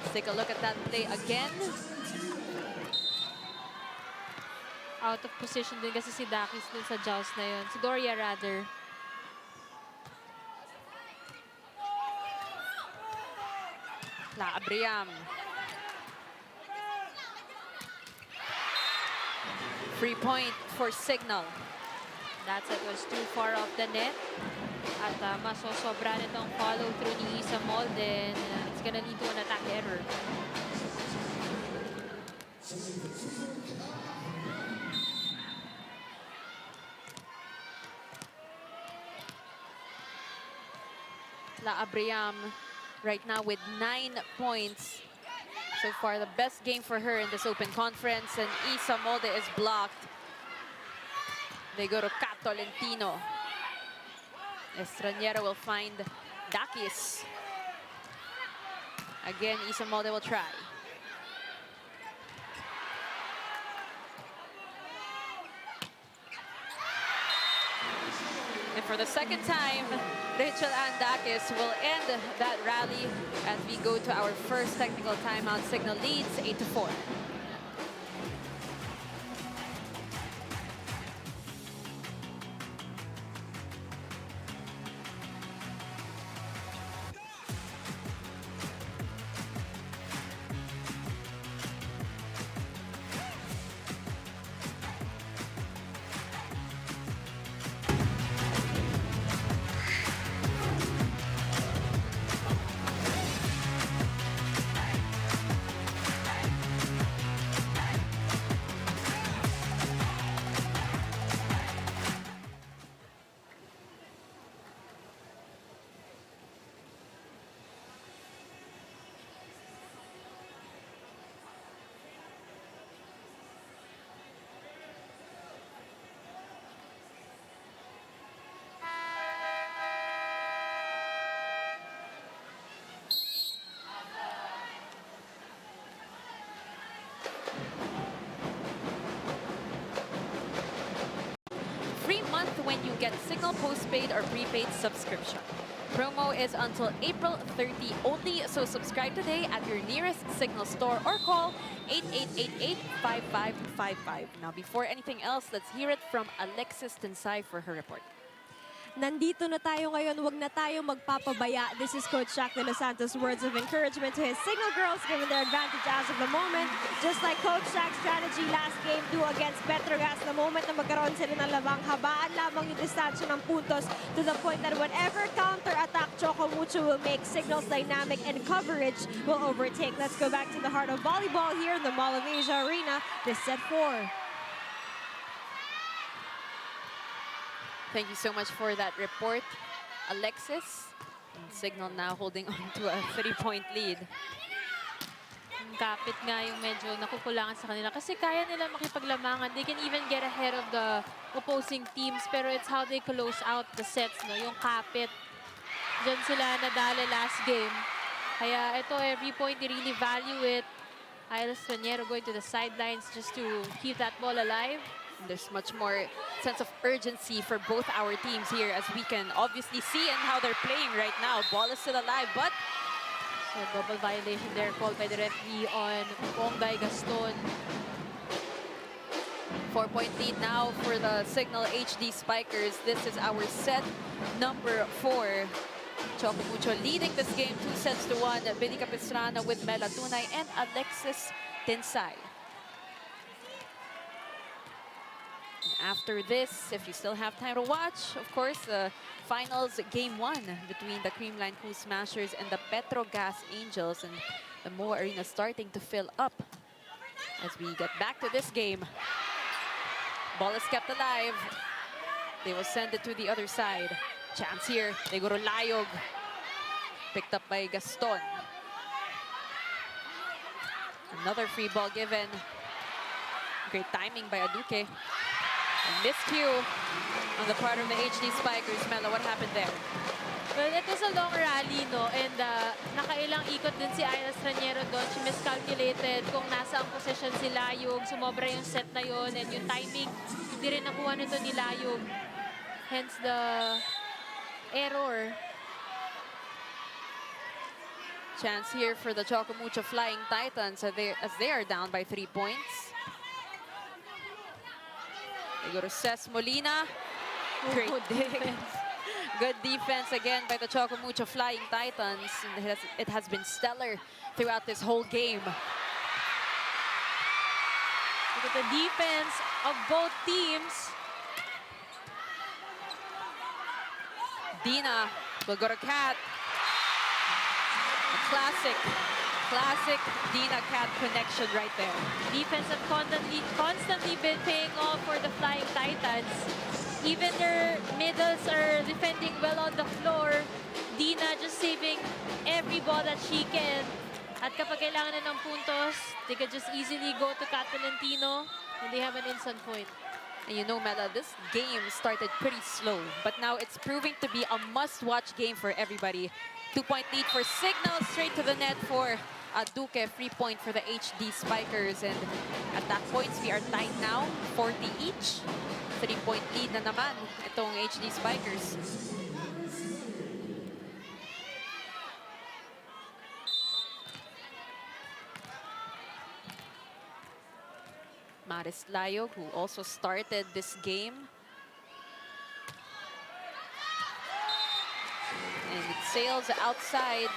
Let's take a look at that play again. Out of position din kasi si Dakis dun sa joust na yun. Si Doria rather. La Abriam. Free point for Cignal. That set was too far off the net. At masosobra nitong follow through ni Isa Molde. It's gonna lead to an attack error. La Abriam right now with 9 points. So far, the best game for her in this open conference. And Isa Molde is blocked. They go to Kat Tolentino. Estraniera will find Dakis. Again, Isa Molde will try. And for the second time, Rachel Ann Dakis will end that rally as we go to our first technical timeout. Cignal leads 8-4. Free month when you get Cignal postpaid or prepaid subscription. Promo is until April 30 only, so subscribe today at your nearest Cignal store or call 8888-5555. Now, before anything else, let's hear it from Alexis Tensay for her report. Nandito na tayo ngayon, wag na tayo magpapabaya. This is Coach Jack de los Santos' words of encouragement to his Cignal girls, given their advantage as of the moment. Just like Coach Jack's strategy last game 2 against Petrogas, the moment na magkaroon sila ng labang, habaan lamang yung distansya ng puntos to the point that whatever counter-attack Choco Mucho will make, Cignal's dynamic and coverage will overtake. Let's go back to the heart of volleyball here in the Mall of Asia Arena. This set 4. Thank you so much for that report, Alexis. And Cignal now holding on to a 3-point lead. Ang kapit nga yung medyo nakukulangan sa kanila kasi kaya nila makipaglamangan. They can even get ahead of the opposing teams, pero it's how they close out the sets, no? Yung kapit. Diyan sila nadali last game. Kaya ito, every point, they really value it. Ayla Estraniera going to the sidelines just to keep that ball alive. There's much more sense of urgency for both our teams here, as we can obviously see in how they're playing right now. Ball is still alive, but so double violation there called by the referee on Ongay Gaston. 4-point lead now for the Cignal HD Spikers. This is our set number 4. Choco Mucho leading this game 2-1. Billy Capistrano with Mela Tunay and Alexis Tensay. After this, if you still have time to watch, of course, the finals game 1 between the Creamline Cool Smashers and the Petrogas Angels, and the Moa Arena starting to fill up as we get back to this game. Ball is kept alive. They will send it to the other side. Chance here. They go to Layog. Picked up by Gaston. Another free ball given. Great timing by Aduke. A miscue on the part of the HD Spikers. Mela, what happened there? Well, it was a long rally, no? And nakailang ikot din si Ayla Straniero doon. She miscalculated kung nasa ang position si Layog. Sumobra yung set na yon and yung timing, hindi rin nakuha nito ni Layog. Hence the error. Chance here for the Choco Mucho Flying Titans as they are down by 3 points. They go to Ces Molina. Great defense. Good defense again by the Choco Mucho Flying Titans. And it has been stellar throughout this whole game. Look at the defense of both teams. Dina will go to Kat. A classic Dina-Kat connection right there. Defense have constantly been paying off for the Flying Titans. Even their middles are defending well on the floor. Dina just saving every ball that she can. At kapag kailangan na ng puntos, they could just easily go to Kat Tolentino and they have an instant point. And you know, Mela, this game started pretty slow, but now it's proving to be a must-watch game for everybody. 2-point lead for Cignal, straight to the net for Duque, 3-point for the HD Spikers. And at that point, we are tied now, 40 each. 3-point lead na naman itong HD Spikers. Maris Layog, who also started this game. And it sails outside.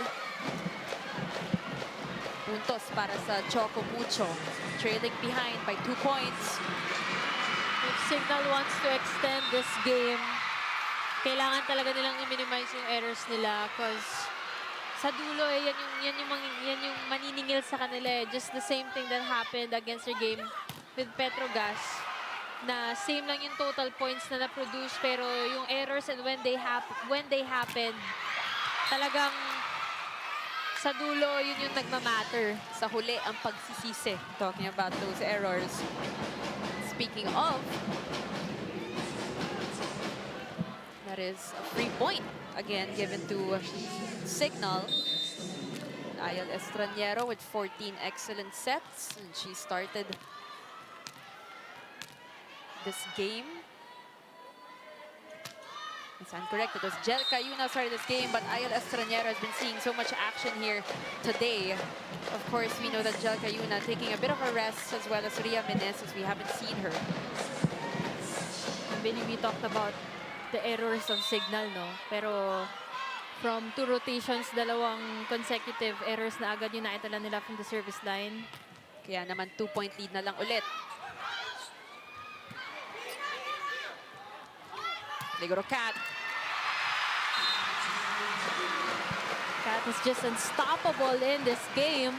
Puntos para sa Choco Mucho, trailing behind by 2 points. If Cignal wants to extend this game, kailangan talaga nilang i-minimize yung errors nila because sa dulo, yan yung maniningil sa kanila. Just the same thing that happened against their game with Petrogas, na same lang yung total points na na-produce, pero yung errors and when they happen, talagang sa dulo, yun yung nagmamatter. Sa huli, ang pagsisisi. Talking about those errors. Speaking of, that is a free point again given to Cignal. Ayal Estraniero with 14 excellent sets, and she started this game. It's incorrect. It was Jel Cayuna started this game, but Ayal Estraniero has been seeing so much action here today. Of course, we know that Jel Cayuna taking a bit of a rest, as well as Ria Meneses. We haven't seen her. Billy, we talked about the errors of Cignal, no? Pero from 2 rotations, 2 consecutive errors na agad yung naitala nila from the service line. Kaya naman 2-point lead na lang ulit. They go to Kat. Kat is just unstoppable in this game.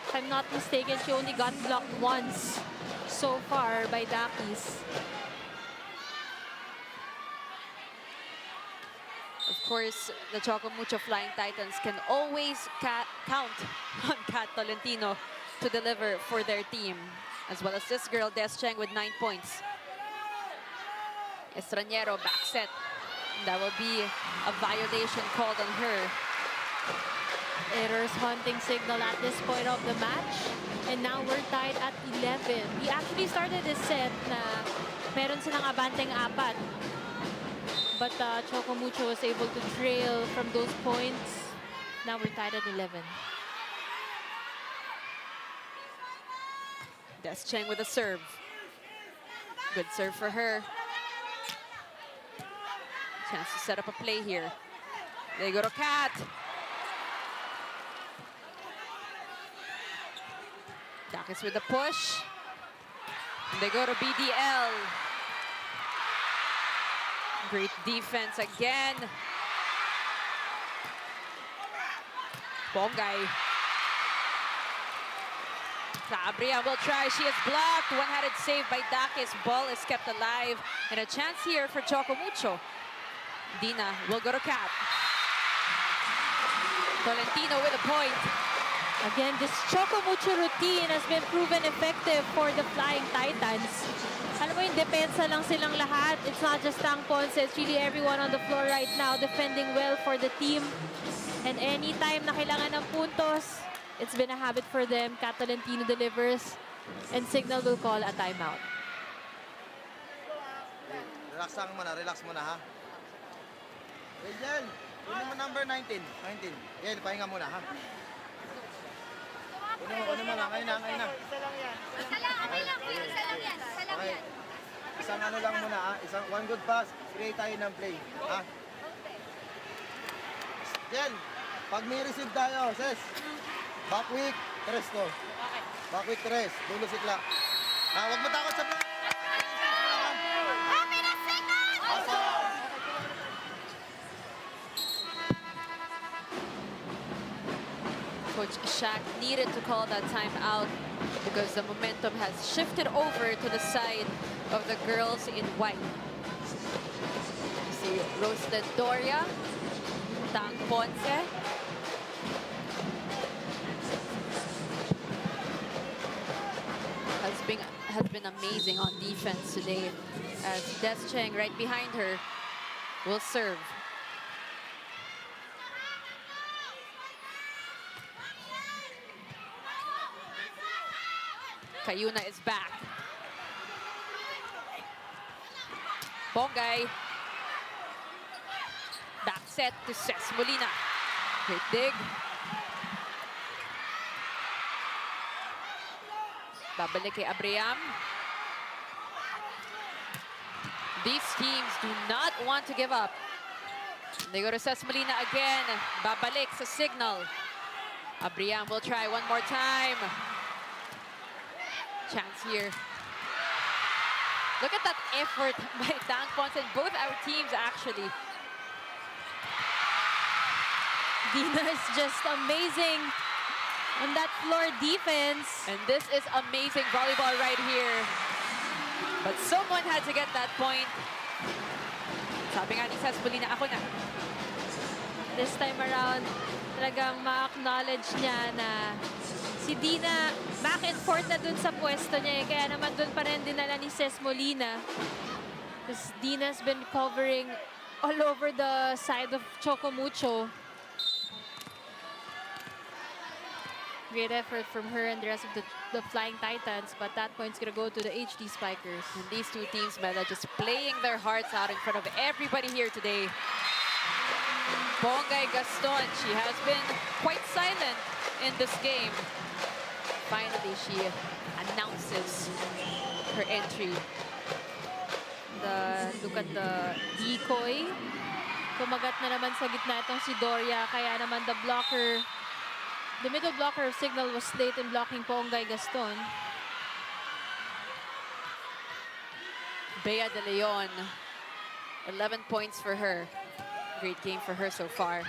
If I'm not mistaken, she only got blocked once so far by Dakis. Of course, the Choco Mucho Flying Titans can always count on Kat Tolentino to deliver for their team. As well as this girl, Des Cheng, with 9 points. Estraniero back set. That will be a violation called on her. Errors haunting Cignal at this point of the match. And now we're tied at 11. We actually started this set na meron silang abanteng 4. But Choco Mucho was able to trail from those points. Now we're tied at 11. Des Cheng with a serve. Good serve for her. Chance to set up a play here. They go to Kat. Dakis with the push. They go to BDL. Great defense again. Bongay. Sabria will try. She is blocked. One-handed save by Dakis. Ball is kept alive. And a chance here for Choco Mucho. Dina will go to Kat. Tolentino with a point. Again, this Choco Mucho routine has been proven effective for the Flying Titans. Alam mo yung depensa lang silang lahat. It's not just Tang Ponce, it's really everyone on the floor right now defending well for the team. And anytime na kailangan ng puntos, it's been a habit for them. Cat Tolentino delivers and Cignal will call a timeout. Relax muna ha. Angel, kunin mo number 19. 19. Yan, pahinga muna ha. Kunin mo lang, ayun na. Isa lang, okay lang. Isa lang yan. Okay. Isang ano lang muna ha. One good pass, create tayo ng play. Ha? Yan, pag may receive tayo, Ses. Back week, tres to. Back week, tres. Dulo sikla. Huwag mo takot sa play. Happy na second! Coach Shaq needed to call that timeout because the momentum has shifted over to the side of the girls in white. You see Roslyn Doria, Tang Ponce. Has been amazing on defense today as Des Cheng right behind her will serve. Cayuna is back. Bongay. Back set to Ces Molina. Great dig. Babalik kay Abriam. These teams do not want to give up. They go to Ces Molina again. Babalik sa Cignal. Abriam will try one more time. Chance here. Look at that effort by Tang Ponce and both our teams actually. Dina is just amazing on that floor defense. And this is amazing volleyball right here. But someone had to get that point. Sabi nga ni Ces Molina, ako na. This time around, talagang ma-acknowledge niya na si Dina back and forth na dun sa pwesto niya. Kaya naman dun pa rin dinala ni Ces Molina. Because Dina's been covering all over the side of Choco Mucho. Great effort from her and the rest of the Flying Titans, but that point's gonna go to the HD Spikers. And these two teams, Mela, just playing their hearts out in front of everybody here today. Bongay Gaston, she has been quite silent in this game. Finally, she announces her entry. Look at the decoy. Kumagat na naman sa gitna itong si Doria, kaya naman the middle blocker of Cignal was late in blocking Bongay Gaston. Bea De Leon, 11 points for her. Great game for her so far.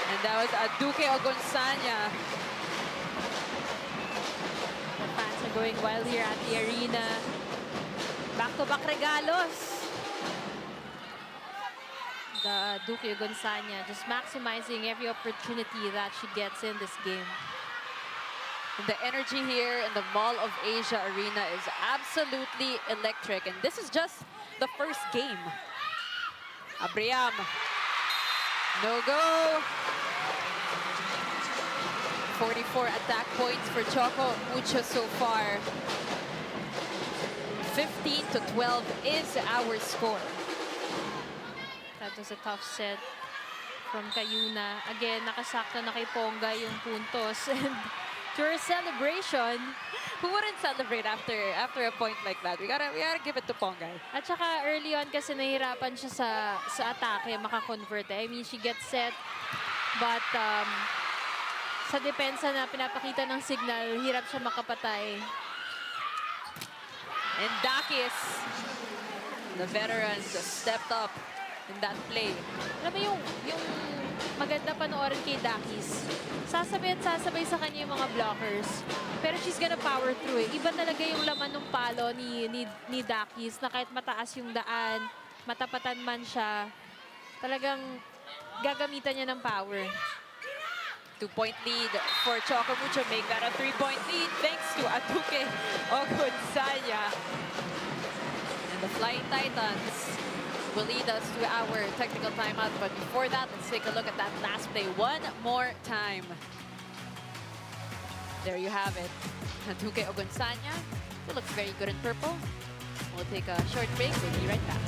And that was Duque Ogonsanya. The fans are going wild here at the arena. Back-to-back regalos. The Duque Gonzanya just maximizing every opportunity that she gets in this game. And the energy here in the Mall of Asia Arena is absolutely electric. And this is just the first game. Abriam. No go. 44 attack points for Choco Mucho so far. 15-12 is our score. That was a tough set from Cayuna. Again, nakasakto na kay Ponga yung puntos. And to her celebration, Who wouldn't celebrate after a point like that? We gotta give it to Pongay. at saka early on kasi nahihirapan siya sa atake, makakonvert. I mean, she gets set, but sa depensa na pinapakita ng Cignal, hirap siya makapatay. And Dakis, the veterans, just stepped up in that play. Alam mo yung maganda panoorin kay Dakis. Sasabay at sasabay sa kanya yung mga blockers. Pero she's gonna power through eh. Iba talaga yung laman ng palo ni Dakis na kahit mataas yung daan, matapatan man siya, talagang gagamitan niya ng power. 2-point lead for Choco Mucho. Make that a 3-point lead thanks to Atuke Ogunsanya. And the Flying Titans will lead us to our technical timeout. But before that, let's take a look at that last play one more time. There you have it. Atuke Ogunsanya. He looks very good in purple. We'll take a short break. We'll be right back.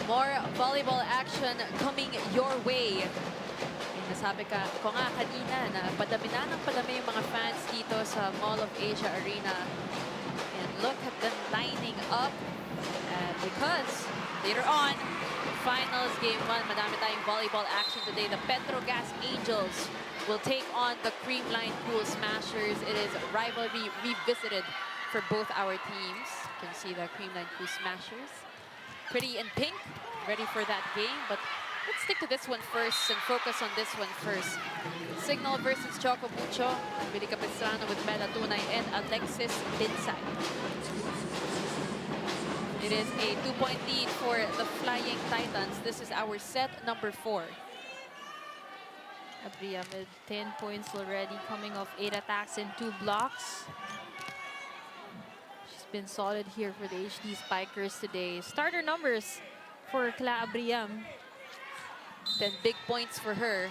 More volleyball action coming your way. Nasabi ko nga kanina na padami na ng padami yung mga fans dito sa Mall of Asia Arena. And look at them lining up. And because later on, finals game 1, madami tayong volleyball action today. The Petrogas Angels will take on the Creamline Pool Smashers. It is rivalry revisited for both our teams. You can see the Creamline Pool Smashers. Pretty in pink, ready for that game, but let's stick to this one first and focus on this one first. Cignal versus Choco Mucho. Billy Capistrano with Mela Tunay and Alexis Binsay. It is a 2-point lead for the Flying Titans. This is our set number 4. Abria with 10 points already, coming off 8 attacks and 2 blocks. Been solid here for the HD Spikers today. Starter numbers for Cla Abriam. 10 big points for her.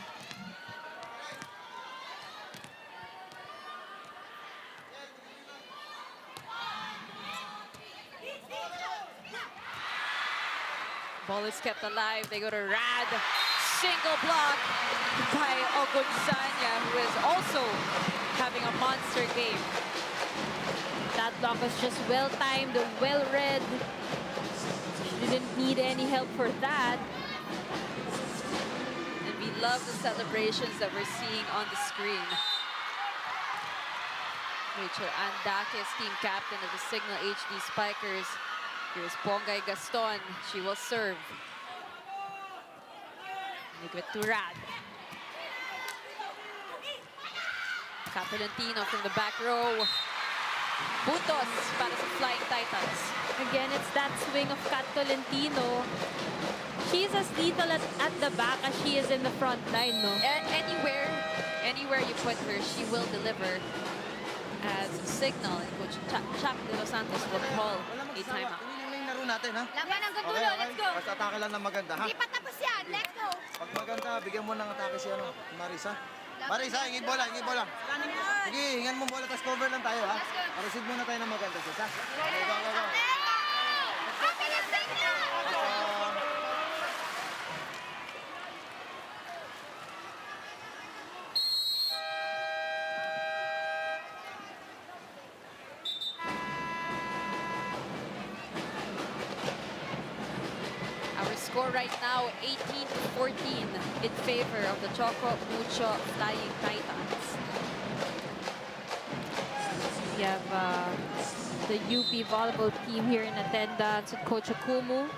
Ball is kept alive. They go to Rad. Single block by Ogunsanya, who is also having a monster game. That block was just well-timed, well-read. Didn't need any help for that. And we love the celebrations that we're seeing on the screen. Rachel Andakis, team captain of the Cignal HD Spikers. Here's Bongay Gaston. She will serve. Give it to Rad. Capelantino from the back row. Puntos para sa Flying Titans. Again, it's that swing of Kat Tolentino. She's as lethal at the back as she is in the front line, no? Anywhere you put her, she will deliver. As Cignal and Coach Chuck De Los Santos will call a timeout. Hindi yung laro natin, ha? Laban ng gutulo, let's go. Basta atake lang ng maganda, ha? Hindi pa tapos yan, let's go. Pag maganda, bigyan mo ng atake si Marisa. Marisa, hingin bola, hingin bola. Sige, hingan mo bola, tapos cover lang tayo, ha? Receive muna tayo ng maganda, sis, ha? Okay, go, go, go. Happy na signal! Our score right now, 18-14 in favor of the Choco Mucho Flying Titans. We have the UP volleyball team here in attendance with Coach Okumu.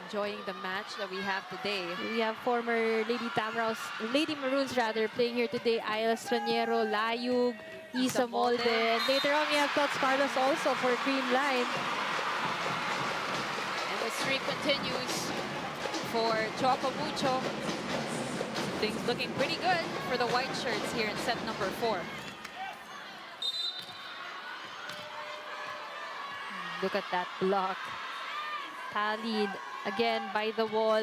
Enjoying the match that we have today. We have former Lady Maroons playing here today. Ayla Straniero, Layug, Isa Molde. And later on, we have Tots Carlos also for Creamline. And the streak continues for Choco Mucho. Things looking pretty good for the white shirts here in set number 4. Look at that block. Tallied again by the wall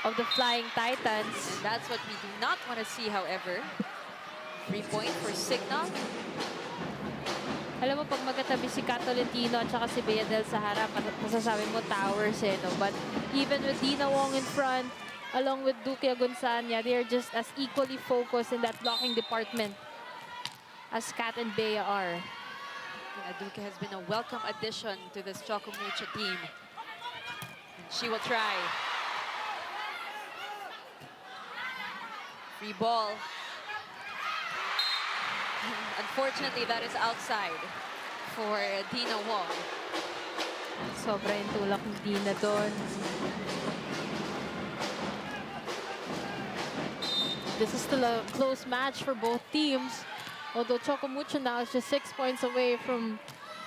of the Flying Titans. And that's what we do not want to see, however. 3-point for Cignal. Alam mo, pag magkatabi si Kat Tolentino at saka si Bea Del Sahara, masasabi mo towers, eh, no? But even with Dina Wong in front, along with Duque Agoncania, they are just as equally focused in that blocking department as Kat and Bea are. Duque has been a welcome addition to this Choco Mucho team. And she will try. Free ball. Unfortunately, that is outside for Dina Wong. Sobra yung tulak ni Dina doon. This is still a close match for both teams. Although Choco Mucho now is just 6 points away from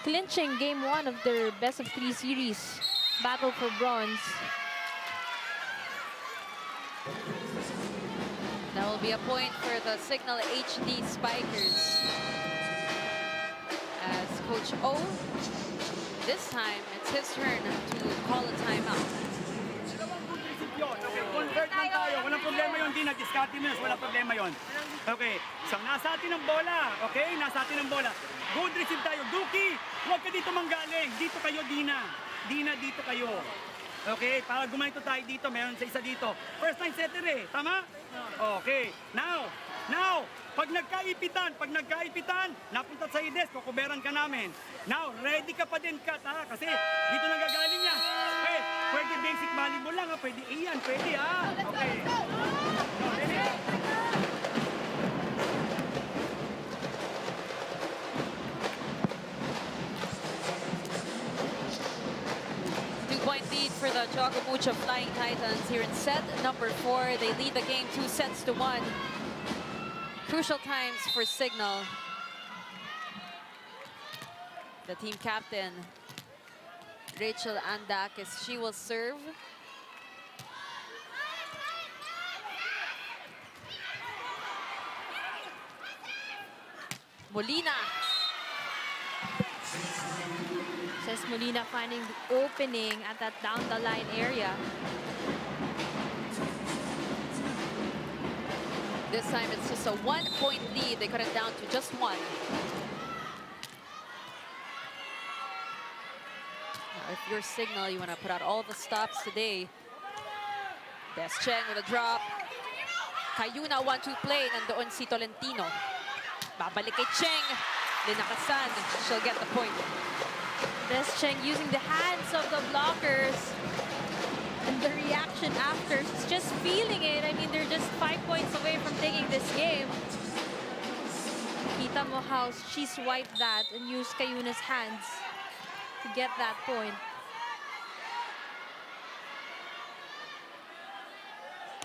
clinching game 1 of their best-of-3 series battle for bronze. That will be a point for the Cignal HD Spikers. As Coach O, this time it's his turn to call a timeout. Okay, convert lang tayo. Walang problema yun, Dina. 30 minutes, walang problema yun. Okay, so nasa atin ang bola. Okay, nasa atin ang bola. Good receive tayo. Duki, huwag ka dito manggaling. Dito kayo, Dina. Dina, dito kayo. Okay, para gumanito tayo dito, meron sa isa dito. First time setter eh, tama? Okay, now, pag nagkaipitan, napunta sa ides, kukuberan ka namin. Now, ready ka pa din, Kat, ha? Kasi dito nanggagaling niya. Okay, pwede basic volleyball lang, ha? Pwede iyan, pwede, ha? Okay. Ready? Two-point lead for the Choco Mucho Flying Titans here in set number 4. They lead the game 2 sets to 1. Crucial times for Cignal. The team captain, Rachel Andakis, she will serve. Molina. Says Molina finding the opening at that down the line area. This time it's just a 1-point lead. They cut it down to just 1. If you're Cignal, you want to put out all the stops today. Des Cheng with a drop. Kayuna 1-2 play. Nandoon si Tolentino. Babalik kay Cheng. Linakasan. She'll get the point. Des Cheng using the hands of the blockers. And the reaction after, she's just feeling it. I mean, they're just 5 points away from taking this game. Kita mo how she swiped that and used Kayuna's hands to get that point.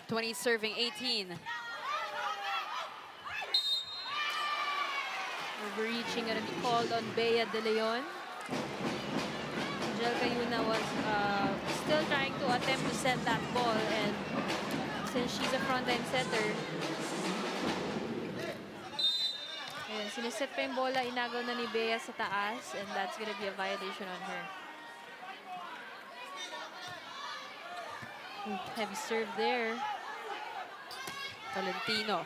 20 serving 18. Overreaching gonna be called on Bea De Leon. Angel Kayuna was still trying to attempt to set that ball, and since she's a front-line setter, ayan, siniset pa yung bola, inagaw na ni Bea sa taas, and that's gonna be a violation on her. Ooh, heavy serve there. Tolentino.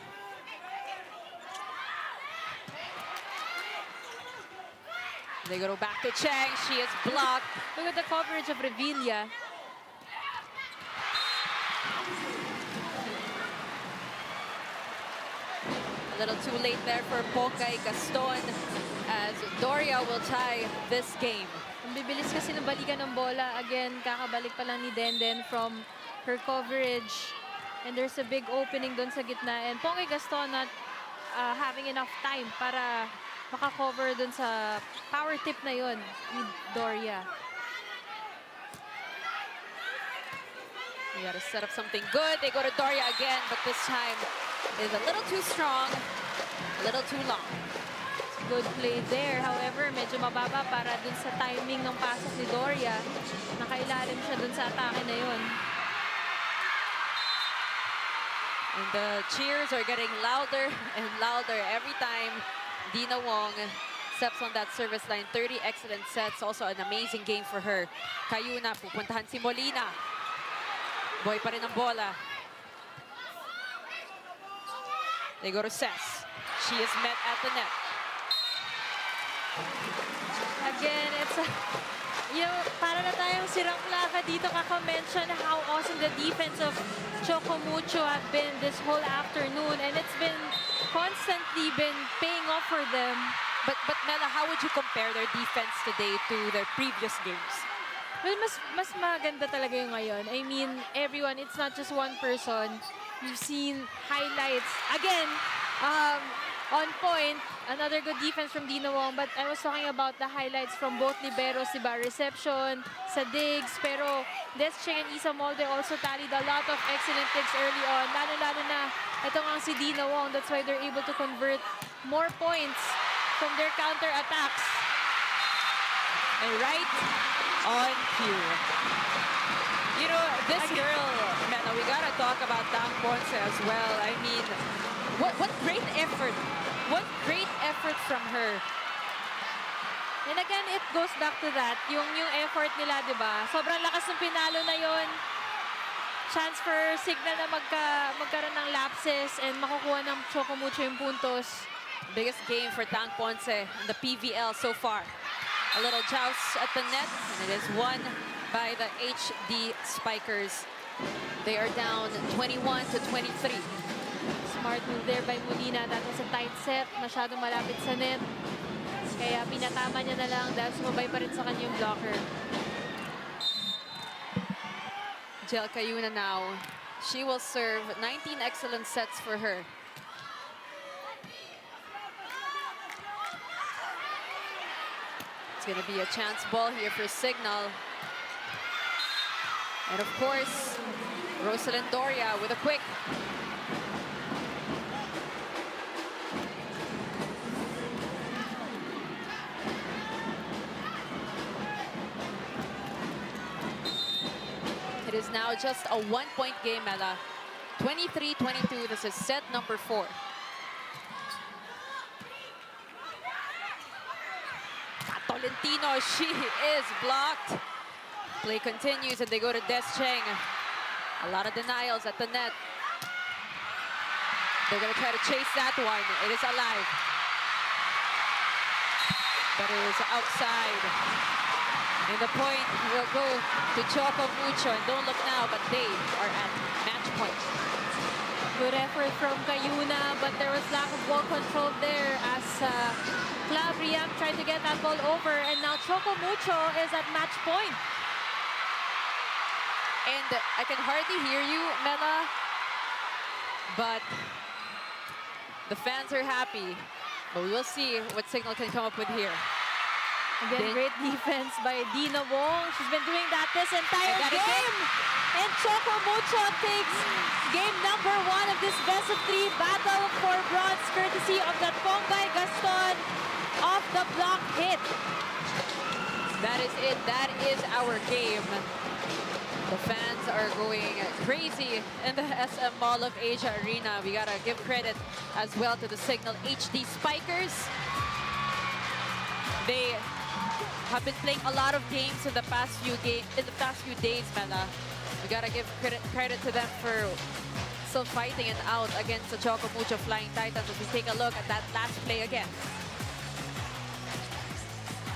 They go back to Cheng. She is blocked. Look at the coverage of Revilla. A little too late there for Pongay Gaston as Doria will tie this game. Ang bibilis kasi ng balikan ng bola. Again, kakabalik pa lang ni Denden from her coverage. And there's a big opening doon sa gitna. And Pongay Gaston not having enough time para makakover dun sa power tip na yon ni Doria. You gotta set up something good. They go to Doria again, but this time is a little too strong, a little too long. Good play there. However, medyo mababa para dun sa timing ng pasok ni Doria. Nakailalim siya dun sa atake na yon. And the cheers are getting louder and louder every time Dina Wong steps on that service line. 30 excellent sets. Also an amazing game for her. Kayuna, pupuntahan si Molina. Boy pa rin ang bola. They go to Ses. She is met at the net. Again, it's a, para na tayong sirang plaka dito kaka-mention how awesome the defense of Choco Mucho have been this whole afternoon, and it's been constantly been paying off for them. But Mela, how would you compare their defense today to their previous games? Well, mas maganda talaga yung ngayon. I mean, everyone, it's not just one person. You've seen highlights. Again, on point, another good defense from Dina Wong, but I was talking about the highlights from both liberos, diba? Reception, sa digs, pero Descheng and Isa Molde also tallied a lot of excellent digs early on. Lalo-lalo na ito nga si Dina Wong. That's why they're able to convert more points from their counter-attacks. And right on cue. You know, this girl, Mela, we gotta talk about Tang Ponce as well. I mean, what great effort. What great effort from her. And again, it goes back to that. Yung effort nila, di ba? Sobrang lakas ng pinalo na yon. Chance for Cignal na magkaroon ng lapses and makukuha ng Choco Mucho yung puntos. Biggest game for Tang Ponce in the PVL so far. A little joust at the net, and it is won by the HD Spikers. They are down 21-23. Smart move there by Molina. That was a tight set. Masyadong malapit sa net. Kaya pinatama niya na lang dahil sumabay pa rin sa kanyang blocker. Jel Cayuna now. She will serve 19 excellent sets for her. It's going to be a chance ball here for Cignal. And of course, Rosalind Doria with a quick. It is now just a one-point game, Mela. 23-22. This is set number 4. Tolentino, she is blocked. Play continues and they go to Descheng. A lot of denials at the net. They're going to try to chase that one. It is alive. But it is outside. And the point will go to Choco Mucho. And don't look now, but they are at match point. Good effort from Cayuna, but there was lack of ball control there as Club Riam tried to get that ball over. And now Choco Mucho is at match point. And I can hardly hear you, Mela, but the fans are happy. But we will see what Cignal can come up with here. Again, great defense by Dina Wong. She's been doing that this entire game. And Choco Mucho takes game number 1 of this best-of-3 battle for bronze, courtesy of that Ponggay Gaston off the block hit. That is it. That is our game. The fans are going crazy in the SM Mall of Asia Arena. We gotta give credit as well to the Cignal HD Spikers. They have been playing a lot of games in the past few days, Mela. We gotta give credit to them for still fighting it out against the Choco Mucho Flying Titans. As we take a look at that last play again.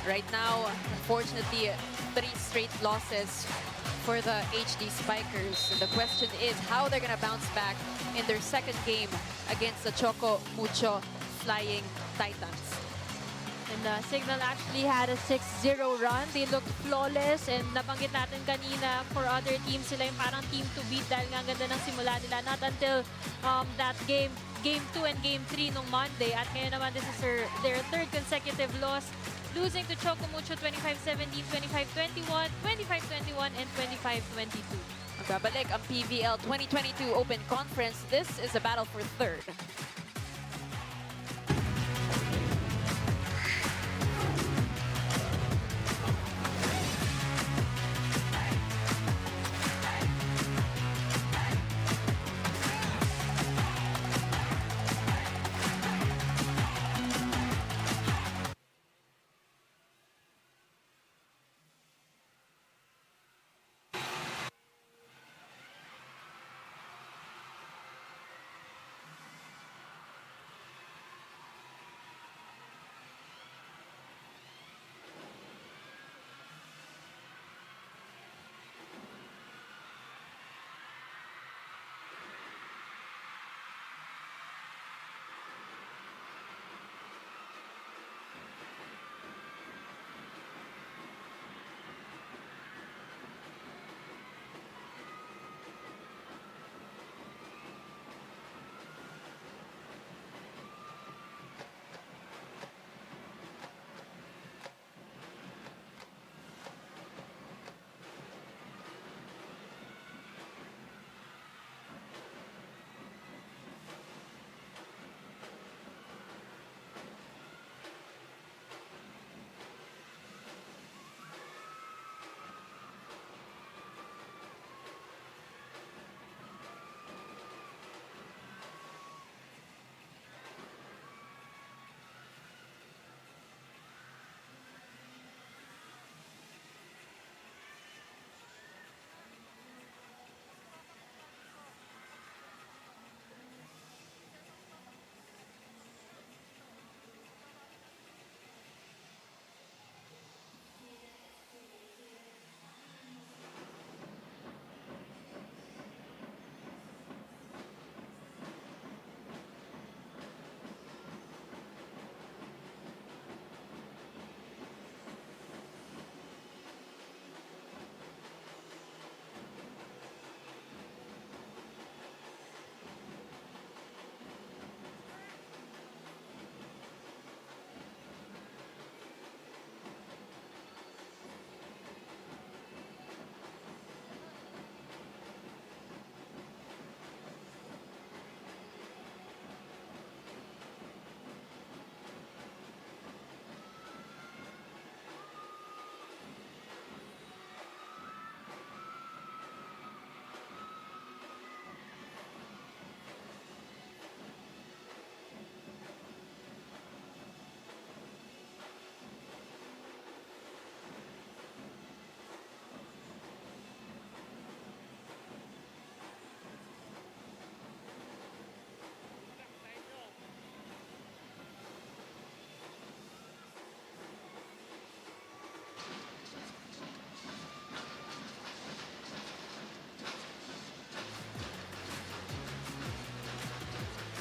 Right now, unfortunately, 3 straight losses for the HD Spikers. And the question is how they're gonna bounce back in their second game against the Choco Mucho Flying Titans. And Cignal actually had a 6-0 run. They looked flawless. And nabanggit natin kanina, for other teams, sila yung parang team to beat dahil nga ganda ng simula nila. Not until that game 2 and game 3 nung Monday. At ngayon naman, this is their 3rd consecutive loss. Losing to Choco Mucho 25-17, 25-21, 25-21, and 25-22. Magbabalik ang PVL 2022 Open Conference. This is a battle for 3rd.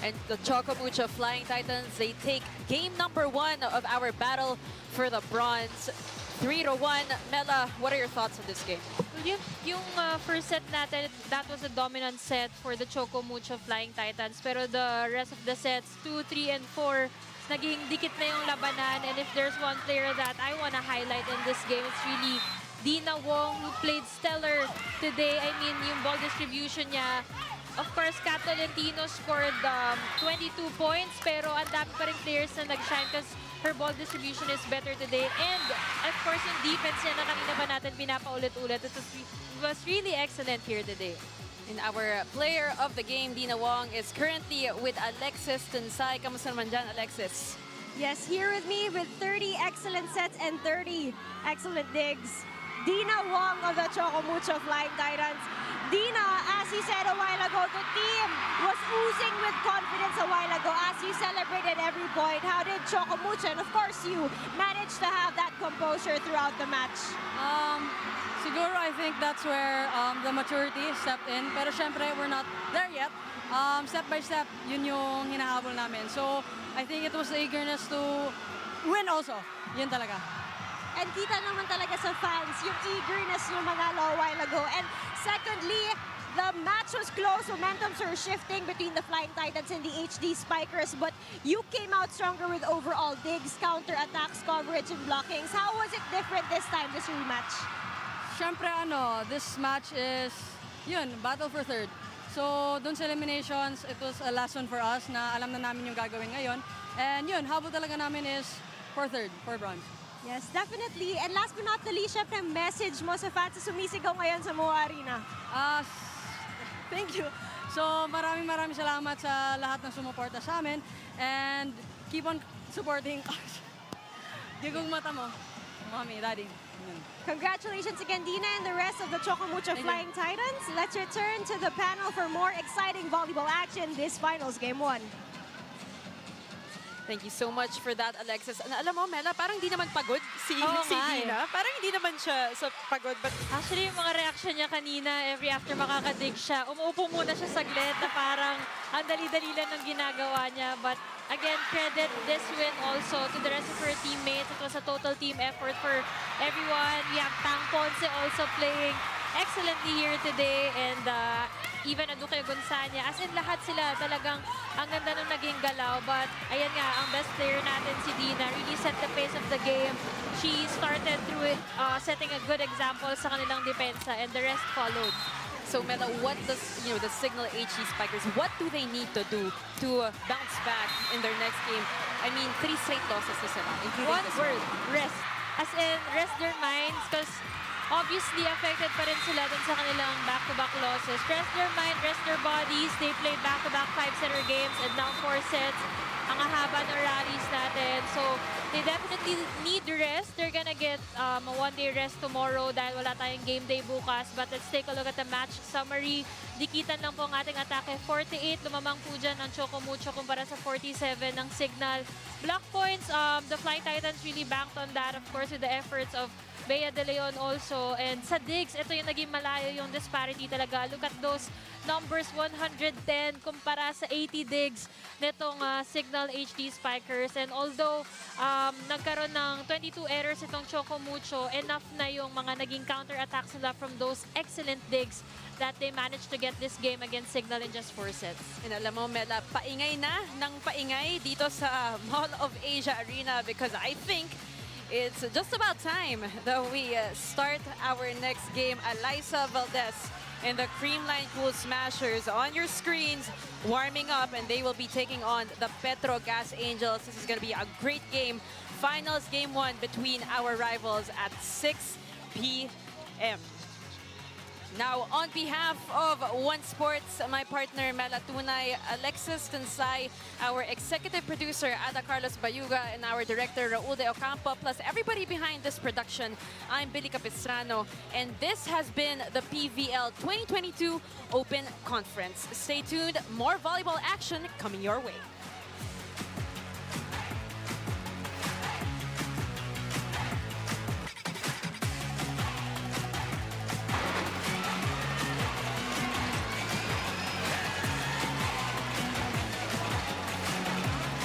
And the Choco Mucho Flying Titans, they take game number 1 of our battle for the bronze. 3-1. Mela, what are your thoughts on this game? Well, yung first set natin, that was a dominant set for the Choco Mucho Flying Titans. Pero the rest of the sets, 2, 3, and 4, naging dikit na yung labanan. And if there's one player that I want to highlight in this game, it's really Dina Wong, who played stellar today. I mean, yung ball distribution niya. Of course, Kat Tolentino scored 22 points, pero ang dami pa rin players na nag-shine because her ball distribution is better today. And, of course, yung defense niya na kanina pa natin pinapaulit-ulit. It was really excellent here today. And our player of the game, Dina Wong, is currently with Alexis Tunsay. Kamusta naman dyan, Alexis? Yes, here with me with 30 excellent sets and 30 excellent digs. Dina Wong of the Choco Mucho Flying Titans. Dina, as you said a while ago, the team was oozing with confidence a while ago as you celebrated every point. How did Choco Mucho, and of course you, manage to have that composure throughout the match? Siguro I think that's where the maturity stepped in. Pero syempre, we're not there yet. Step by step, yun yung hinahabol namin. So, I think it was the eagerness to win also. Yun talaga. And kita naman talaga sa fans yung eagerness yung manalo a while ago. And secondly, the match was close. Momentums were shifting between the Flying Titans and the HD Spikers. But you came out stronger with overall digs, counter-attacks, coverage, and blockings. How was it different this time, this rematch? Syempre, this match is, yun, battle for third. So, dun sa eliminations, it was a lesson for us na alam na namin yung gagawin ngayon. And yun, habol talaga namin is for third, for bronze. Yes, definitely. And last but not the least, syempre, message mo sa fans na sumisigaw ngayon sa MOA Arena. Thank you. So, maraming salamat sa lahat ng sumuporta sa amin. And keep on supporting us. Gigong mata mo. Mommy, Daddy. Yun. Congratulations again, Dina, and the rest of the Choco Mucho Flying Titans. Let's return to the panel for more exciting volleyball action this finals game 1. Thank you so much for that, Alexis. And alam mo, Mela, parang hindi naman pagod si Dina. Parang hindi naman siya sa pagod. But Actually, yung mga reaction niya kanina, every after makakadig siya, umuupo muna siya saglit na parang ang dali-dali lang ng ginagawa niya. But again, credit this win also to the rest of her teammates. It was a total team effort for everyone. We have Tang Ponce also playing excellently here today. And even Aduke Gonzania, as in lahat sila talagang ang ganda nung naging galaw. But ayan nga, ang best player natin si Dina really set the pace of the game. She started through it, setting a good example sa kanilang depensa, and the rest followed. so, Mela, what does the Cignal HD Spikers, what do they need to do to bounce back in their next game? I mean, 3 straight losses na sila, including One this word, one. rest. As in, rest their minds because obviously affected pa rin sila dun sa kanilang back-to-back losses. Rest their mind, rest their bodies. They played back-to-back 5-setter games and now 4 sets. Ang haba ng rallies natin. So, they definitely need rest. They're gonna get a one-day rest tomorrow dahil wala tayong game day bukas. But let's take a look at the match summary. Dikitan lang po ang ating atake. 48, lumamang po dyan ang Choco Mucho kumpara sa 47 ng Cignal. Block points, the Flying Titans really banked on that, of course, with the efforts of Bea De Leon also. And sa digs, ito yung naging malayo yung disparity talaga. Look at those numbers, 110 kumpara sa 80 digs nitong Cignal HD Spikers. And although nagkaroon ng 22 errors itong Choco Mucho, enough na yung mga naging counter-attacks nila from those excellent digs that they managed to get this game against Cignal in just 4 sets. And alam mo, Mela, paingay na ng paingay dito sa Mall of Asia Arena because I think it's just about time that we start our next game. Alyssa Valdez and the Creamline Cool Smashers on your screens, warming up, and they will be taking on the Petro Gas Angels. This is going to be a great game. Finals game 1 between our rivals at 6 p.m. Now, on behalf of One Sports, my partner Mela Tunay, Alexis Tunsay, our executive producer Ada Carlos Bayuga, and our director Raul De Ocampo, plus everybody behind this production, I'm Billy Capistrano, and this has been the PVL 2022 Open Conference. Stay tuned, more volleyball action coming your way.